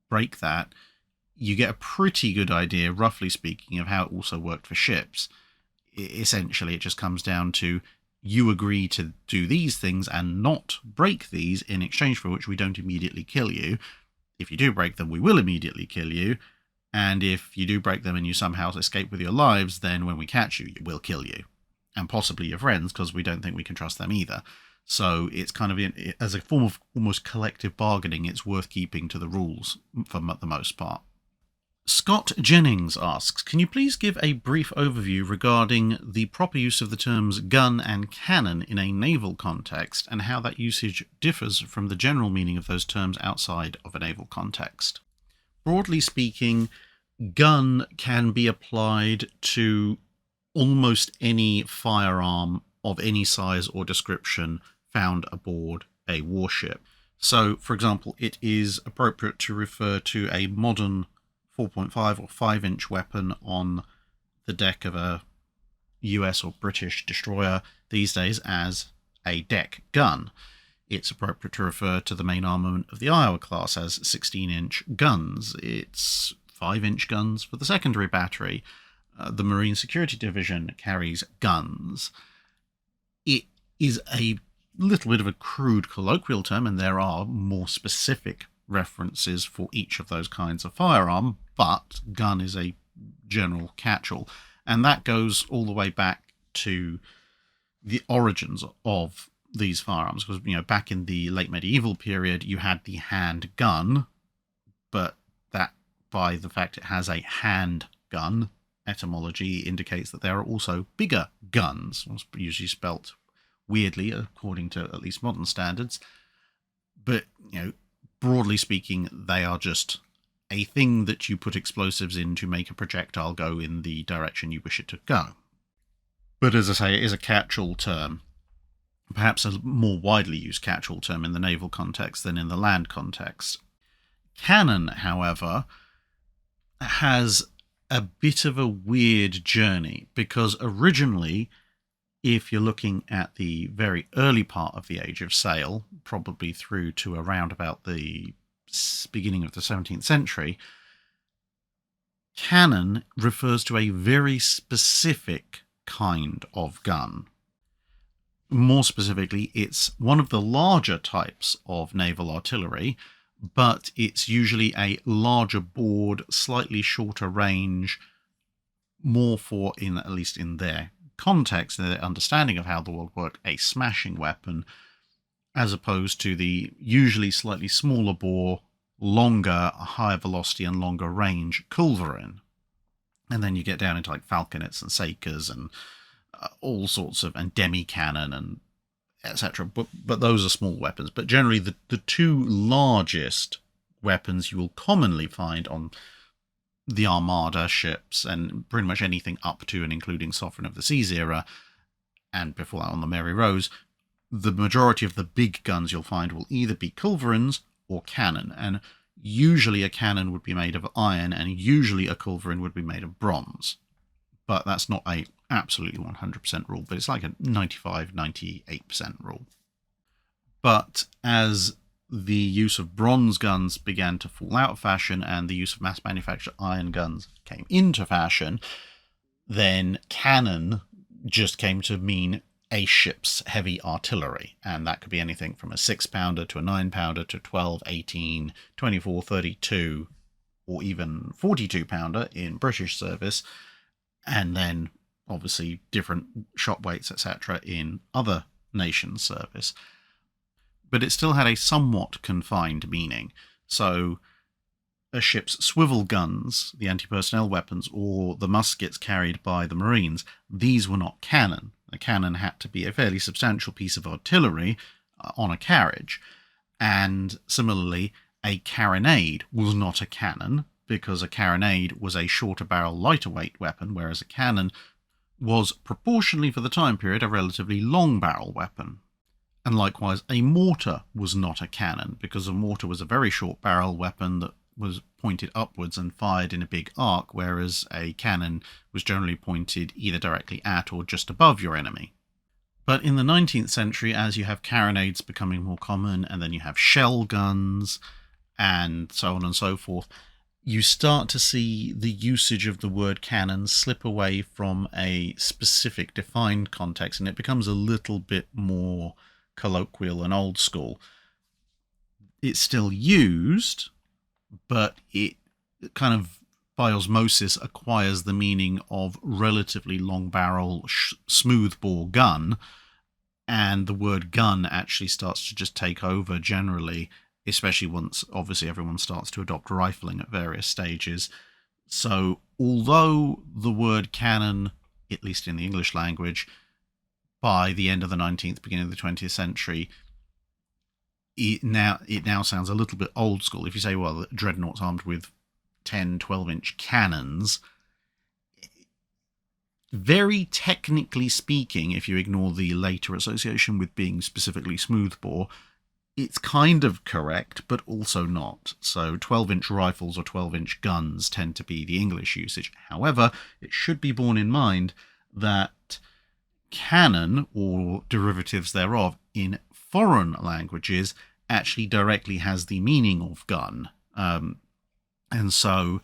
break that, you get a pretty good idea, roughly speaking, of how it also worked for ships. Essentially, it just comes down to, you agree to do these things and not break these, in exchange for which we don't immediately kill you. If you do break them, we will immediately kill you. And if you do break them and you somehow escape with your lives, then when we catch you, we'll kill you. And possibly your friends, because we don't think we can trust them either. So it's kind of, as a form of almost collective bargaining, it's worth keeping to the rules for the most part. Scott Jennings asks, can you please give a brief overview regarding the proper use of the terms gun and cannon in a naval context, and how that usage differs from the general meaning of those terms outside of a naval context? Broadly speaking, gun can be applied to almost any firearm of any size or description found aboard a warship. So, for example, it is appropriate to refer to a modern 4.5 or 5-inch weapon on the deck of a US or British destroyer these days as a deck gun. It's appropriate to refer to the main armament of the Iowa class as 16-inch guns. It's 5-inch guns for the secondary battery. The Marine Security Division carries guns. It is a little bit of a crude colloquial term, and there are more specific references for each of those kinds of firearm, but gun is a general catch-all. And that goes all the way back to the origins of these firearms, because back in the late medieval period you had the hand gun, but that, by the fact it has a hand gun etymology, indicates that there are also bigger guns, usually spelt weirdly according to at least modern standards, but broadly speaking they are just a thing that you put explosives in to make a projectile go in the direction you wish it to go. But as I say, it is a catch-all term, perhaps a more widely used catch-all term in the naval context than in the land context. Cannon, however, has a bit of a weird journey, because originally, if you're looking at the very early part of the Age of Sail, probably through to around about the beginning of the 17th century, cannon refers to a very specific kind of gun. More specifically, it's one of the larger types of naval artillery, but it's usually a larger board, slightly shorter range, more for, at least in their context, their understanding of how the world worked, a smashing weapon, as opposed to the usually slightly smaller bore, longer, higher velocity and longer range culverin. And then you get down into like falconets and sakers and all sorts of, and demi-cannon and etc. But those are small weapons. But generally the two largest weapons you will commonly find on the Armada ships, and pretty much anything up to and including Sovereign of the Seas era, and before that on the Mary Rose, the majority of the big guns you'll find will either be culverins or cannon, and usually a cannon would be made of iron, and usually a culverin would be made of bronze. But that's not a absolutely 100% rule, but it's like a 95-98% rule. But as the use of bronze guns began to fall out of fashion and the use of mass-manufactured iron guns came into fashion, then cannon just came to mean a ship's heavy artillery, and that could be anything from a 6-pounder to a 9-pounder to 12, 18, 24, 32, or even 42-pounder in British service, and then obviously different shot weights, etc., in other nations' service. But it still had a somewhat confined meaning. So a ship's swivel guns, the anti-personnel weapons, or the muskets carried by the Marines, these were not cannon. A cannon had to be a fairly substantial piece of artillery on a carriage. And similarly, a carronade was not a cannon, because a carronade was a shorter barrel, lighter weight weapon, whereas a cannon was proportionally for the time period a relatively long barrel weapon. And likewise, a mortar was not a cannon, because a mortar was a very short barrel weapon that was pointed upwards and fired in a big arc, whereas a cannon was generally pointed either directly at or just above your enemy. But in the 19th century, as you have carronades becoming more common, and then you have shell guns, and so on and so forth, you start to see the usage of the word cannon slip away from a specific defined context, and it becomes a little bit more colloquial and old school. It's still used, but it kind of by osmosis acquires the meaning of relatively long barrel smooth bore gun, and the word gun actually starts to just take over generally, especially once obviously everyone starts to adopt rifling at various stages. So although the word cannon, at least in the English language, by the end of the 19th, beginning of the 20th century, it now sounds a little bit old school. If you say, well, dreadnoughts armed with 10, 12-inch cannons, very technically speaking, if you ignore the later association with being specifically smoothbore, it's kind of correct, but also not. So 12-inch rifles or 12-inch guns tend to be the English usage. However, it should be borne in mind that cannon, or derivatives thereof, in foreign languages actually directly has the meaning of gun. And so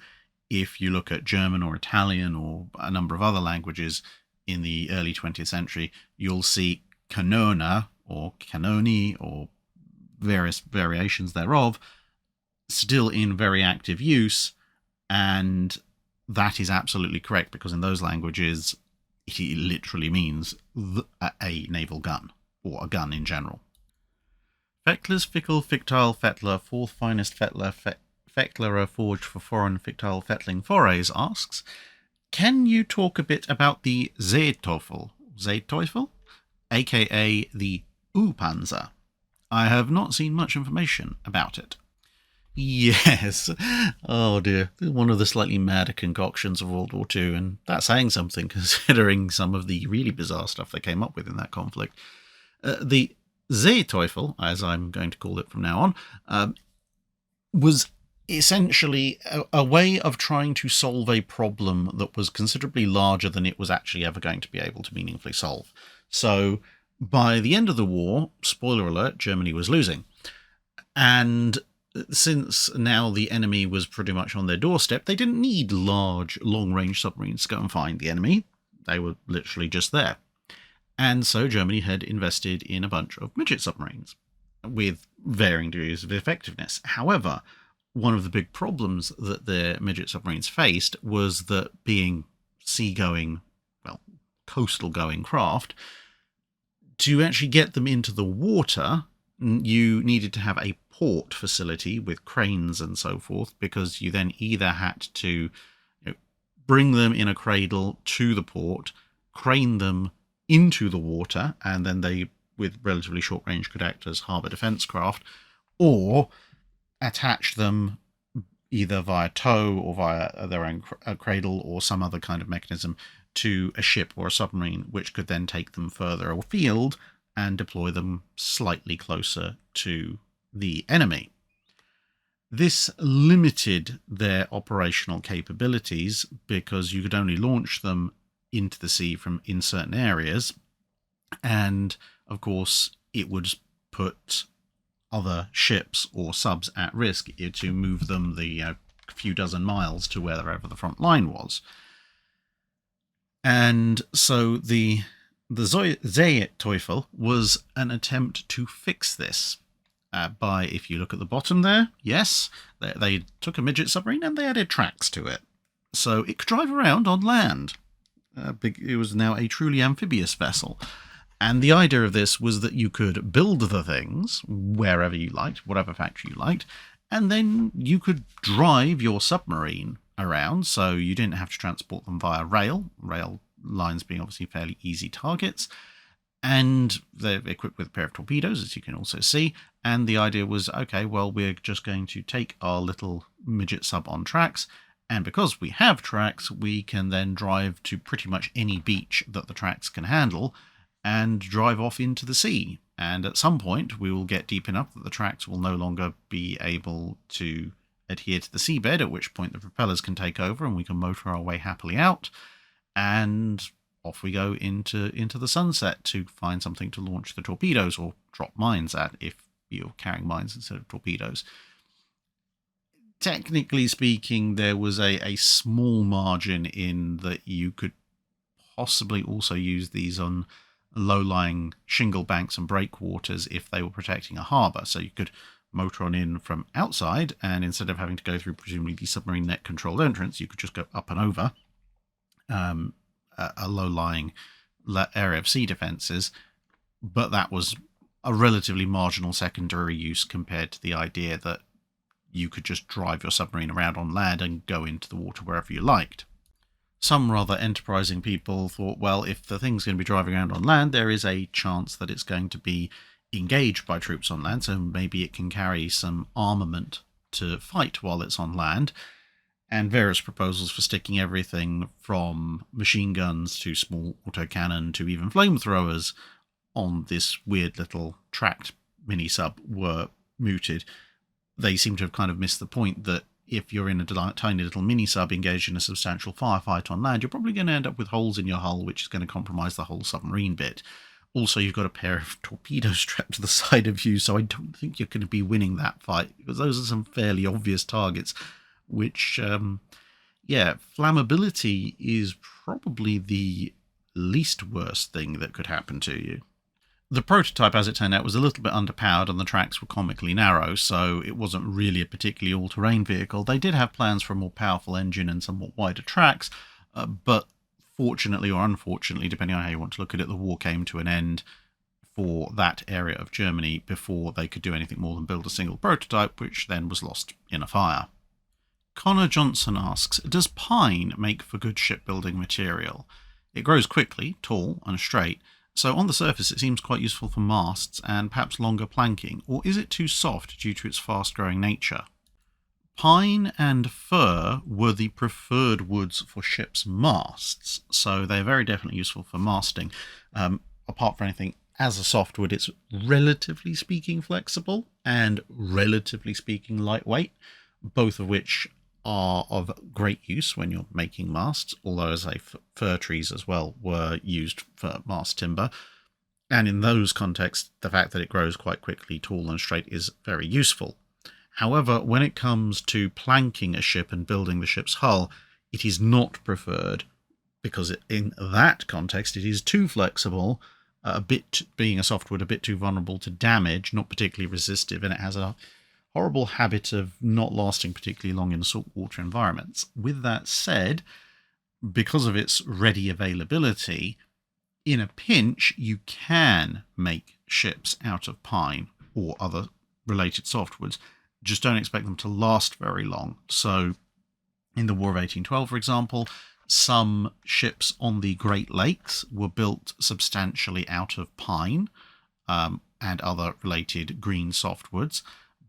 if you look at German or Italian or a number of other languages in the early 20th century, you'll see canona or cannoni or various variations thereof still in very active use, and that is absolutely correct, because in those languages it literally means a naval gun, or a gun in general. Fecklers, Fickle, Fictile, Fettler, fourth finest Fettler, Fecklerer forged for foreign fictile fettling forays asks, can you talk a bit about the Seeteufel, aka the U-Panzer? I have not seen much information about it. Yes. Oh dear. One of the slightly madder concoctions of World War II, and that's saying something considering some of the really bizarre stuff they came up with in that conflict. The Seeteufel, as I'm going to call it from now on, was essentially a way of trying to solve a problem that was considerably larger than it was actually ever going to be able to meaningfully solve. So by the end of the war, spoiler alert, Germany was losing. And since now the enemy was pretty much on their doorstep, they didn't need large, long-range submarines to go and find the enemy. They were literally just there. And so Germany had invested in a bunch of midget submarines with varying degrees of effectiveness. However, one of the big problems that their midget submarines faced was that, being sea-going, well, coastal-going craft, to actually get them into the water, you needed to have a port facility with cranes and so forth, because you then either had to bring them in a cradle to the port, crane them into the water, and then they, with relatively short range, could act as harbour defence craft, or attach them either via tow or via their own cradle or some other kind of mechanism to a ship or a submarine, which could then take them further afield and deploy them slightly closer to the enemy. This limited their operational capabilities, because you could only launch them into the sea from in certain areas, and of course it would put other ships or subs at risk to move them the few dozen miles to wherever the front line was. And so the Seeteufel was an attempt to fix this by, if you look at the bottom there, yes, they took a midget submarine and they added tracks to it, so it could drive around on land. It was now a truly amphibious vessel. And the idea of this was that you could build the things wherever you liked, whatever factory you liked, and then you could drive your submarine around, so you didn't have to transport them via rail lines being obviously fairly easy targets. And they're equipped with a pair of torpedoes, as you can also see. And the idea was, okay, well, we're just going to take our little midget sub on tracks, and because we have tracks, we can then drive to pretty much any beach that the tracks can handle and drive off into the sea. And at some point, we will get deep enough that the tracks will no longer be able to adhere to the seabed, at which point the propellers can take over and we can motor our way happily out. And off we go into the sunset to find something to launch the torpedoes or drop mines at, if you're carrying mines instead of torpedoes. Technically speaking, there was a small margin in that you could possibly also use these on low-lying shingle banks and breakwaters if they were protecting a harbour. So you could motor on in from outside, and instead of having to go through presumably the submarine net controlled entrance, you could just go up and over a low-lying area of sea defences. But that was a relatively marginal secondary use compared to the idea that you could just drive your submarine around on land and go into the water wherever you liked. Some rather enterprising people thought, well, if the thing's going to be driving around on land, there is a chance that it's going to be engaged by troops on land, so maybe it can carry some armament to fight while it's on land. and various proposals for sticking everything from machine guns to small autocannon to even flamethrowers on this weird little tracked mini-sub were mooted. They seem to have kind of missed the point that if you're in a tiny little mini-sub engaged in a substantial firefight on land, you're probably going to end up with holes in your hull, which is going to compromise the whole submarine bit. Also, you've got a pair of torpedoes strapped to the side of you, so I don't think you're going to be winning that fight, because those are some fairly obvious targets, which, flammability is probably the least worst thing that could happen to you. The prototype, as it turned out, was a little bit underpowered and the tracks were comically narrow, so it wasn't really a particularly all-terrain vehicle. They did have plans for a more powerful engine and somewhat wider tracks, but fortunately or unfortunately, depending on how you want to look at it, the war came to an end for that area of Germany before they could do anything more than build a single prototype, which then was lost in a fire. Connor Johnson asks, does pine make for good shipbuilding material? It grows quickly, tall and straight, so on the surface it seems quite useful for masts and perhaps longer planking, or is it too soft due to its fast-growing nature? Pine and fir were the preferred woods for ships' masts, so they're very definitely useful for masting. Apart from anything, as a softwood, it's relatively speaking flexible and relatively speaking lightweight, both of which are of great use when you're making masts, although as fir trees as well were used for mast timber. And in those contexts, the fact that it grows quite quickly, tall and straight, is very useful. However, when it comes to planking a ship and building the ship's hull, it is not preferred, because in that context it is too flexible, being a softwood, a bit too vulnerable to damage, not particularly resistive, and it has a horrible habit of not lasting particularly long in saltwater environments. With that said, because of its ready availability, in a pinch you can make ships out of pine or other related softwoods. Just don't expect them to last very long. So in the War of 1812, for example, some ships on the Great Lakes were built substantially out of pine and other related green softwoods,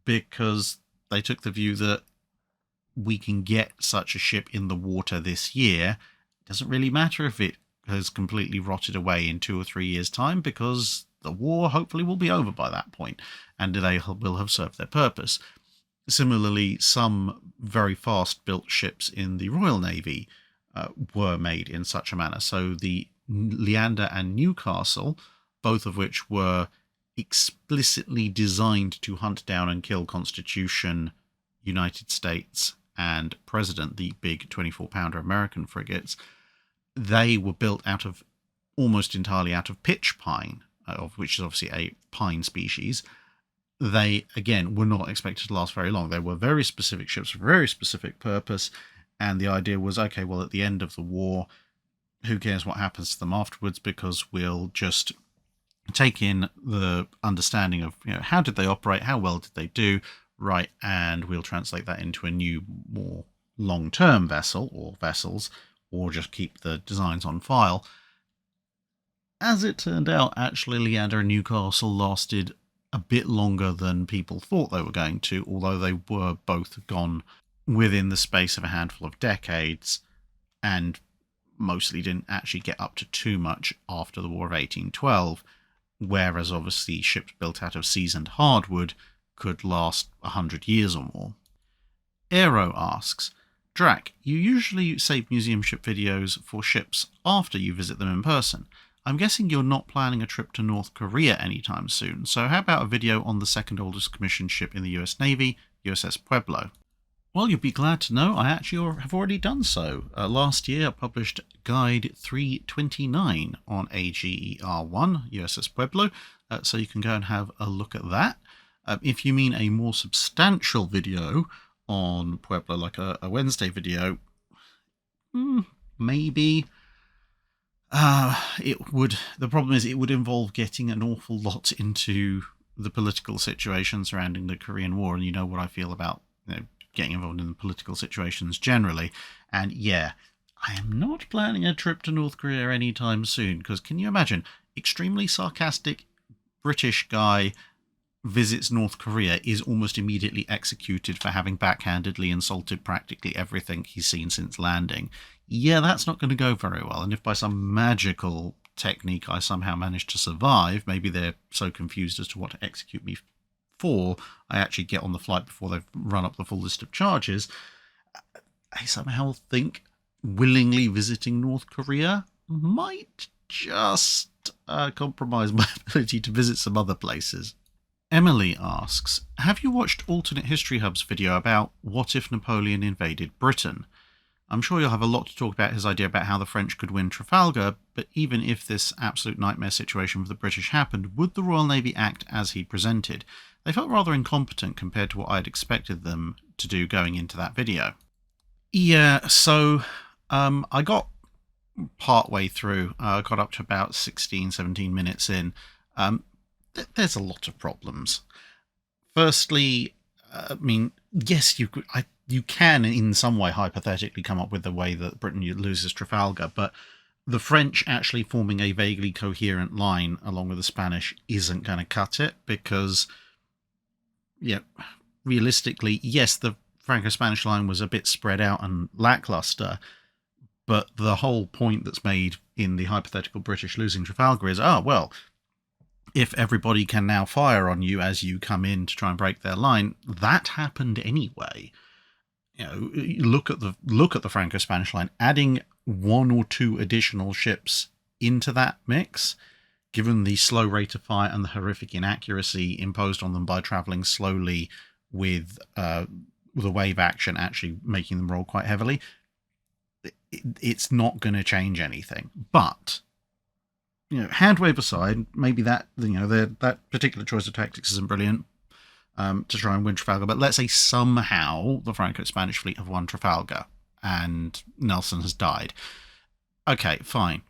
because they took the view that we can get such a ship in the water this year. It doesn't really matter if it has completely rotted away in 2 or 3 years' time, because the war hopefully will be over by that point, and they will have served their purpose. Similarly, some very fast-built ships in the Royal Navy were made in such a manner. So the Leander and Newcastle, both of which were explicitly designed to hunt down and kill Constitution, United States, and President, the big 24-pounder American frigates, they were built almost entirely out of pitch pine, of which is obviously a pine species. They, again, were not expected to last very long. They were very specific ships for a very specific purpose, and the idea was, okay, well, at the end of the war, who cares what happens to them afterwards, because we'll just take in the understanding of, how did they operate, how well did they do, right, and we'll translate that into a new, more long-term vessel, or vessels, or just keep the designs on file. As it turned out, actually, Leander and Newcastle lasted a bit longer than people thought they were going to, although they were both gone within the space of a handful of decades, and mostly didn't actually get up to too much after the War of 1812, whereas obviously ships built out of seasoned hardwood could last 100 years or more. Aero asks, Drac, you usually save museum ship videos for ships after you visit them in person. I'm guessing you're not planning a trip to North Korea anytime soon, so how about a video on the second oldest commissioned ship in the US Navy, USS Pueblo? Well, you'll be glad to know I actually have already done so. Last year I published Guide 329 on AGER-1, USS Pueblo, so you can go and have a look at that. If you mean a more substantial video on Pueblo, like a Wednesday video, maybe. It would. The problem is it would involve getting an awful lot into the political situation surrounding the Korean War, and you know what I feel about getting involved in the political situations generally. And yeah, I am not planning a trip to North Korea anytime soon, because can you imagine? Extremely sarcastic British guy visits North Korea is almost immediately executed for having backhandedly insulted practically everything he's seen since landing. Yeah, that's not going to go very well. And if by some magical technique I somehow manage to survive, maybe they're so confused as to what to execute me for, I actually get on the flight before they've run up the full list of charges, I somehow think willingly visiting North Korea might just compromise my ability to visit some other places. Emily asks, have you watched Alternate History Hub's video about what if Napoleon invaded Britain? I'm sure you'll have a lot to talk about his idea about how the French could win Trafalgar, but even if this absolute nightmare situation for the British happened, would the Royal Navy act as he presented? They felt rather incompetent compared to what I'd expected them to do going into that video. Yeah, so I got part way through. I got up to about 16, 17 minutes in. There's a lot of problems. Firstly, I mean, yes, you can in some way hypothetically come up with the way that Britain loses Trafalgar, but the French actually forming a vaguely coherent line along with the Spanish isn't going to cut it, because, yeah, realistically, yes, the Franco-Spanish line was a bit spread out and lackluster, but the whole point that's made in the hypothetical British losing Trafalgar is, well, if everybody can now fire on you as you come in to try and break their line, that happened anyway. You know, look at the Franco-Spanish line. Adding one or two additional ships into that mix, given the slow rate of fire and the horrific inaccuracy imposed on them by travelling slowly with the wave action actually making them roll quite heavily, it's not going to change anything. But, you know, hand wave aside, maybe that, you know, that particular choice of tactics isn't brilliant to try and win Trafalgar, but let's say somehow the Franco-Spanish fleet have won Trafalgar and Nelson has died. Okay, fine.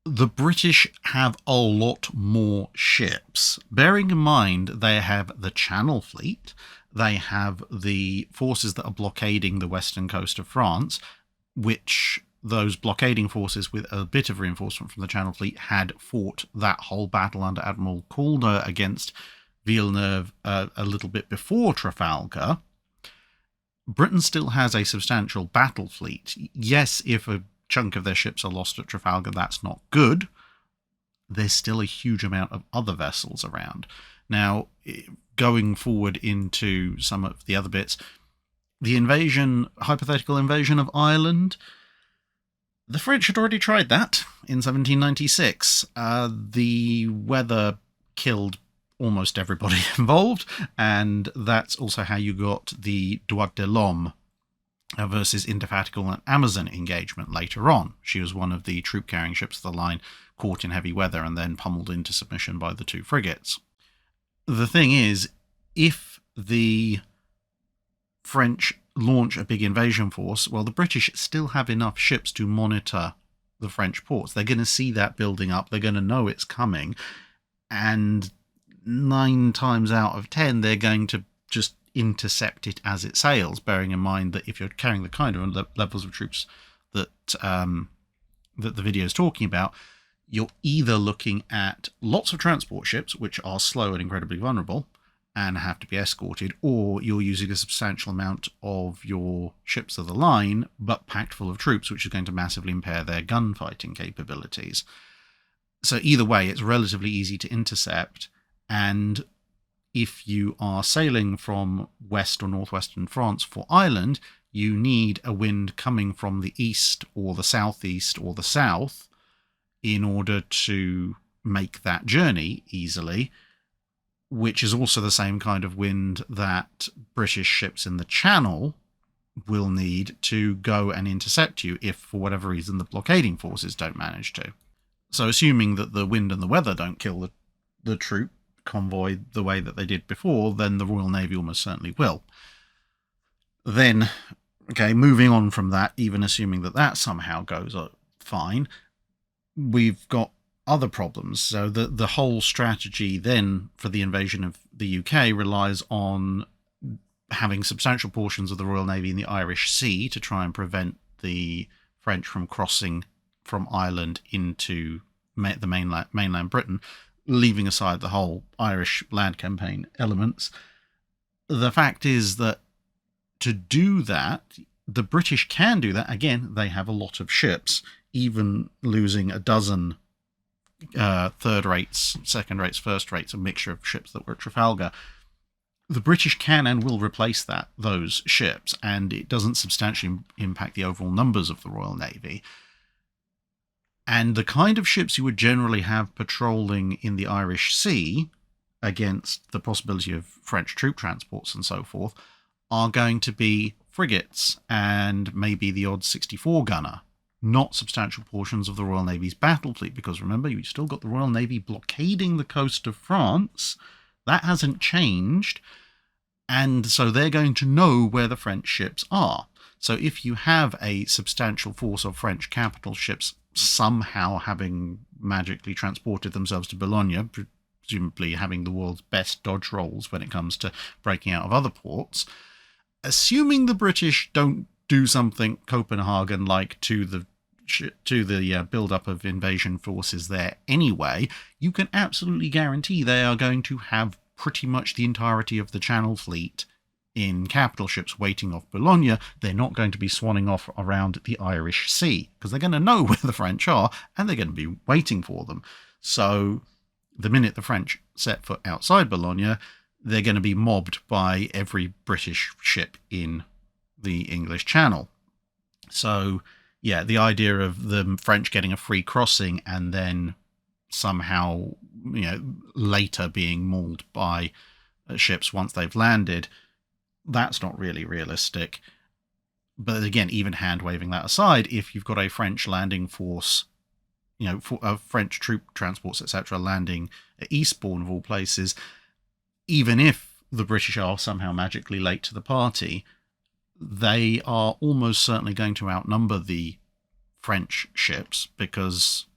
The British have a lot more ships. Bearing in mind they have the Channel Fleet, they have the forces that are blockading the western coast of France, which those blockading forces with a bit of reinforcement from the Channel Fleet had fought that whole battle under Admiral Calder against Villeneuve a little bit before Trafalgar. Britain still has a substantial battle fleet. Yes, if a chunk of their ships are lost at Trafalgar, that's not good. There's still a huge amount of other vessels around. Now, going forward into some of the other bits, the hypothetical invasion of Ireland, the French had already tried that in 1796. The weather killed almost everybody involved, and that's also how you got the Droit de l'Homme versus Indefatigable and Amazon engagement later on. She was one of the troop-carrying ships of the line caught in heavy weather and then pummeled into submission by the two frigates. The thing is, if the French launch a big invasion force, well, the British still have enough ships to monitor the French ports. They're going to see that building up. They're going to know it's coming. And 9 times out of 10, they're going to just intercept it as it sails, bearing in mind that if you're carrying the kind of levels of troops that that the video is talking about, you're either looking at lots of transport ships, which are slow and incredibly vulnerable and have to be escorted, or you're using a substantial amount of your ships of the line, but packed full of troops, which is going to massively impair their gunfighting capabilities. So either way, it's relatively easy to intercept, and if you are sailing from west or northwestern France for Ireland, you need a wind coming from the east or the southeast or the south in order to make that journey easily, which is also the same kind of wind that British ships in the Channel will need to go and intercept you if, for whatever reason, the blockading forces don't manage to. So assuming that the wind and the weather don't kill the troop convoy the way that they did before, then the Royal Navy almost certainly will. Then, okay, moving on from that, even assuming that that somehow goes fine, we've got other problems. So the whole strategy then for the invasion of the UK relies on having substantial portions of the Royal Navy in the Irish Sea to try and prevent the French from crossing from Ireland into the mainland Britain. leaving aside the whole Irish land campaign elements, the fact is that to do that, the British can do that. Again, they have a lot of ships, even losing a dozen third rates, second rates, first rates, a mixture of ships that were at Trafalgar. The British can and will replace those ships, and it doesn't substantially impact the overall numbers of the Royal Navy. And the kind of ships you would generally have patrolling in the Irish Sea against the possibility of French troop transports and so forth are going to be frigates and maybe the odd 64 gunner, not substantial portions of the Royal Navy's battle fleet, because remember, you've still got the Royal Navy blockading the coast of France. That hasn't changed, and so they're going to know where the French ships are. So if you have a substantial force of French capital ships somehow having magically transported themselves to Boulogne, presumably having the world's best dodge rolls when it comes to breaking out of other ports, assuming the British don't do something Copenhagen-like to the build-up of invasion forces there anyway, you can absolutely guarantee they are going to have pretty much the entirety of the Channel Fleet in capital ships waiting off Boulogne. They're not going to be swanning off around the Irish Sea, because they're going to know where the French are, and they're going to be waiting for them. So the minute the French set foot outside Boulogne, they're going to be mobbed by every British ship in the English Channel. So, yeah, the idea of the French getting a free crossing and then somehow, later being mauled by ships once they've landed, that's not really realistic. But again, even hand-waving that aside, if you've got a French landing force, French troop transports, etc., landing at Eastbourne, of all places, even if the British are somehow magically late to the party, they are almost certainly going to outnumber the French ships, because,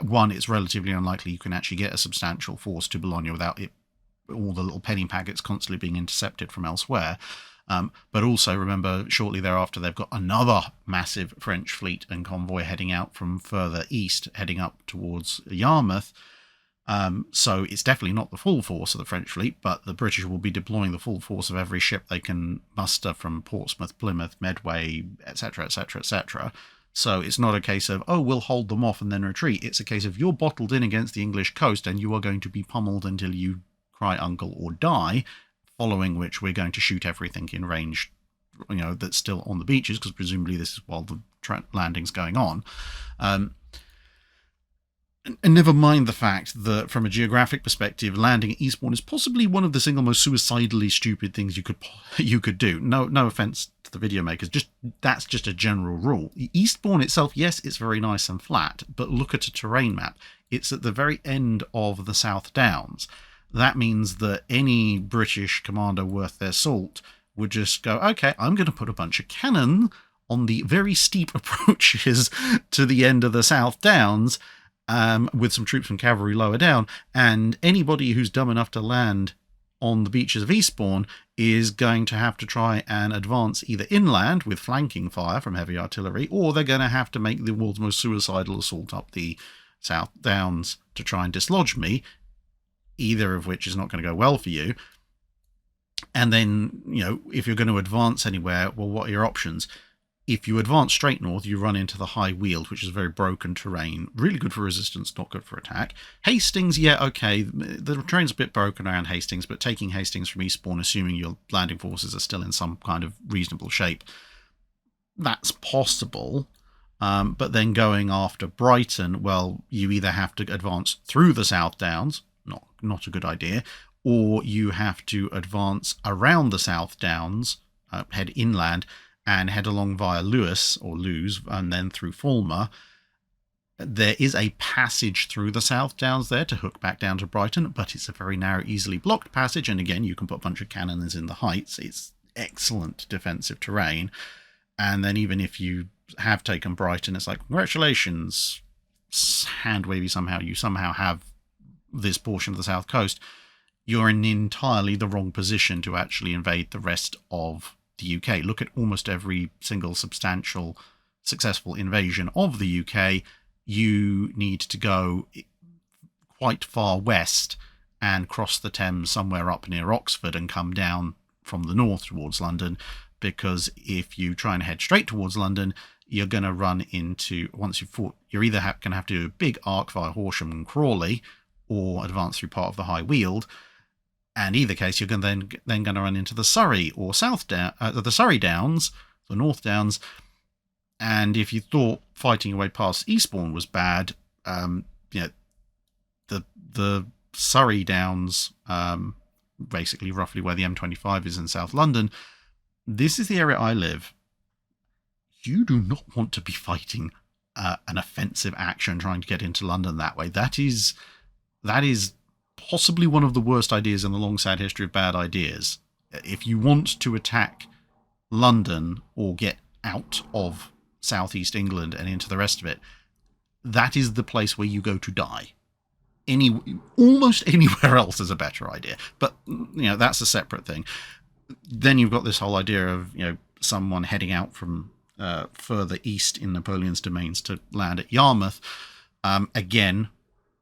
one, it's relatively unlikely you can actually get a substantial force to Boulogne without all the little penny packets constantly being intercepted from elsewhere. But also, remember, shortly thereafter, they've got another massive French fleet and convoy heading out from further east, heading up towards Yarmouth. So it's definitely not the full force of the French fleet, but the British will be deploying the full force of every ship they can muster from Portsmouth, Plymouth, Medway, etc., etc., etc. So it's not a case of, oh, we'll hold them off and then retreat. It's a case of you're bottled in against the English coast and you are going to be pummeled until you cry uncle or die, following which we're going to shoot everything in range, that's still on the beaches, because presumably this is while the landing's going on. And never mind the fact that, from a geographic perspective, landing at Eastbourne is possibly one of the single most suicidally stupid things you could do. No offense to the video makers, that's just a general rule. Eastbourne itself, yes, it's very nice and flat, but look at a terrain map. It's at the very end of the South Downs. That means that any British commander worth their salt would just go, okay, I'm going to put a bunch of cannon on the very steep approaches to the end of the South Downs, with some troops and cavalry lower down, and anybody who's dumb enough to land on the beaches of Eastbourne is going to have to try and advance either inland with flanking fire from heavy artillery, or they're going to have to make the world's most suicidal assault up the South Downs to try and dislodge me, either of which is not going to go well for you. And then, if you're going to advance anywhere, well, what are your options? If you advance straight north, you run into the High Weald, which is very broken terrain. Really good for resistance, not good for attack. Hastings, yeah, okay. The terrain's a bit broken around Hastings, but taking Hastings from Eastbourne, assuming your landing forces are still in some kind of reasonable shape, that's possible. But then going after Brighton, well, you either have to advance through the South Downs, not a good idea, or you have to advance around the South Downs, head inland, and head along via Lewes, and then through Falmer. There is a passage through the South Downs there to hook back down to Brighton, but it's a very narrow, easily blocked passage, and again, you can put a bunch of cannons in the heights. It's excellent defensive terrain. And then even if you have taken Brighton, it's like, congratulations, hand-wavy somehow, you somehow have this portion of the south coast. You're in entirely the wrong position to actually invade the rest of the UK. Look at almost every single substantial successful invasion of the UK. You need to go quite far west and cross the Thames somewhere up near Oxford and come down from the north towards London, because if you try and head straight towards London, you're going to run into, once you've fought, you're either going to have to do a big arc via Horsham and Crawley, or advance through part of the High Weald. And either case, you're then going to run into the Surrey or the Surrey Downs, the North Downs. And if you thought fighting your way past Eastbourne was bad, the Surrey Downs, basically roughly where the M25 is in South London, this is the area I live. You do not want to be fighting an offensive action trying to get into London that way. That is possibly one of the worst ideas in the long, sad history of bad ideas. If you want to attack London or get out of southeast England and into the rest of it, that is the place where you go to die. Almost anywhere else is a better idea, but that's a separate thing. Then you've got this whole idea of someone heading out from further east in Napoleon's domains to land at Yarmouth. Again,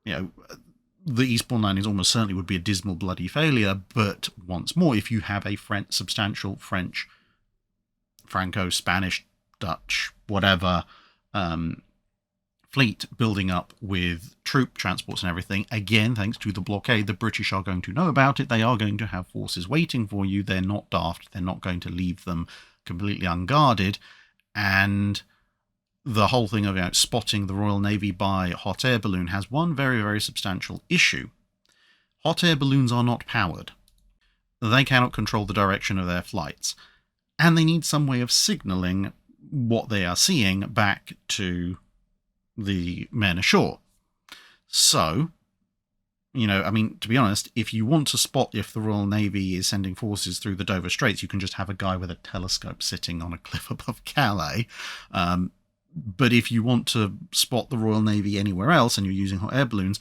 the Eastbourne landings almost certainly would be a dismal bloody failure, but once more, if you have a substantial French, Franco, Spanish, Dutch, whatever fleet building up with troop transports and everything, again, thanks to the blockade, the British are going to know about it. They are going to have forces waiting for you. They're not daft. They're not going to leave them completely unguarded. And the whole thing of spotting the Royal Navy by hot air balloon has one very, very substantial issue. Hot air balloons are not powered. They cannot control the direction of their flights. And they need some way of signalling what they are seeing back to the men ashore. So, to be honest, if you want to spot if the Royal Navy is sending forces through the Dover Straits, you can just have a guy with a telescope sitting on a cliff above Calais. But if you want to spot the Royal Navy anywhere else and you're using hot air balloons,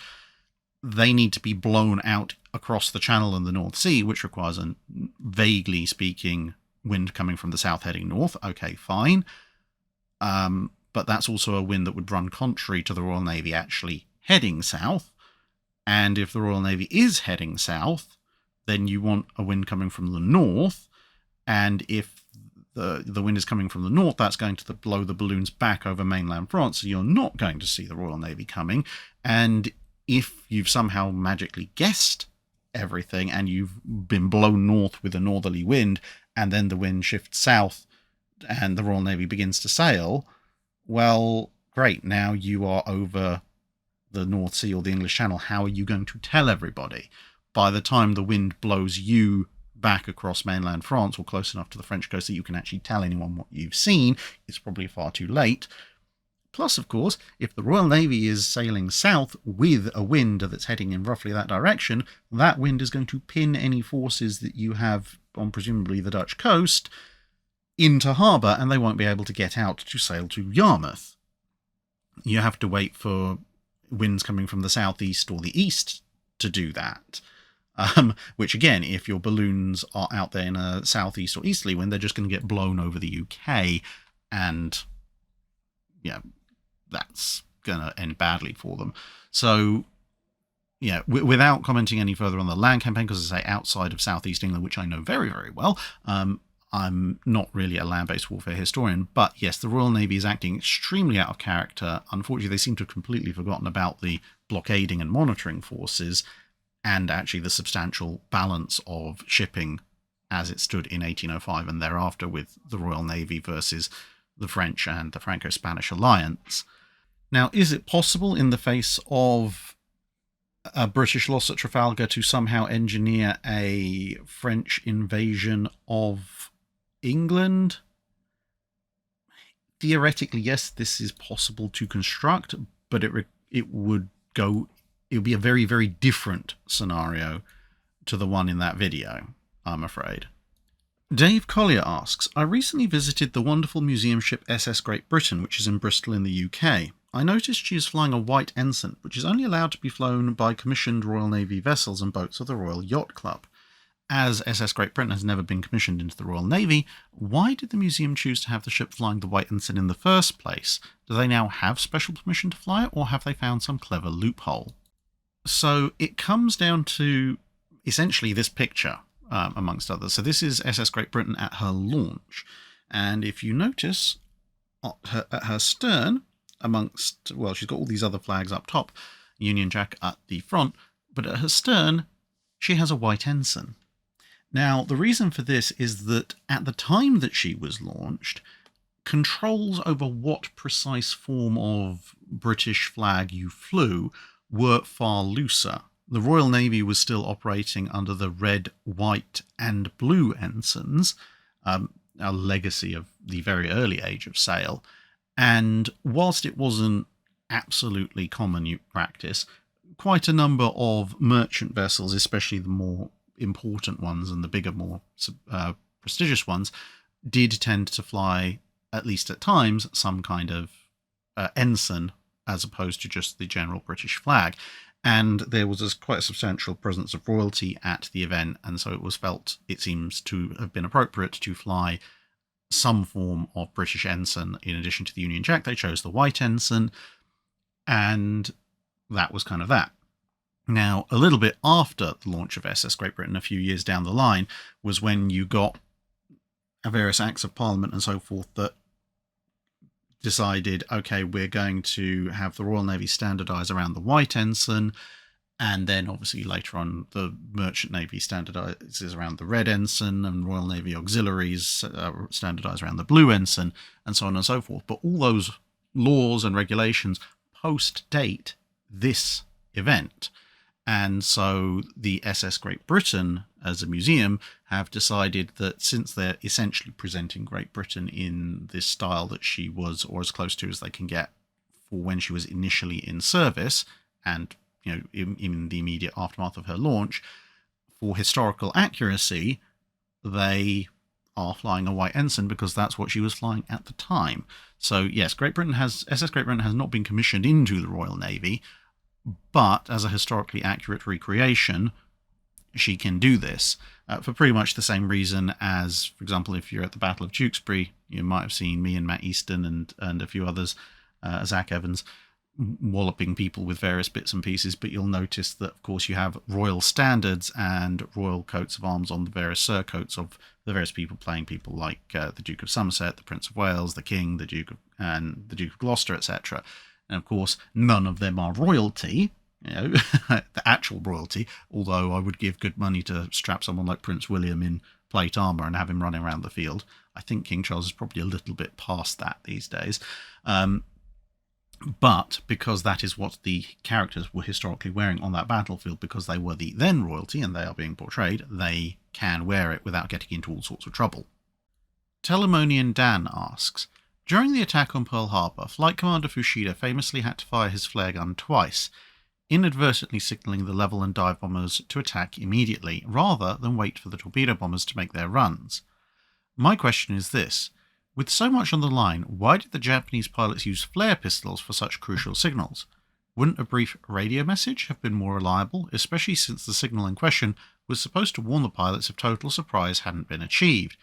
they need to be blown out across the Channel and the North Sea, which requires a vaguely speaking wind coming from the south heading north. Okay, fine. But that's also a wind that would run contrary to the Royal Navy actually heading south. And if the Royal Navy is heading south, then you want a wind coming from the north. And if the wind is coming from the north, that's going to blow the balloons back over mainland France, so you're not going to see the Royal Navy coming. And if you've somehow magically guessed everything and you've been blown north with a northerly wind, and then the wind shifts south and the Royal Navy begins to sail, well, great, now you are over the North Sea or the English Channel. How are you going to tell everybody? By the time the wind blows you back across mainland France or close enough to the French coast that you can actually tell anyone what you've seen, it's probably far too late. Plus, of course, if the Royal Navy is sailing south with a wind that's heading in roughly that direction, that wind is going to pin any forces that you have on presumably the Dutch coast into harbour, and they won't be able to get out to sail to Yarmouth. You have to wait for winds coming from the southeast or the east to do that. Which again, if your balloons are out there in a southeast or easterly wind, they're just going to get blown over the UK, and that's going to end badly for them. So, without commenting any further on the land campaign, because as I say, outside of southeast England, which I know very, very well, I'm not really a land-based warfare historian, but yes, the Royal Navy is acting extremely out of character. Unfortunately, they seem to have completely forgotten about the blockading and monitoring forces, and actually the substantial balance of shipping as it stood in 1805 and thereafter with the Royal Navy versus the French and the Franco-Spanish alliance. Now, is it possible in the face of a British loss at Trafalgar to somehow engineer a French invasion of England? Theoretically, yes, this is possible to construct, but it would be a very, very different scenario to the one in that video, I'm afraid. Dave Collier asks, I recently visited the wonderful museum ship SS Great Britain, which is in Bristol in the UK. I noticed she is flying a white ensign, which is only allowed to be flown by commissioned Royal Navy vessels and boats of the Royal Yacht Club. As SS Great Britain has never been commissioned into the Royal Navy, why did the museum choose to have the ship flying the white ensign in the first place? Do they now have special permission to fly it, or have they found some clever loophole? So it comes down to essentially this picture, amongst others. So this is SS Great Britain at her launch. And if you notice, at her stern, amongst, well, she's got all these other flags up top, Union Jack at the front, but at her stern, she has a white ensign. Now, the reason for this is that at the time that she was launched, controls over what precise form of British flag you flew were far looser. The Royal Navy was still operating under the red, white, and blue ensigns, a legacy of the very early age of sail. And whilst it wasn't absolutely common practice, quite a number of merchant vessels, especially the more important ones and the bigger, more prestigious ones, did tend to fly, at least at times, some kind of ensign as opposed to just the general British flag. And there was quite a substantial presence of royalty at the event, and so it was felt, it seems to have been appropriate to fly some form of British ensign in addition to the Union Jack. They chose the white ensign, and that was kind of that. Now, a little bit after the launch of SS Great Britain, a few years down the line, was when you got various acts of parliament and so forth that decided, okay, we're going to have the Royal Navy standardise around the white ensign, and then obviously later on the Merchant Navy standardises around the red ensign, and Royal Navy auxiliaries standardise around the blue ensign, and so on and so forth. But all those laws and regulations post-date this event. And so the SS Great Britain, as a museum, have decided that since they're essentially presenting Great Britain in this style that she was, or as close to as they can get, for when she was initially in service, and in the immediate aftermath of her launch, for historical accuracy, they are flying a white ensign because that's what she was flying at the time. So yes, SS Great Britain has not been commissioned into the Royal Navy, but as a historically accurate recreation, she can do this for pretty much the same reason as, for example, if you're at the Battle of Tewkesbury, you might have seen me and Matt Easton and a few others, Zach Evans, walloping people with various bits and pieces, but you'll notice that, of course, you have royal standards and royal coats of arms on the various surcoats of the various people playing people like the Duke of Somerset, the Prince of Wales, the King, the Duke of Gloucester, etc. And of course, none of them are royalty, the actual royalty, although I would give good money to strap someone like Prince William in plate armour and have him running around the field. I think King Charles is probably a little bit past that these days. But because that is what the characters were historically wearing on that battlefield, because they were the then royalty and they are being portrayed, they can wear it without getting into all sorts of trouble. Telemonian Dan asks, during the attack on Pearl Harbor, Flight Commander Fushida famously had to fire his flare gun twice, inadvertently signalling the level and dive bombers to attack immediately, rather than wait for the torpedo bombers to make their runs. My question is this. With so much on the line, why did the Japanese pilots use flare pistols for such crucial signals? Wouldn't a brief radio message have been more reliable, especially since the signal in question was supposed to warn the pilots if total surprise hadn't been achieved,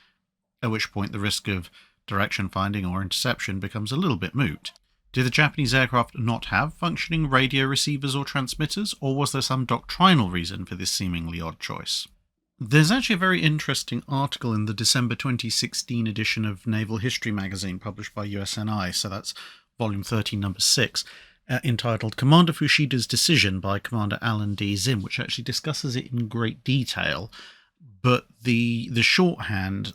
at which point the risk of direction finding or interception becomes a little bit moot? Did the Japanese aircraft not have functioning radio receivers or transmitters, or was there some doctrinal reason for this seemingly odd choice? There's actually a very interesting article in the December 2016 edition of Naval History magazine published by USNI, so that's volume 13, number 6, entitled Commander Fushida's Decision by Commander Alan D. Zim, which actually discusses it in great detail, but the shorthand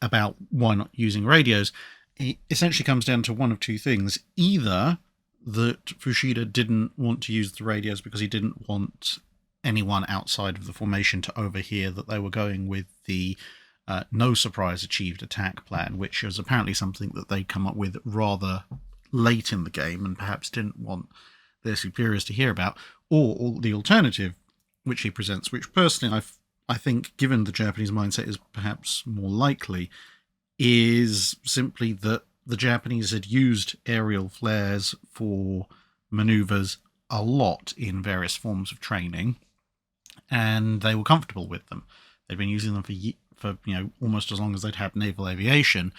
about why not using radios, it essentially comes down to one of two things. Either that Fushida didn't want to use the radios because he didn't want anyone outside of the formation to overhear that they were going with the no surprise achieved attack plan, which is apparently something that they come up with rather late in the game and perhaps didn't want their superiors to hear about, or the alternative which he presents, which personally I think, given the Japanese mindset, is perhaps more likely, is simply that the Japanese had used aerial flares for manoeuvres a lot in various forms of training, and they were comfortable with them. They'd been using them for almost as long as they'd had naval aviation,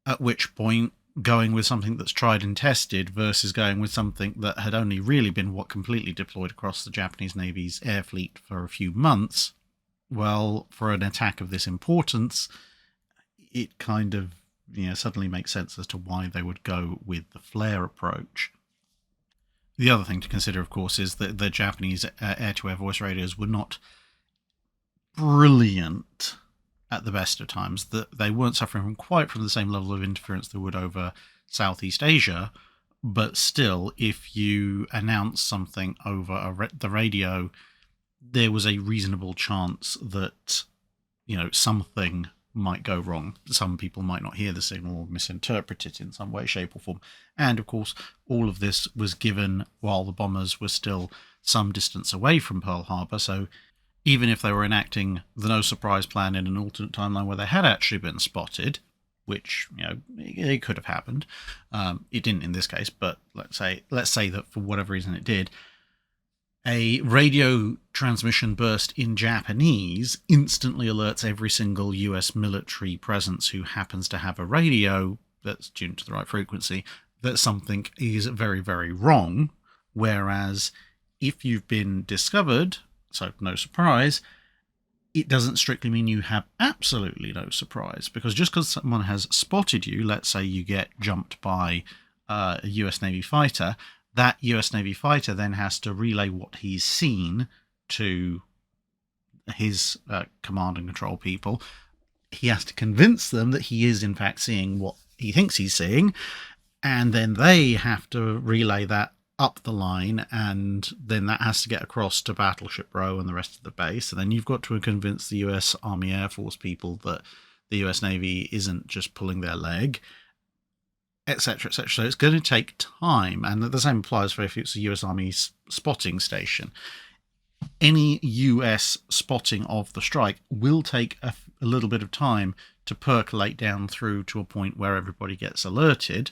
at which point going with something that's tried and tested versus going with something that had only really been completely deployed across the Japanese Navy's air fleet for a few months, well, for an attack of this importance, it kind of suddenly makes sense as to why they would go with the flare approach. The other thing to consider, of course, is that the Japanese air-to-air voice radios were not brilliant at the best of times. That they weren't suffering from the same level of interference they would over Southeast Asia, but still, if you announce something over the radio, there was a reasonable chance that something might go wrong. Some people might not hear the signal or misinterpret it in some way, shape or form. And of course, all of this was given while the bombers were still some distance away from Pearl Harbor. So even if they were enacting the no surprise plan in an alternate timeline where they had actually been spotted, which it could have happened, it didn't in this case, but let's say that for whatever reason it did, a radio transmission burst in Japanese instantly alerts every single US military presence who happens to have a radio that's tuned to the right frequency that something is very, very wrong. Whereas if you've been discovered, so no surprise, it doesn't strictly mean you have absolutely no surprise, because just because someone has spotted you, let's say you get jumped by a US Navy fighter, that US Navy fighter then has to relay what he's seen to his command and control people. He has to convince them that he is in fact seeing what he thinks he's seeing, and then they have to relay that up the line, and then that has to get across to Battleship Row and the rest of the base, and then you've got to convince the US Army Air Force people that the US Navy isn't just pulling their leg, etc., etc. So it's going to take time, and the same applies for if it's a US Army spotting station. Any US spotting of the strike will take a little bit of time to percolate down through to a point where everybody gets alerted,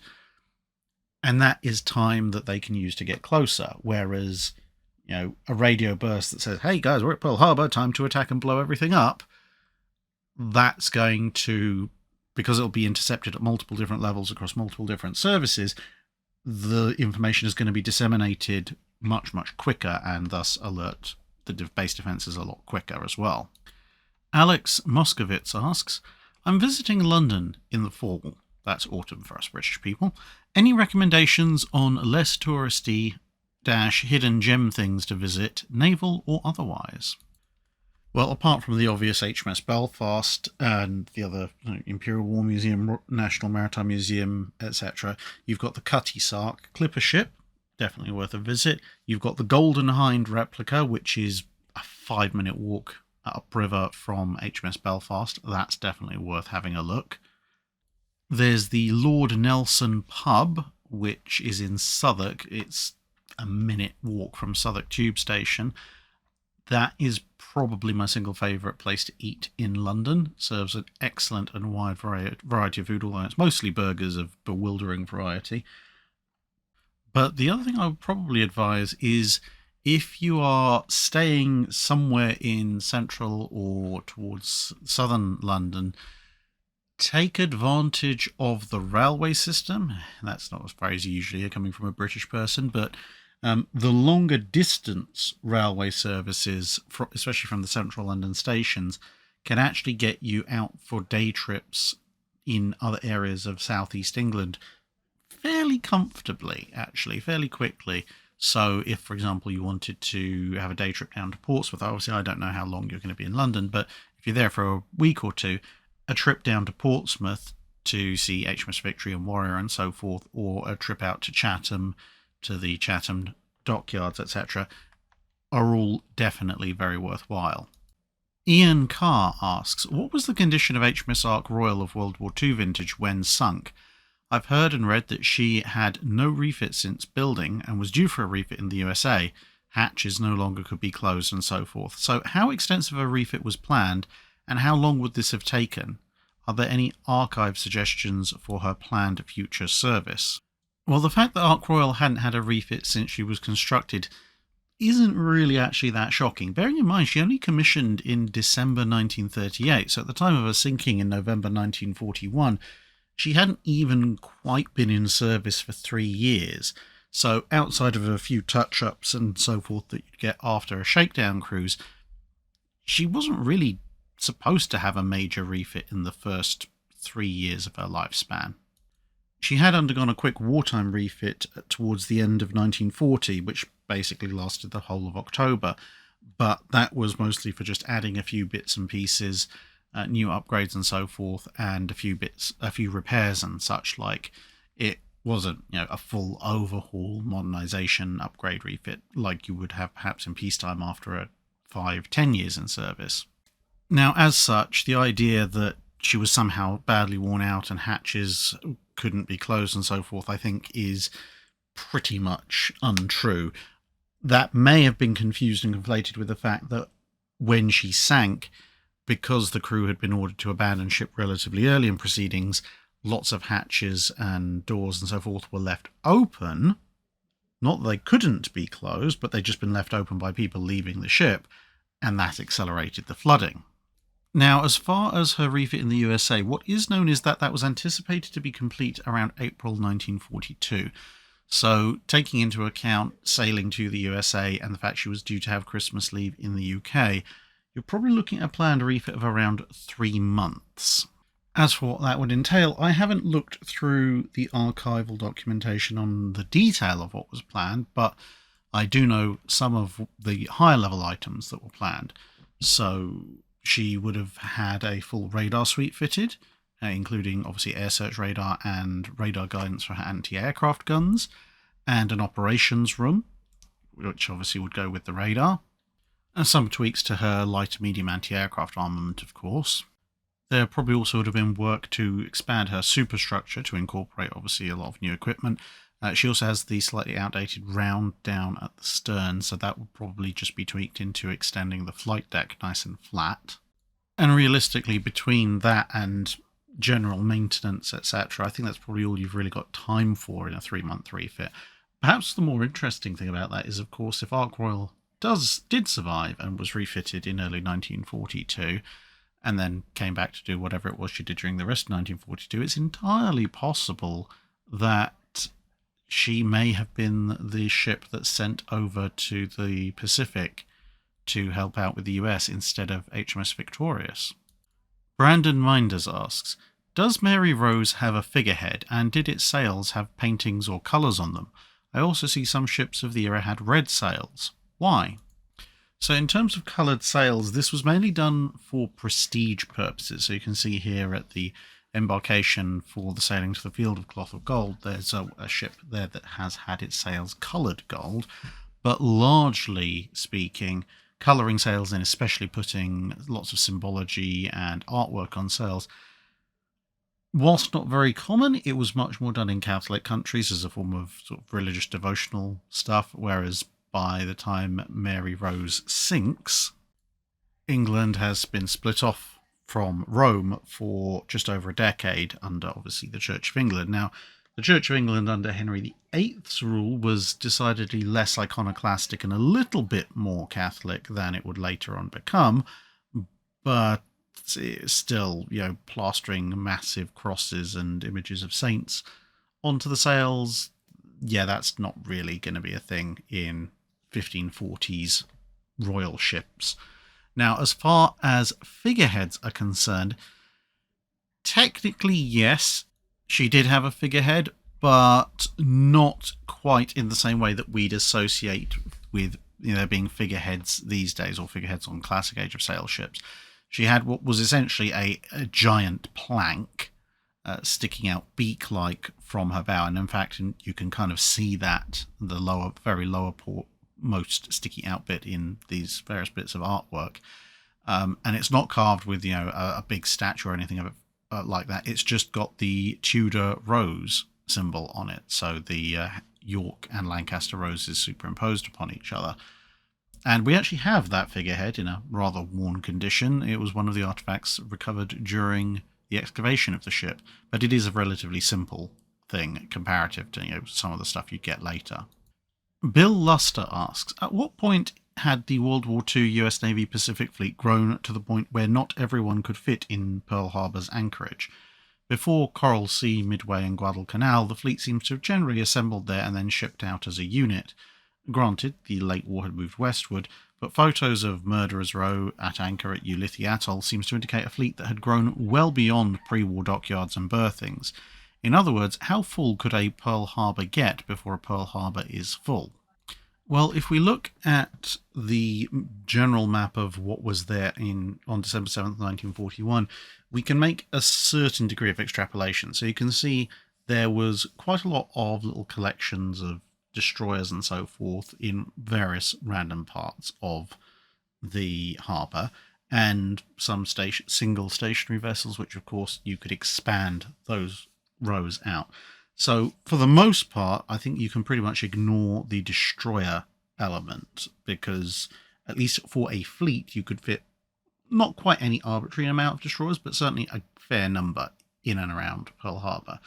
and that is time that they can use to get closer. Whereas, a radio burst that says, "Hey guys, we're at Pearl Harbor, time to attack and blow everything up," that's going to, because it'll be intercepted at multiple different levels across multiple different services, the information is going to be disseminated much, much quicker, and thus alert the base defenses a lot quicker as well. Alex Moskovitz asks, I'm visiting London in the fall, that's autumn for us British people, any recommendations on less touristy - hidden gem things to visit, naval or otherwise? Well, apart from the obvious HMS Belfast and the other Imperial War Museum, National Maritime Museum, etc., you've got the Cutty Sark clipper ship, definitely worth a visit. You've got the Golden Hind replica, which is a 5-minute walk upriver from HMS Belfast. That's definitely worth having a look. There's the Lord Nelson pub, which is in Southwark. It's a minute walk from Southwark Tube Station. That is probably my single favourite place to eat in London. Serves an excellent and wide variety of food, although it's mostly burgers of bewildering variety. But the other thing I would probably advise is, if you are staying somewhere in central or towards southern London, take advantage of the railway system. That's not a phrase you usually hear coming from a British person, but the longer distance railway services, especially from the central London stations, can actually get you out for day trips in other areas of southeast England fairly comfortably, actually, fairly quickly. So if, for example, you wanted to have a day trip down to Portsmouth, obviously I don't know how long you're going to be in London, but if you're there for a week or two, a trip down to Portsmouth to see HMS Victory and Warrior and so forth, or a trip out to Chatham, to the Chatham dockyards, etc., are all definitely very worthwhile. Ian Carr asks, what was the condition of HMS Ark Royal of World War II vintage when sunk? I've heard and read that she had no refit since building and was due for a refit in the USA. Hatches no longer could be closed and so forth. So how extensive a refit was planned, and how long would this have taken? Are there any archive suggestions for her planned future service? Well, the fact that Ark Royal hadn't had a refit since she was constructed isn't really actually that shocking. Bearing in mind, she only commissioned in December 1938, so at the time of her sinking in November 1941, She hadn't even quite been in service for 3 years, so outside of a few touch-ups and so forth that you'd get after a shakedown cruise, she wasn't really supposed to have a major refit in the first 3 years of her lifespan. She had undergone a quick wartime refit towards the end of 1940, which basically lasted the whole of October, but that was mostly for just adding a few bits and pieces, new upgrades and so forth, and a few repairs and such like. It wasn't, a full overhaul, modernization, upgrade refit like you would have perhaps in peacetime after a 5-10 years in service. Now, as such, the idea that she was somehow badly worn out and hatches couldn't be closed and so forth, I think is pretty much untrue. That may have been confused and conflated with the fact that when she sank, because the crew had been ordered to abandon ship relatively early in proceedings, lots of hatches and doors and so forth were left open. Not that they couldn't be closed, but they'd just been left open by people leaving the ship, and that accelerated the flooding. Now, as far as her refit in the USA, what is known is that was anticipated to be complete around April 1942. So, taking into account sailing to the USA and the fact she was due to have Christmas leave in the UK, you're probably looking at a planned refit of around 3 months. As for what that would entail, I haven't looked through the archival documentation on the detail of what was planned, but I do know some of the higher level items that were planned. So she would have had a full radar suite fitted, including obviously air search radar and radar guidance for her anti-aircraft guns, and an operations room, which obviously would go with the radar, and some tweaks to her light and medium anti-aircraft armament, of course. There probably also would have been work to expand her superstructure to incorporate obviously a lot of new equipment. She also has the slightly outdated round down at the stern, so that will probably just be tweaked into extending the flight deck nice and flat. And realistically, between that and general maintenance, etc., I think that's probably all you've really got time for in a 3-month refit. Perhaps the more interesting thing about that is, of course, if Ark Royal did survive and was refitted in early 1942, and then came back to do whatever it was she did during the rest of 1942, it's entirely possible that she may have been the ship that sent over to the Pacific to help out with the US instead of HMS Victorious. Brandon Minders asks, does Mary Rose have a figurehead, and did its sails have paintings or colours on them? I also see some ships of the era had red sails. Why? So in terms of coloured sails, this was mainly done for prestige purposes. So you can see here at the embarkation for the sailing to the Field of Cloth of Gold, there's a ship there that has had its sails coloured gold, but largely speaking, colouring sails and especially putting lots of symbology and artwork on sails, whilst not very common, it was much more done in Catholic countries as a form of sort of religious devotional stuff, whereas by the time Mary Rose sinks, England has been split off from Rome for just over a decade under, obviously, the Church of England. Now, the Church of England under Henry VIII's rule was decidedly less iconoclastic and a little bit more Catholic than it would later on become, but it's still, plastering massive crosses and images of saints onto the sails. Yeah, that's not really going to be a thing in 1540s royal ships. Now, as far as figureheads are concerned, technically, yes, she did have a figurehead, but not quite in the same way that we'd associate with, there being figureheads these days, or figureheads on classic Age of Sail ships. She had what was essentially a giant plank sticking out beak-like from her bow, and in fact, you can kind of see that, the very lower port, most sticky out bit in these various bits of artwork, and it's not carved with a big statue or anything of it like that. It's just got the Tudor rose symbol on it, so the York and Lancaster roses superimposed upon each other. And we actually have that figurehead in a rather worn condition. It was one of the artifacts recovered during the excavation of the ship, but it is a relatively simple thing comparative to some of the stuff you'd get later. Bill Luster asks, at what point had the World War II US Navy Pacific Fleet grown to the point where not everyone could fit in Pearl Harbor's anchorage? Before Coral Sea, Midway and Guadalcanal, the fleet seems to have generally assembled there and then shipped out as a unit. Granted, the late war had moved westward, but photos of Murderers Row at anchor at Ulithi Atoll seems to indicate a fleet that had grown well beyond pre-war dockyards and berthings. In other words, how full could a Pearl Harbor get before a Pearl Harbor is full? Well, if we look at the general map of what was there on December 7th, 1941, we can make a certain degree of extrapolation. So you can see there was quite a lot of little collections of destroyers and so forth in various random parts of the harbour, and some single stationary vessels, which of course you could expand those rows out. So for the most part, I think you can pretty much ignore the destroyer element, because at least for a fleet you could fit not quite any arbitrary amount of destroyers, but certainly a fair number in and around Pearl Harbor.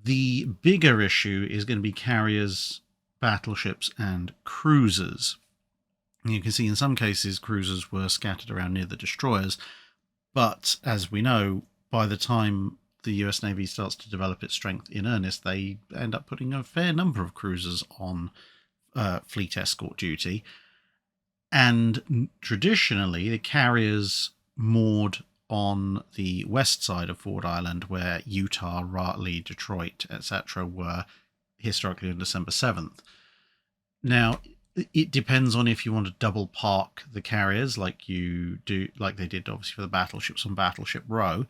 The bigger issue is going to be carriers, battleships, and cruisers. You can see in some cases cruisers were scattered around near the destroyers, but as we know, by the time the US Navy starts to develop its strength in earnest, they end up putting a fair number of cruisers on fleet escort duty. And traditionally, the carriers moored on the west side of Ford Island, where Utah, Raleigh, Detroit, etc. were historically on December 7th. Now, it depends on if you want to double park the carriers like they did obviously for the battleships on Battleship Row,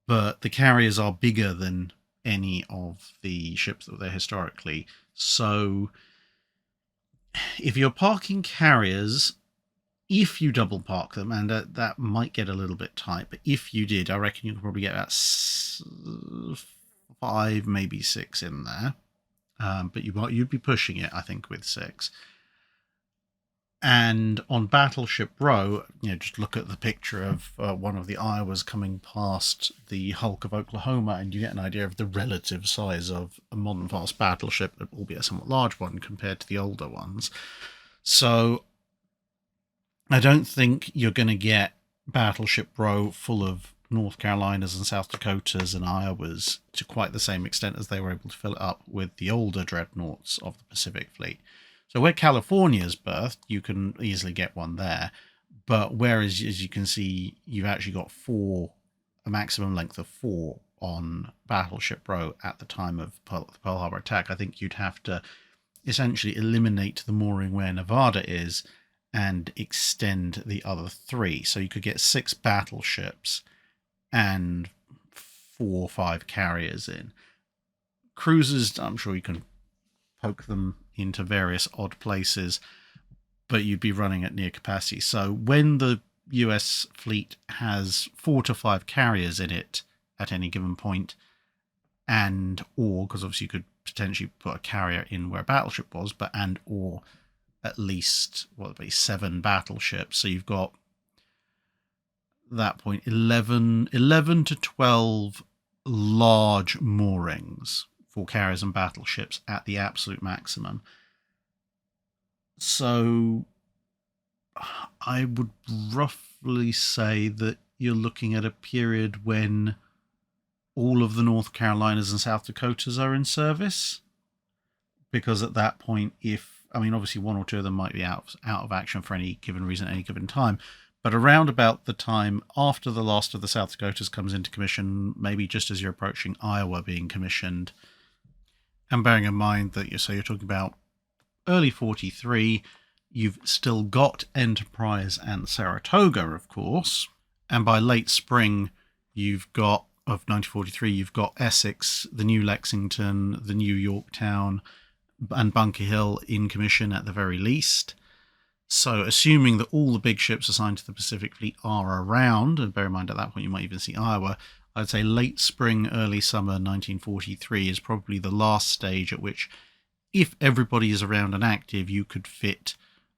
but the carriers are bigger than any of the ships that were there historically. So if you're parking carriers, if you double park them, and that might get a little bit tight, but if you did, I reckon you could probably get about 5, maybe 6 in there. But you'd be pushing it, I think, with 6. And on Battleship Row, just look at the picture of one of the Iowas coming past the hulk of Oklahoma, and you get an idea of the relative size of a modern fast battleship, albeit a somewhat large one compared to the older ones. So I don't think you're going to get Battleship Row full of North Carolinas and South Dakotas and Iowas to quite the same extent as they were able to fill it up with the older dreadnoughts of the Pacific Fleet. So where California's berthed, you can easily get one there. But whereas, as you can see, you've actually got a maximum length of 4 on Battleship Row at the time of the Pearl Harbor attack, I think you'd have to essentially eliminate the mooring where Nevada is and extend the other 3. So you could get 6 battleships and 4 or 5 carriers in. Cruisers, I'm sure you can poke them into various odd places, but you'd be running at near capacity. So when the US fleet has 4 to 5 carriers in it at any given point, or because obviously you could potentially put a carrier in where a battleship was, but or at least 7 battleships. So you've got that point 11 to 12 large moorings for carriers and battleships at the absolute maximum. So I would roughly say that you're looking at a period when all of the North Carolinas and South Dakotas are in service, because at that point, obviously 1 or 2 of them might be out of action for any given reason at any given time, but around about the time after the last of the South Dakotas comes into commission, maybe just as you're approaching Iowa being commissioned, and bearing in mind that you're talking about early 43, you've still got Enterprise and Saratoga, of course, and by late spring of 1943, you've got Essex, the new Lexington, the new Yorktown, and Bunker Hill in commission at the very least. So assuming that all the big ships assigned to the Pacific Fleet are around, and bear in mind at that point you might even see Iowa, I'd say late spring, early summer 1943 is probably the last stage at which, if everybody is around and active, you could fit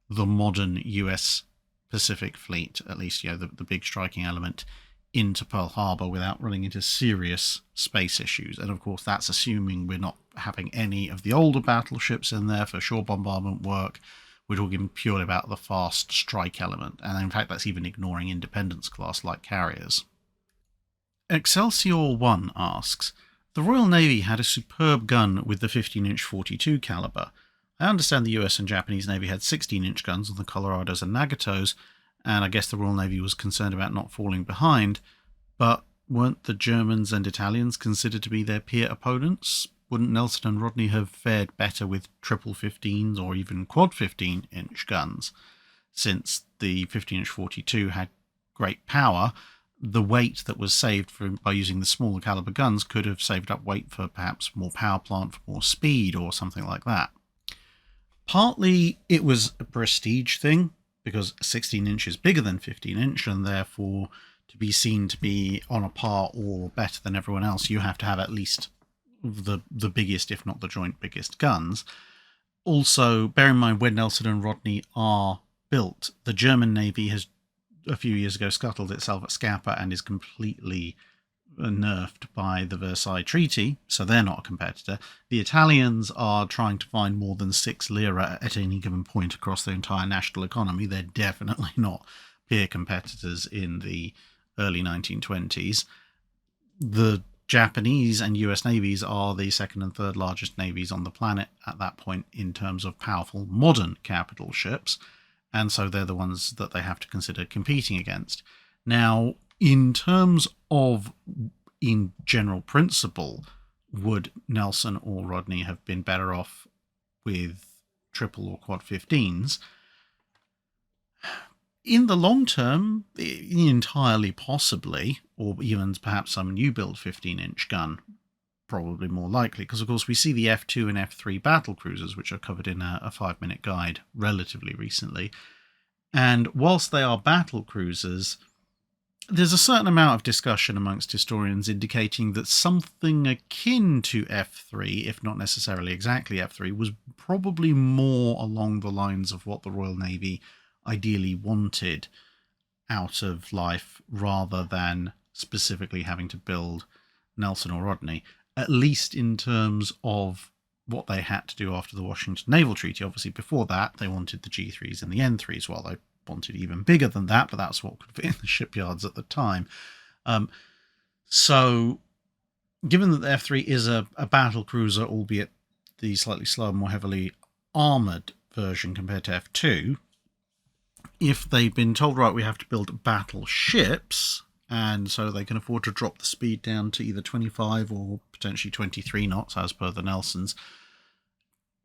the modern US Pacific Fleet, at least the big striking element, into Pearl Harbor without running into serious space issues. And of course that's assuming we're not having any of the older battleships in there for shore bombardment work. We're talking purely about the fast strike element, and in fact that's even ignoring Independence class like carriers. Excelsior 1 asks, the Royal Navy had a superb gun with the 15-inch 42 caliber. I understand the US and Japanese Navy had 16-inch guns on the Colorados and Nagatos, and I guess the Royal Navy was concerned about not falling behind, but weren't the Germans and Italians considered to be their peer opponents? Wouldn't Nelson and Rodney have fared better with triple 15s or even quad 15-inch guns? Since the 15-inch 42 had great power, the weight that was saved by using the smaller caliber guns could have saved up weight for perhaps more power plant, for more speed, or something like that. Partly it was a prestige thing, because 16 inch is bigger than 15 inch, and therefore to be seen to be on a par or better than everyone else, you have to have at least the biggest, if not the joint biggest guns. Also, bear in mind when Nelson and Rodney are built, the German Navy has a few years ago scuttled itself at Scapa and is completely nerfed by the Versailles Treaty, so they're not a competitor. The Italians are trying to find more than 6 lira at any given point across their entire national economy. They're definitely not peer competitors in the early 1920s. The Japanese and US navies are the second and third largest navies on the planet at that point in terms of powerful modern capital ships, and so they're the ones that they have to consider competing against. Now, in terms of, in general principle, would Nelson or Rodney have been better off with triple or quad 15s? In the long term, entirely possibly, or even perhaps some new build 15-inch gun, probably more likely, because of course we see the F2 and F3 battle cruisers, which are covered in a 5-minute guide relatively recently. And whilst they are battle cruisers, there's a certain amount of discussion amongst historians indicating that something akin to F3, if not necessarily exactly F3, was probably more along the lines of what the Royal Navy ideally wanted out of life, rather than specifically having to build Nelson or Rodney, at least in terms of what they had to do after the Washington Naval Treaty. Obviously, before that, they wanted the G3s and the N3s, while they wanted even bigger than that, but that's what could fit in the shipyards at the time. So, given that the F3 is a battle cruiser, albeit the slightly slower, more heavily armoured version compared to F2, if they've been told, right, we have to build battleships, and so they can afford to drop the speed down to either 25 or potentially 23 knots, as per the Nelsons,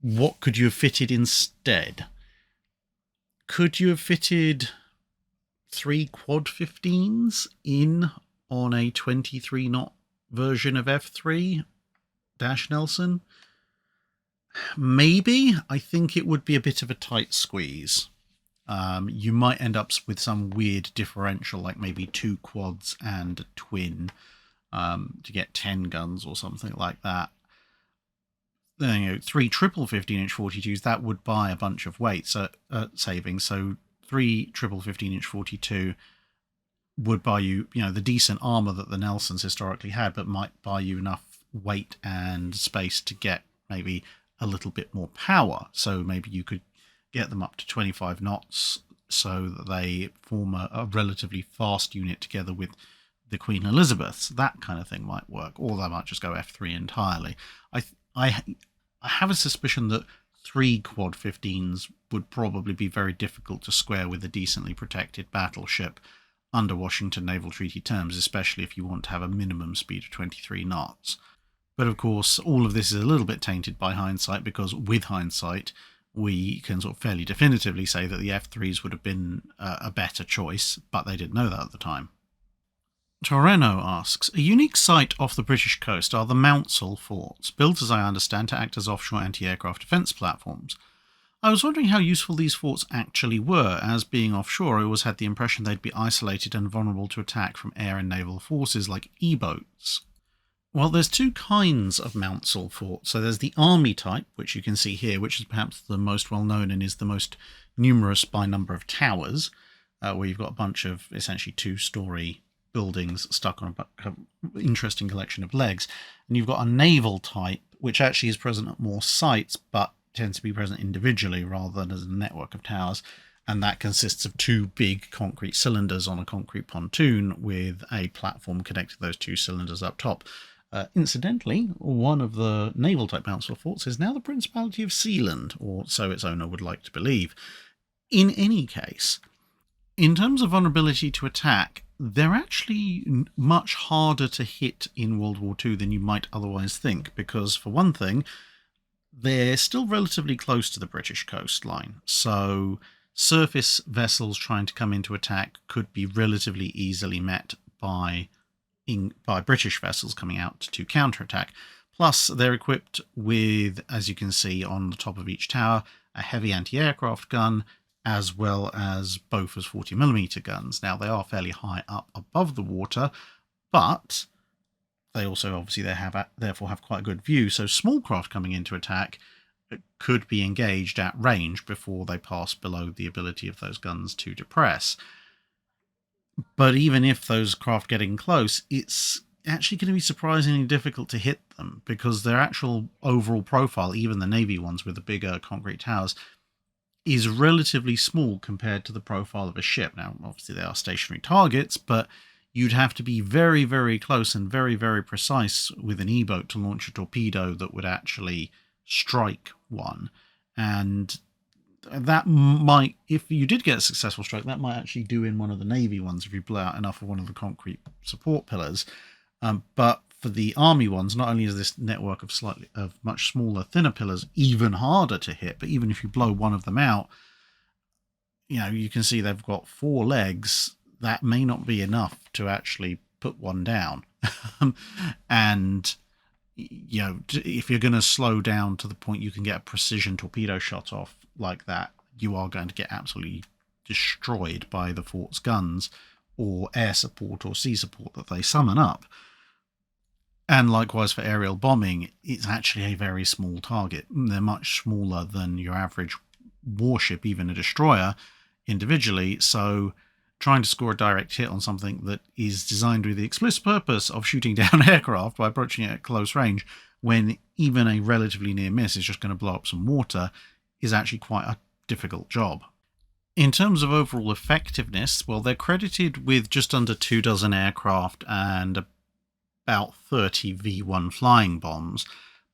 what could you have fitted instead? Could you have fitted 3 quad 15s in on a 23 knot version of F3 Nelson? Maybe. I think it would be a bit of a tight squeeze. You might end up with some weird differential, like maybe 2 quads and a twin to get 10 guns or something like that. Then, 3 triple 15-inch 42s, that would buy a bunch of weight savings. So 3 triple 15-inch 42 would buy you, the decent armor that the Nelsons historically had, but might buy you enough weight and space to get maybe a little bit more power. So maybe you could get them up to 25 knots so that they form a relatively fast unit together with the Queen Elizabeths. That kind of thing might work, or they might just go F3 entirely. I have a suspicion that 3 quad 15s would probably be very difficult to square with a decently protected battleship under Washington Naval Treaty terms, especially if you want to have a minimum speed of 23 knots. But of course, all of this is a little bit tainted by hindsight, because with hindsight, we can sort of fairly definitively say that the F3s would have been a better choice, but they didn't know that at the time. Toreno asks, a unique site off the British coast are the Maunsall Forts, built as I understand to act as offshore anti-aircraft defence platforms. I was wondering how useful these forts actually were, as being offshore I always had the impression they'd be isolated and vulnerable to attack from air and naval forces like E-boats. Well, there's 2 kinds of Maunsall Forts. So there's the army type, which you can see here, which is perhaps the most well known and is the most numerous by number of towers, where you've got a bunch of essentially 2-story buildings stuck on an interesting collection of legs. And you've got a naval type, which actually is present at more sites, but tends to be present individually rather than as a network of towers. And that consists of two big concrete cylinders on a concrete pontoon with a platform connecting those two cylinders up top. Incidentally, one of the naval-type Maunsall Forts is now the Principality of Sealand, or so its owner would like to believe. In any case, in terms of vulnerability to attack, they're actually much harder to hit in World War II than you might otherwise think, because, for one thing, they're still relatively close to the British coastline, so surface vessels trying to come into attack could be relatively easily met by British vessels coming out to counterattack. Plus, they're equipped with, as you can see on the top of each tower, a heavy anti-aircraft gun, as well as Bofors 40mm guns. Now, they are fairly high up above the water, but they also obviously therefore have quite a good view, so small craft coming into attack could be engaged at range before they pass below the ability of those guns to depress. But even if those craft getting close, it's actually going to be surprisingly difficult to hit them, because their actual overall profile, even the Navy ones with the bigger concrete towers, is relatively small compared to the profile of a ship. Now, obviously they are stationary targets, but you'd have to be very, very close and very, very precise with an E-boat to launch a torpedo that would actually strike one. And that might, if you did get a successful strike, that might actually do in one of the Navy ones if you blow out enough of one of the concrete support pillars. But for the Army ones, not only is this network of much smaller, thinner pillars even harder to hit, but even if you blow one of them out, you can see they've got 4 legs. That may not be enough to actually put one down. And if you're going to slow down to the point you can get a precision torpedo shot off like that, you are going to get absolutely destroyed by the fort's guns or air support or sea support that they summon up. And likewise for aerial bombing, it's actually a very small target. They're much smaller than your average warship, even a destroyer, individually. So trying to score a direct hit on something that is designed with the explicit purpose of shooting down aircraft by approaching it at close range, when even a relatively near miss is just going to blow up some water, is actually quite a difficult job. In terms of overall effectiveness, well, they're credited with just under 2 dozen aircraft and about 30 V1 flying bombs,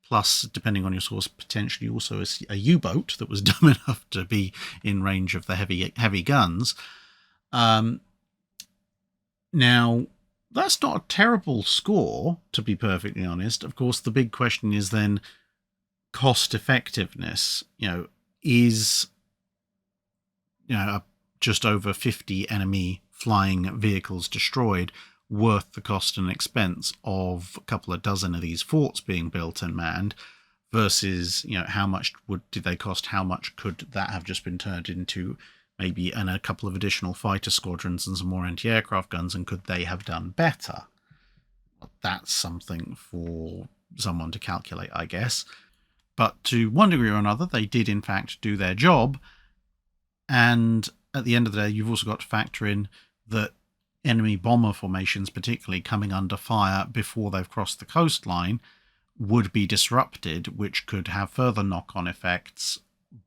plus, depending on your source, potentially also a U-boat that was dumb enough to be in range of the heavy guns. Now, that's not a terrible score, to be perfectly honest. Of course, the big question is then cost effectiveness. Is just over 50 enemy flying vehicles destroyed worth the cost and expense of a couple of dozen of these forts being built and manned, versus how much did they cost? How much could that have just been turned into maybe a couple of additional fighter squadrons and some more anti-aircraft guns, and could they have done better? That's something for someone to calculate, I guess. But to one degree or another, they did in fact do their job. And at the end of the day, you've also got to factor in that enemy bomber formations, particularly coming under fire before they've crossed the coastline, would be disrupted, which could have further knock-on effects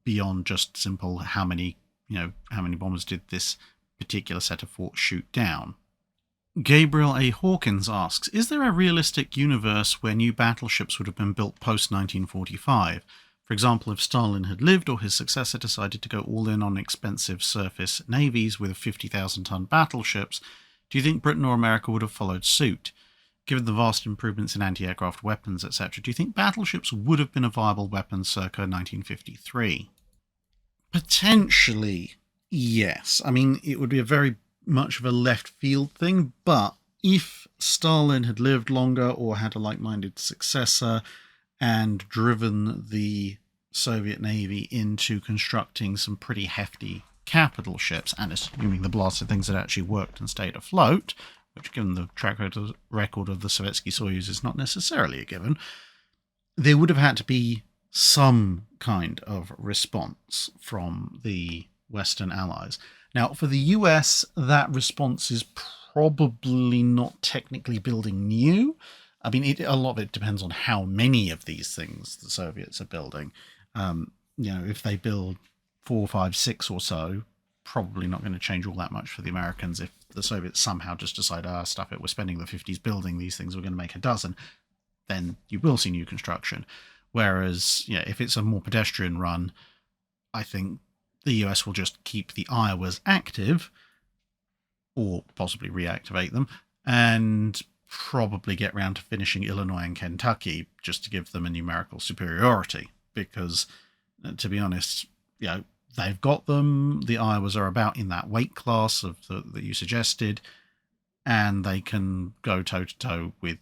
beyond just simple how many bombers did this particular set of forts shoot down. Gabriel A. Hawkins asks, is there a realistic universe where new battleships would have been built post-1945? For example, if Stalin had lived or his successor decided to go all in on expensive surface navies with 50,000-ton battleships, do you think Britain or America would have followed suit? Given the vast improvements in anti-aircraft weapons, etc., do you think battleships would have been a viable weapon circa 1953? Potentially, yes. I mean, it would be a very much of a left field thing, but if Stalin had lived longer or had a like-minded successor and driven the Soviet Navy into constructing some pretty hefty capital ships, and assuming the blasted things had actually worked and stayed afloat, which given the track record of the Sovietsky Soyuz is not necessarily a given, there would have had to be some kind of response from the Western Allies. Now, for the US, that response is probably not technically building new. I mean, a lot of it depends on how many of these things the Soviets are building. If they build 4, 5, 6 or so, probably not going to change all that much for the Americans. If the Soviets somehow just decide, stuff it, we're spending the 50s building these things, we're going to make a dozen, then you will see new construction. Whereas, if it's a more pedestrian run, I think the US will just keep the Iowas active, or possibly reactivate them, and probably get round to finishing Illinois and Kentucky just to give them a numerical superiority. Because, to be honest, they've got them. The Iowas are about in that weight class that you suggested, and they can go toe-to-toe with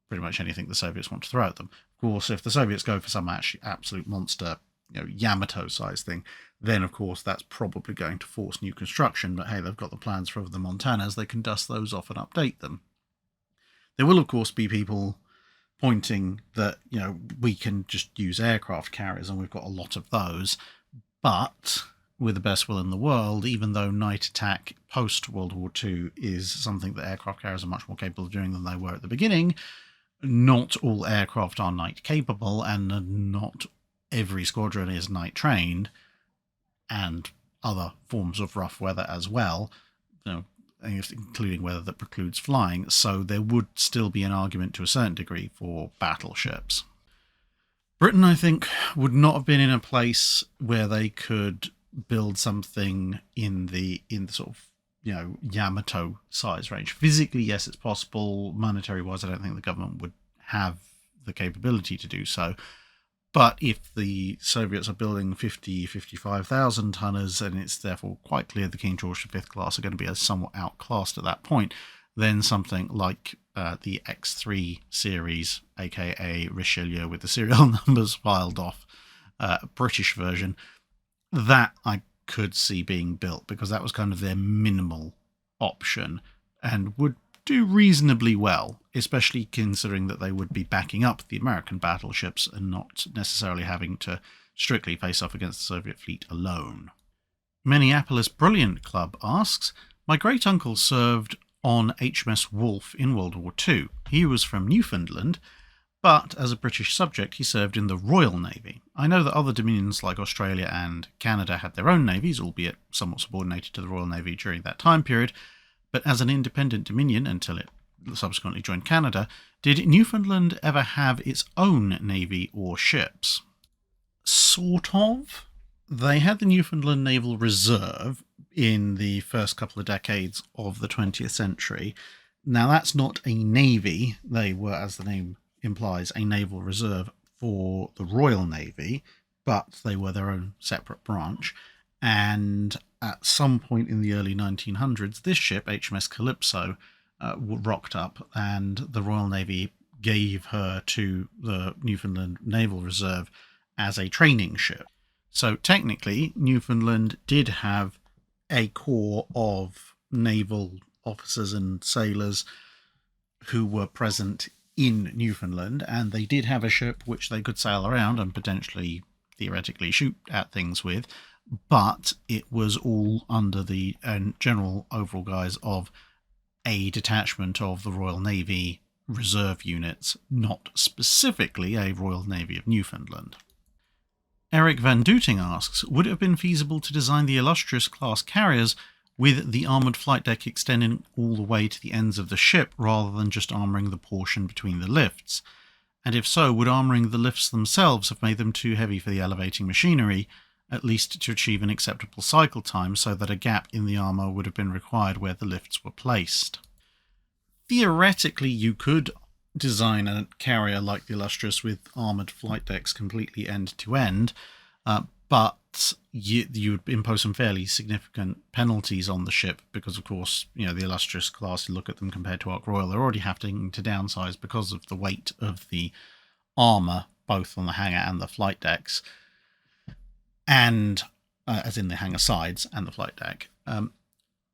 pretty much anything the Soviets want to throw at them. Of course, if the Soviets go for some absolute monster, Yamato-sized thing, then, of course, that's probably going to force new construction. But, hey, they've got the plans for the Montanas. They can dust those off and update them. There will, of course, be people pointing that, we can just use aircraft carriers, and we've got a lot of those. But with the best will in the world, even though night attack post-World War II is something that aircraft carriers are much more capable of doing than they were at the beginning, not all aircraft are night capable, and not every squadron is night trained, and other forms of rough weather as well, including weather that precludes flying. So there would still be an argument to a certain degree for battleships. Britain, I think, would not have been in a place where they could build something in the sort of, Yamato size range. Physically, yes, it's possible. Monetary wise, I don't think the government would have the capability to do so. But if the Soviets are building 55,000 tonners, and it's therefore quite clear the King George V class are going to be somewhat outclassed at that point, then something like the X3 series, aka Richelieu with the serial numbers filed off, British version, that I could see being built, because that was kind of their minimal option and would do reasonably well, especially considering that they would be backing up the American battleships and not necessarily having to strictly face off against the Soviet fleet alone. Minneapolis Brilliant Club asks, my great-uncle served on HMS Wolfe in World War II. He was from Newfoundland, but as a British subject he served in the Royal Navy. I know that other dominions like Australia and Canada had their own navies, albeit somewhat subordinated to the Royal Navy during that time period, but as an independent dominion until it subsequently joined Canada, did Newfoundland ever have its own navy or ships? Sort of. They had the Newfoundland Naval Reserve in the first couple of decades of the 20th century. Now, that's not a navy. They were, as the name implies, a naval reserve for the Royal Navy, but they were their own separate branch. And at some point in the early 1900s, this ship, HMS Calypso, rocked up, and the Royal Navy gave her to the Newfoundland Naval Reserve as a training ship. So technically, Newfoundland did have a corps of naval officers and sailors who were present in Newfoundland, and they did have a ship which they could sail around and potentially, theoretically, shoot at things with, but it was all under the general overall guise of a detachment of the Royal Navy reserve units, not specifically a Royal Navy of Newfoundland. Eric Van Dooting asks, would it have been feasible to design the Illustrious class carriers with the armoured flight deck extending all the way to the ends of the ship rather than just armouring the portion between the lifts? And if so, would armouring the lifts themselves have made them too heavy for the elevating machinery, at least to achieve an acceptable cycle time, so that a gap in the armour would have been required where the lifts were placed? Theoretically, you could design a carrier like the Illustrious with armoured flight decks completely end to end, but you would impose some fairly significant penalties on the ship because, of course, the Illustrious class, you look at them compared to Ark Royal, they're already having to downsize because of the weight of the armour, both on the hangar and the flight decks, and as in the hangar sides and the flight deck.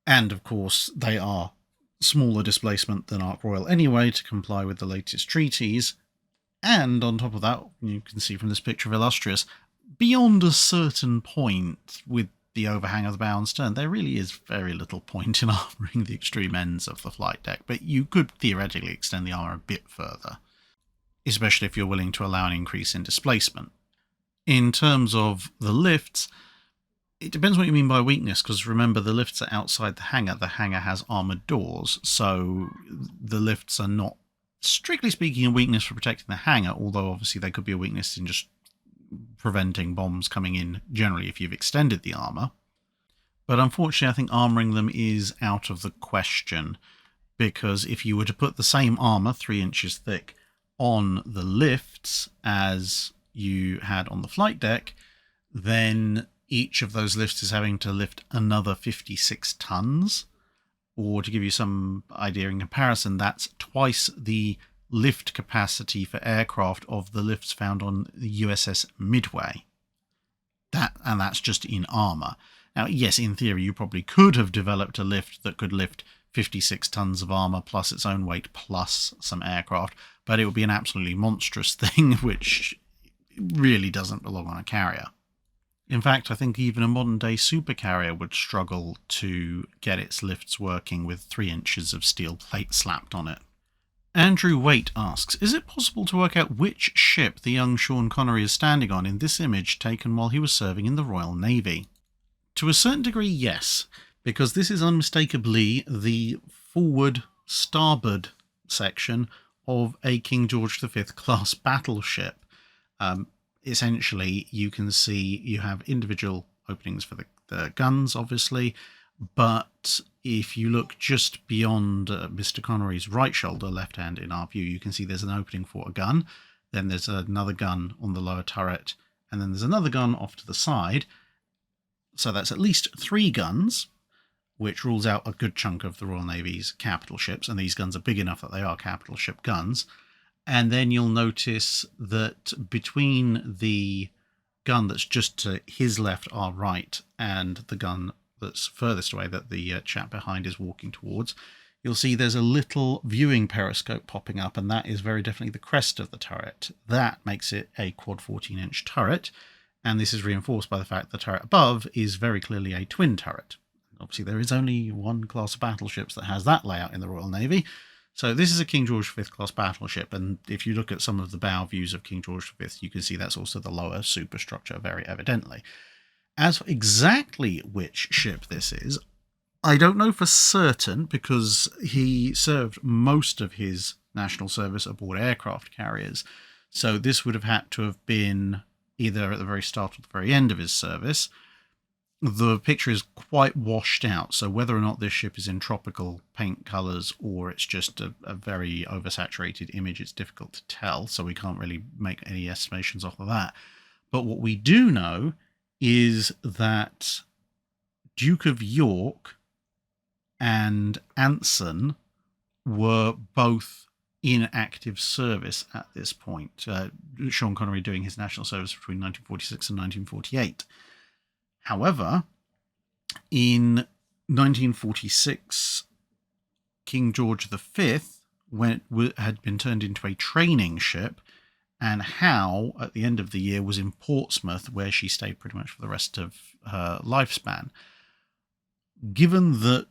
And, of course, they are smaller displacement than Ark Royal anyway to comply with the latest treaties. And on top of that, you can see from this picture of Illustrious, beyond a certain point with the overhang of the bow and stern, there really is very little point in armouring the extreme ends of the flight deck, but you could theoretically extend the armour a bit further, especially if you're willing to allow an increase in displacement. In terms of the lifts, It depends what you mean by weakness, because remember, the lifts are outside the hangar. The hangar has armoured doors, so the lifts are not, strictly speaking, a weakness for protecting the hangar, although obviously they could be a weakness in just preventing bombs coming in generally if you've extended the armour. But unfortunately, I think armouring them is out of the question, because if you were to put the same armour, 3 inches thick, on the lifts as you had on the flight deck, then each of those lifts is having to lift another 56 tons. Or to give you some idea in comparison, that's twice the lift capacity for aircraft of the lifts found on the USS Midway. And that's just in armour. Now, yes, in theory, you probably could have developed a lift that could lift 56 tons of armour plus its own weight plus some aircraft, but it would be an absolutely monstrous thing, which really doesn't belong on a carrier. In fact, I think even a modern-day supercarrier would struggle to get its lifts working with 3 inches of steel plate slapped on it. Andrew Waite asks, is it possible to work out which ship the young Sean Connery is standing on in this image taken while he was serving in the Royal Navy? To a certain degree, yes, because this is unmistakably the forward starboard section of a King George V class battleship. Essentially, you can see you have individual openings for the guns, obviously, but if you look just beyond Mr. Connery's right shoulder, left hand in our view, you can see there's an opening for a gun, then there's another gun on the lower turret, and then there's another gun off to the side. So that's at least 3 guns, which rules out a good chunk of the Royal Navy's capital ships, and these guns are big enough that they are capital ship guns. And then you'll notice that between the gun that's just to his left, our right, and the gun that's furthest away that the chap behind is walking towards, you'll see there's a little viewing periscope popping up, and that is very definitely the crest of the turret. That makes it a quad 14-inch turret, and this is reinforced by the fact the turret above is very clearly a twin turret. Obviously, there is only one class of battleships that has that layout in the Royal Navy. So this is a King George V class battleship, and if you look at some of the bow views of King George V, you can see that's also the lower superstructure, very evidently. As for exactly which ship this is, I don't know for certain, because he served most of his national service aboard aircraft carriers. So this would have had to have been either at the very start or the very end of his service. The picture is quite washed out, so whether or not this ship is in tropical paint colours or it's just a very oversaturated image, it's difficult to tell, so we can't really make any estimations off of that. But what we do know is that Duke of York and Anson were both in active service at this point. Sean Connery doing his national service between 1946 and 1948. However, in 1946, King George V had been turned into a training ship, and Howe, at the end of the year, was in Portsmouth, where she stayed pretty much for the rest of her lifespan. Given that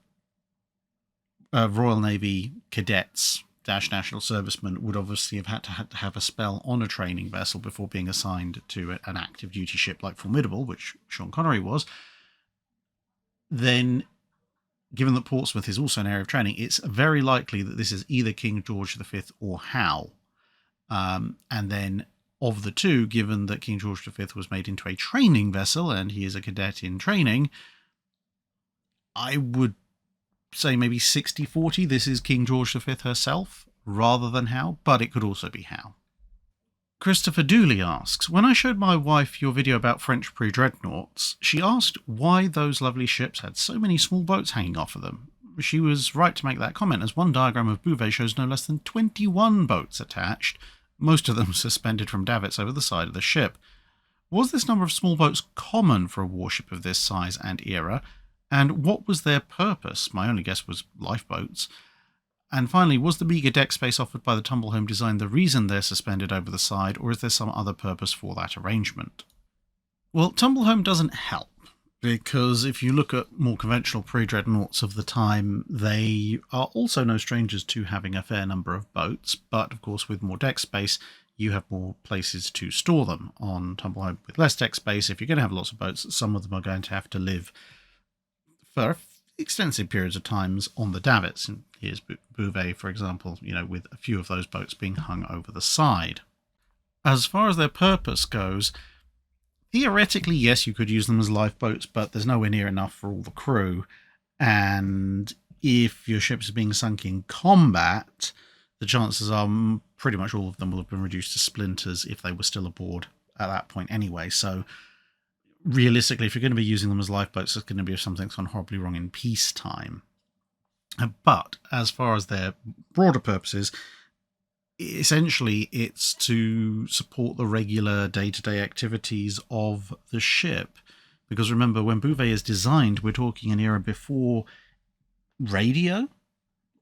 Royal Navy cadets / national servicemen would obviously have had to have a spell on a training vessel before being assigned to an active duty ship like Formidable, which Sean Connery was, then given that Portsmouth is also an area of training, it's very likely that this is either King George V or Howe. And then of the two, given that King George V was made into a training vessel and he is a cadet in training, I would say maybe 60-40, this is King George V herself, rather than Howe, but it could also be Howe. Christopher Dooley asks, when I showed my wife your video about French pre-dreadnoughts, she asked why those lovely ships had so many small boats hanging off of them. She was right to make that comment, as one diagram of Bouvet shows no less than 21 boats attached, most of them suspended from davits over the side of the ship. Was this number of small boats common for a warship of this size and era? And what was their purpose? My only guess was lifeboats. And finally, was the meagre deck space offered by the Tumblehome design the reason they're suspended over the side, or is there some other purpose for that arrangement? Well, Tumblehome doesn't help, because if you look at more conventional pre-dreadnoughts of the time, they are also no strangers to having a fair number of boats, but of course with more deck space, you have more places to store them. On Tumbleweed with less deck space, if you're going to have lots of boats, some of them are going to have to live for extensive periods of times on the davits. And here's Bouvet, for example, with a few of those boats being hung over the side. As far as their purpose goes, theoretically, yes, you could use them as lifeboats, but there's nowhere near enough for all the crew. And if your ships are being sunk in combat, the chances are pretty much all of them will have been reduced to splinters if they were still aboard at that point anyway. So realistically, if you're going to be using them as lifeboats, it's going to be if something's gone horribly wrong in peacetime. But as far as their broader purposes, essentially it's to support the regular day-to-day activities of the ship. Because remember, when Bouvet is designed, we're talking an era before radio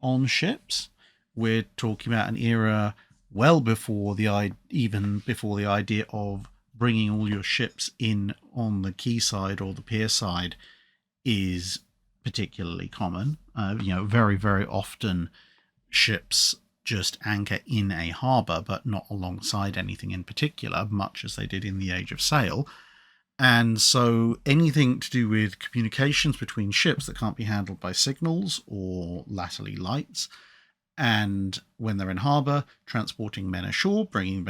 on ships. We're talking about an era well before even before the idea of bringing all your ships in on the quayside or the pier side is particularly common. Very, very often ships just anchor in a harbour, but not alongside anything in particular, much as they did in the Age of Sail. And so anything to do with communications between ships that can't be handled by signals or latterly lights, and when they're in harbour, transporting men ashore, bringing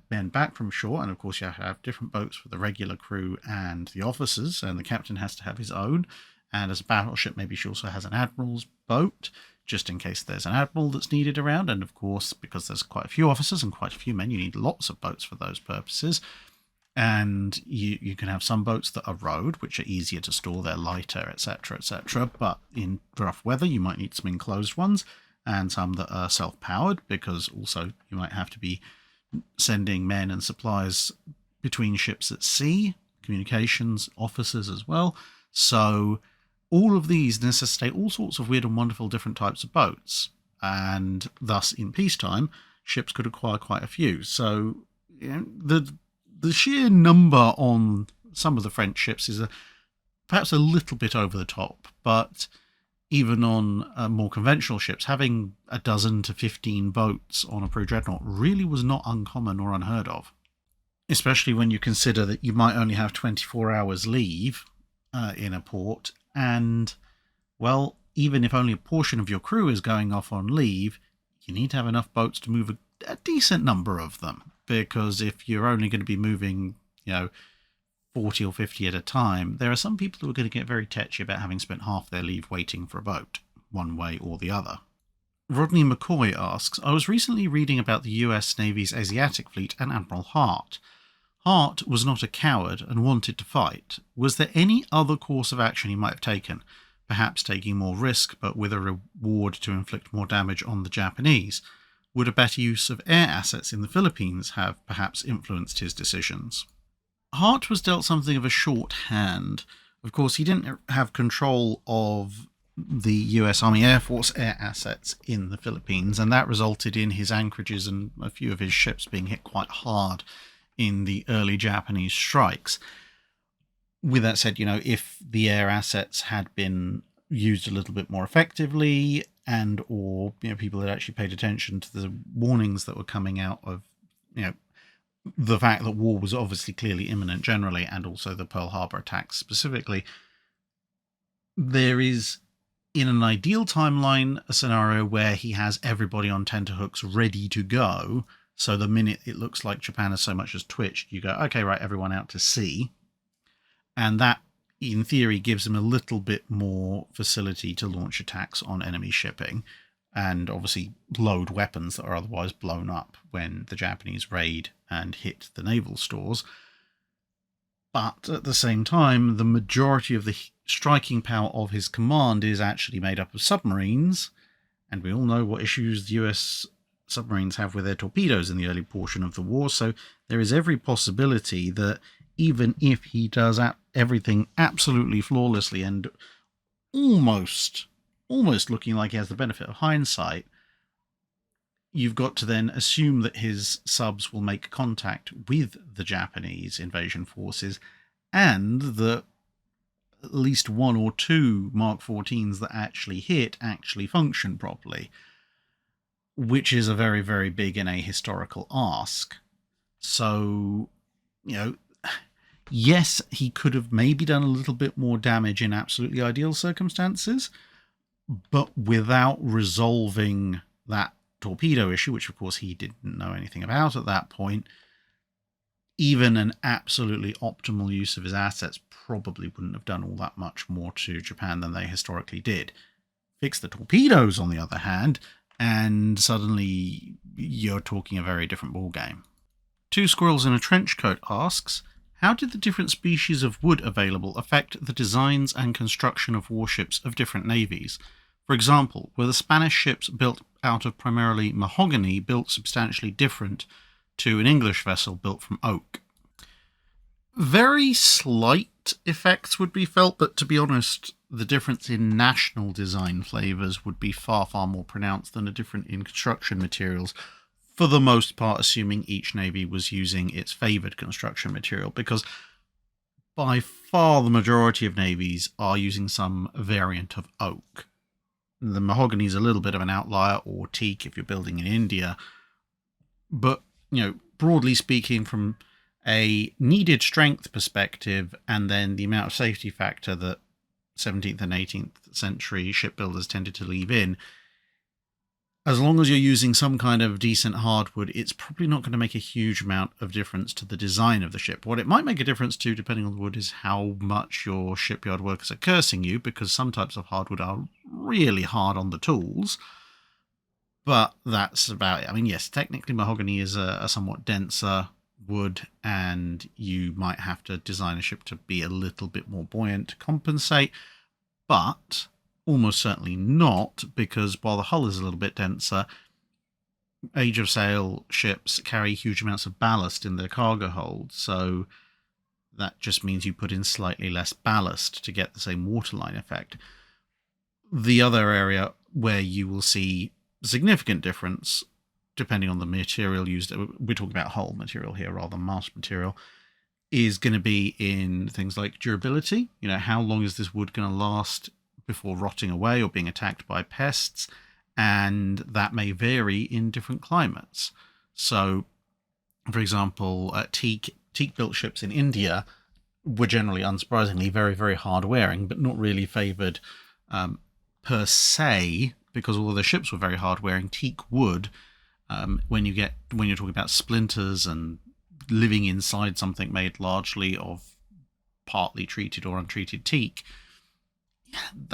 men back from shore, and of course you have to have different boats for the regular crew and the officers, and the captain has to have his own. And as a battleship, maybe she also has an admiral's boat, just in case there's an admiral that's needed around. And of course, because there's quite a few officers and quite a few men, you need lots of boats for those purposes. And you can have some boats that are rowed, which are easier to store, they're lighter, etc., etc. But in rough weather, you might need some enclosed ones, and some that are self-powered, because also you might have to be sending men and supplies between ships at sea, communications, officers as well. So all of these necessitate all sorts of weird and wonderful different types of boats, and thus in peacetime, ships could acquire quite a few. So the sheer number on some of the French ships is perhaps a little bit over the top, but even on more conventional ships, having a dozen to 15 boats on a pre-dreadnought really was not uncommon or unheard of, especially when you consider that you might only have 24 hours leave in a port, and, well, even if only a portion of your crew is going off on leave, you need to have enough boats to move a decent number of them, because if you're only going to be moving, 40 or 50 at a time, there are some people who are going to get very tetchy about having spent half their leave waiting for a boat, one way or the other. Rodney McCoy asks, I was recently reading about the US Navy's Asiatic Fleet and Admiral Hart. Hart was not a coward and wanted to fight. Was there any other course of action he might have taken? Perhaps taking more risk, but with a reward to inflict more damage on the Japanese? Would a better use of air assets in the Philippines have perhaps influenced his decisions? Hart was dealt something of a short hand. Of course, he didn't have control of the US Army Air Force air assets in the Philippines, and that resulted in his anchorages and a few of his ships being hit quite hard in the early Japanese strikes. With that said, if the air assets had been used a little bit more effectively, and or people had actually paid attention to the warnings that were coming out of the fact that war was obviously clearly imminent generally, and also the Pearl Harbor attacks specifically, there is, in an ideal timeline, a scenario where he has everybody on tenterhooks ready to go, so the minute it looks like Japan has so much as twitched, you go, okay, right, everyone out to sea. And that, in theory, gives him a little bit more facility to launch attacks on enemy shipping, and obviously load weapons that are otherwise blown up when the Japanese raid and hit the naval stores. But at the same time, the majority of the striking power of his command is actually made up of submarines, and we all know what issues the US submarines have with their torpedoes in the early portion of the war, so there is every possibility that even if he does everything absolutely flawlessly and almost looking like he has the benefit of hindsight, you've got to then assume that his subs will make contact with the Japanese invasion forces, and that at least one or two Mark 14s that actually hit actually function properly, which is a very, very big and a historical ask. So, yes, he could have maybe done a little bit more damage in absolutely ideal circumstances, but without resolving that torpedo issue, which of course he didn't know anything about at that point, even an absolutely optimal use of his assets probably wouldn't have done all that much more to Japan than they historically did. Fix the torpedoes, on the other hand, and suddenly you're talking a very different ballgame. Two Squirrels in a Trench Coat asks, how did the different species of wood available affect the designs and construction of warships of different navies? For example, were the Spanish ships built out of primarily mahogany built substantially different to an English vessel built from oak? Very slight effects would be felt, but to be honest, the difference in national design flavours would be far, far more pronounced than a difference in construction materials, for the most part assuming each navy was using its favoured construction material, because by far the majority of navies are using some variant of oak. The mahogany is a little bit of an outlier, or teak if you're building in India, but broadly speaking, from a needed strength perspective and then the amount of safety factor that 17th and 18th century shipbuilders tended to leave in, as long as you're using some kind of decent hardwood, it's probably not going to make a huge amount of difference to the design of the ship. What it might make a difference to, depending on the wood, is how much your shipyard workers are cursing you, because some types of hardwood are really hard on the tools. But that's about it. I mean, yes, technically mahogany is a somewhat denser wood, and you might have to design a ship to be a little bit more buoyant to compensate, but almost certainly not, because while the hull is a little bit denser, age of sail ships carry huge amounts of ballast in their cargo hold, so that just means you put in slightly less ballast to get the same waterline effect. The other area where you will see significant difference, depending on the material used, we're talking about hull material here rather than mast material, is going to be in things like durability. How long is this wood going to last before rotting away or being attacked by pests? And that may vary in different climates. So, for example, teak-built ships in India were generally, unsurprisingly, very, very hard-wearing, but not really favoured per se, because although the ships were very hard-wearing, teak wood, when you're talking about splinters and living inside something made largely of partly treated or untreated teak,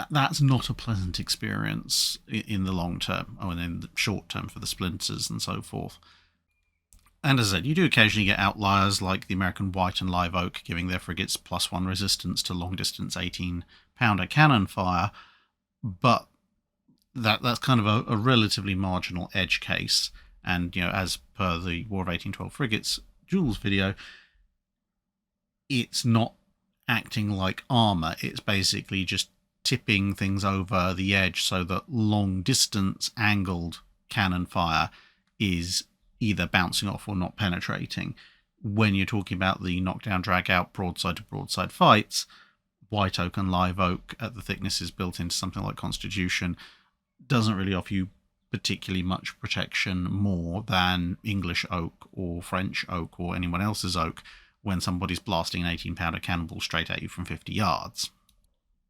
that's not a pleasant experience in the long term, and in the short term for the splinters and so forth. And as I said, you do occasionally get outliers like the American white and live oak giving their frigates +1 resistance to long-distance 18-pounder cannon fire, but that's kind of a relatively marginal edge case. And, as per the War of 1812 Frigates Jules video, it's not acting like armour. It's basically just tipping things over the edge so that long-distance angled cannon fire is either bouncing off or not penetrating. When you're talking about the knockdown, drag-out, broadside-to-broadside fights, white oak and live oak at the thicknesses built into something like Constitution doesn't really offer you particularly much protection more than English oak or French oak or anyone else's oak when somebody's blasting an 18-pounder cannonball straight at you from 50 yards.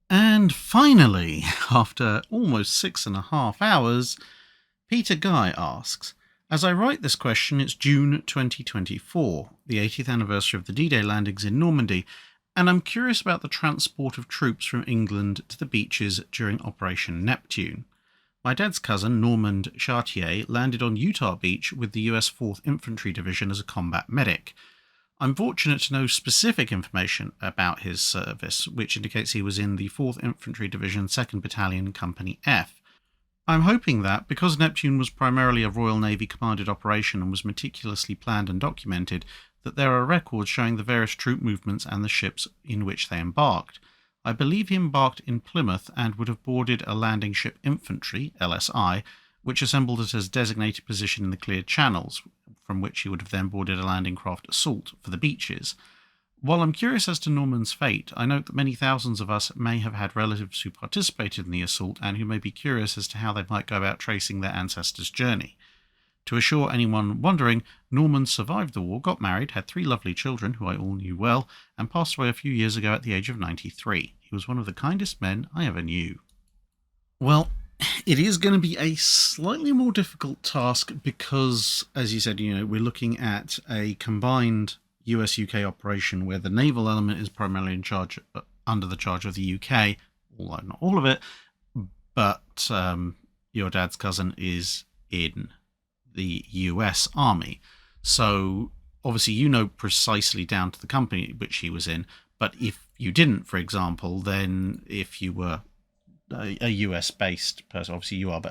And finally, after almost 6.5 hours, Peter Guy asks, as I write this question, it's June 2024, the 80th anniversary of the D-Day landings in Normandy, and I'm curious about the transport of troops from England to the beaches during Operation Neptune. My dad's cousin, Normand Chartier, landed on Utah Beach with the US 4th Infantry Division as a combat medic. I'm fortunate to know specific information about his service, which indicates he was in the 4th Infantry Division 2nd Battalion Company F. I'm hoping that, because Neptune was primarily a Royal Navy commanded operation and was meticulously planned and documented, that there are records showing the various troop movements and the ships in which they embarked. I believe he embarked in Plymouth and would have boarded a landing ship infantry, LSI, which assembled at his designated position in the cleared channels, from which he would have then boarded a landing craft assault for the beaches. While I'm curious as to Norman's fate, I note that many thousands of us may have had relatives who participated in the assault and who may be curious as to how they might go about tracing their ancestors' journey. To assure anyone wondering, Norman survived the war, got married, had 3 lovely children who I all knew well, and passed away a few years ago at the age of 93. He was one of the kindest men I ever knew. Well, it is going to be a slightly more difficult task because, as you said, we're looking at a combined US-UK operation where the naval element is primarily in charge, under the charge of the UK, although not all of it, but your dad's cousin is in the US Army. So obviously precisely down to the company which he was in, but if you didn't, for example, then if you were a US-based person, obviously you are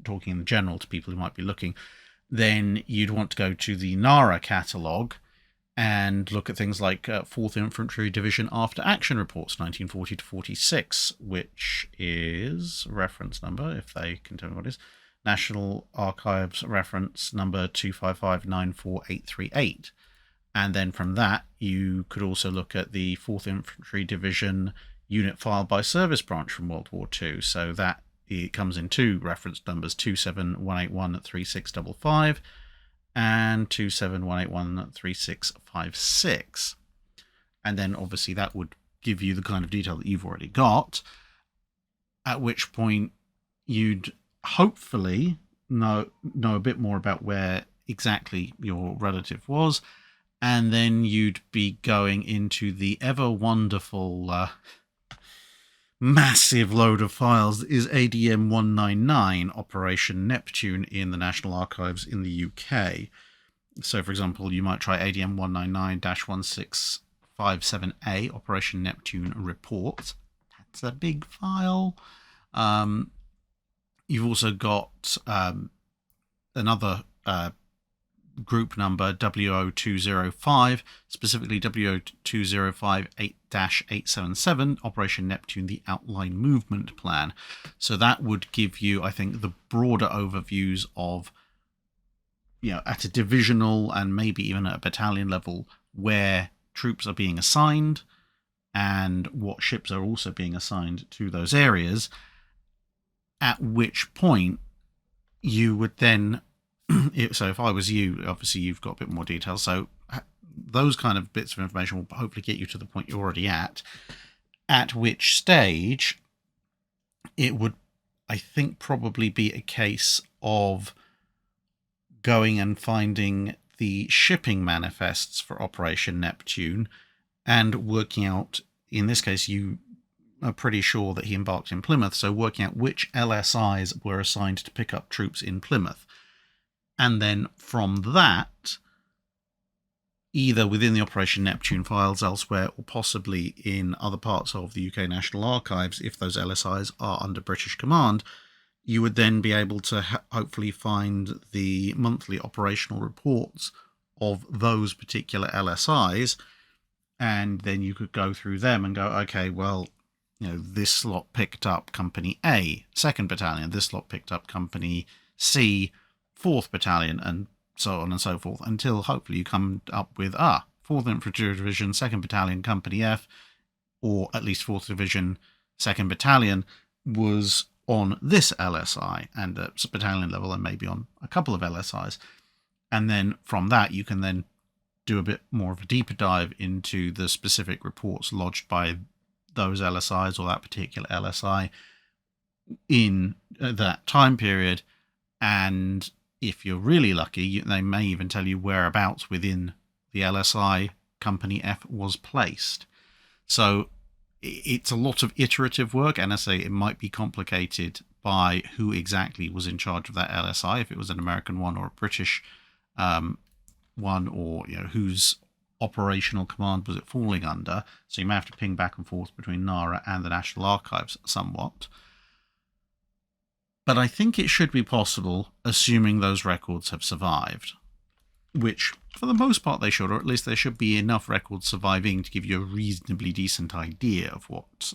talking in general to people who might be looking, then you'd want to go to the NARA catalogue and look at things like 4th Infantry Division After Action Reports, 1940 to 46, which is reference number, if they can tell me what it is, National Archives reference number 255-94838. And then from that, you could also look at the 4th Infantry Division Unit File by Service Branch from World War II. So that it comes in 2 reference numbers, 271813655 and 271813656. And then obviously that would give you the kind of detail that you've already got, at which point you'd hopefully know a bit more about where exactly your relative was, and then you'd be going into the ever wonderful massive load of files that is ADM 199 Operation Neptune in the National Archives in the UK. So for example, you might try ADM 199-1657A Operation Neptune Report. That's a big file. You've also got another group number, WO205, specifically WO2058-877, Operation Neptune, the Outline Movement Plan. So that would give you, I think, the broader overviews of, at a divisional and maybe even at a battalion level, where troops are being assigned and what ships are also being assigned to those areas, at which point you would then, so if I was you, obviously you've got a bit more detail, so those kind of bits of information will hopefully get you to the point you're already at which stage it would, I think, probably be a case of going and finding the shipping manifests for Operation Neptune and working out, in this case, you are pretty sure that he embarked in Plymouth, so working out which LSIs were assigned to pick up troops in Plymouth. And then from that, either within the Operation Neptune files elsewhere or possibly in other parts of the UK National Archives, if those LSIs are under British command, you would then be able to hopefully find the monthly operational reports of those particular LSIs, and then you could go through them and go, okay, well, this slot picked up Company A, 2nd Battalion, this slot picked up Company C, 4th Battalion, and so on and so forth, until hopefully you come up with 4th Infantry Division, 2nd Battalion, Company F, or at least 4th Division, 2nd Battalion was on this LSI, and at battalion level and maybe on a couple of LSIs. And then from that you can then do a bit more of a deeper dive into the specific reports lodged by those LSIs or that particular LSI in that time period, and if you're really lucky, they may even tell you whereabouts within the LSI Company F was placed. So it's a lot of iterative work, and I say it might be complicated by who exactly was in charge of that LSI, if it was an American one or a British one, or whose operational command was it falling under. So you may have to ping back and forth between NARA and the National Archives somewhat. But I think it should be possible, assuming those records have survived, which for the most part they should, or at least there should be enough records surviving to give you a reasonably decent idea of what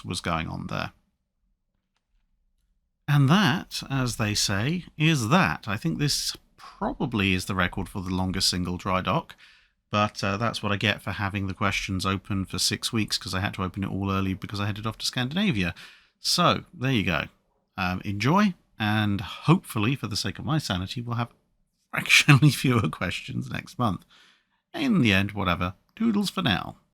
was going on there. And that, as they say, is that. I think this probably is the record for the longest single dry dock, but that's what I get for having the questions open for 6 weeks, because I had to open it all early because I headed off to Scandinavia. So there you go. Enjoy, and hopefully, for the sake of my sanity, we'll have fractionally fewer questions next month. In the end, whatever. Toodles for now.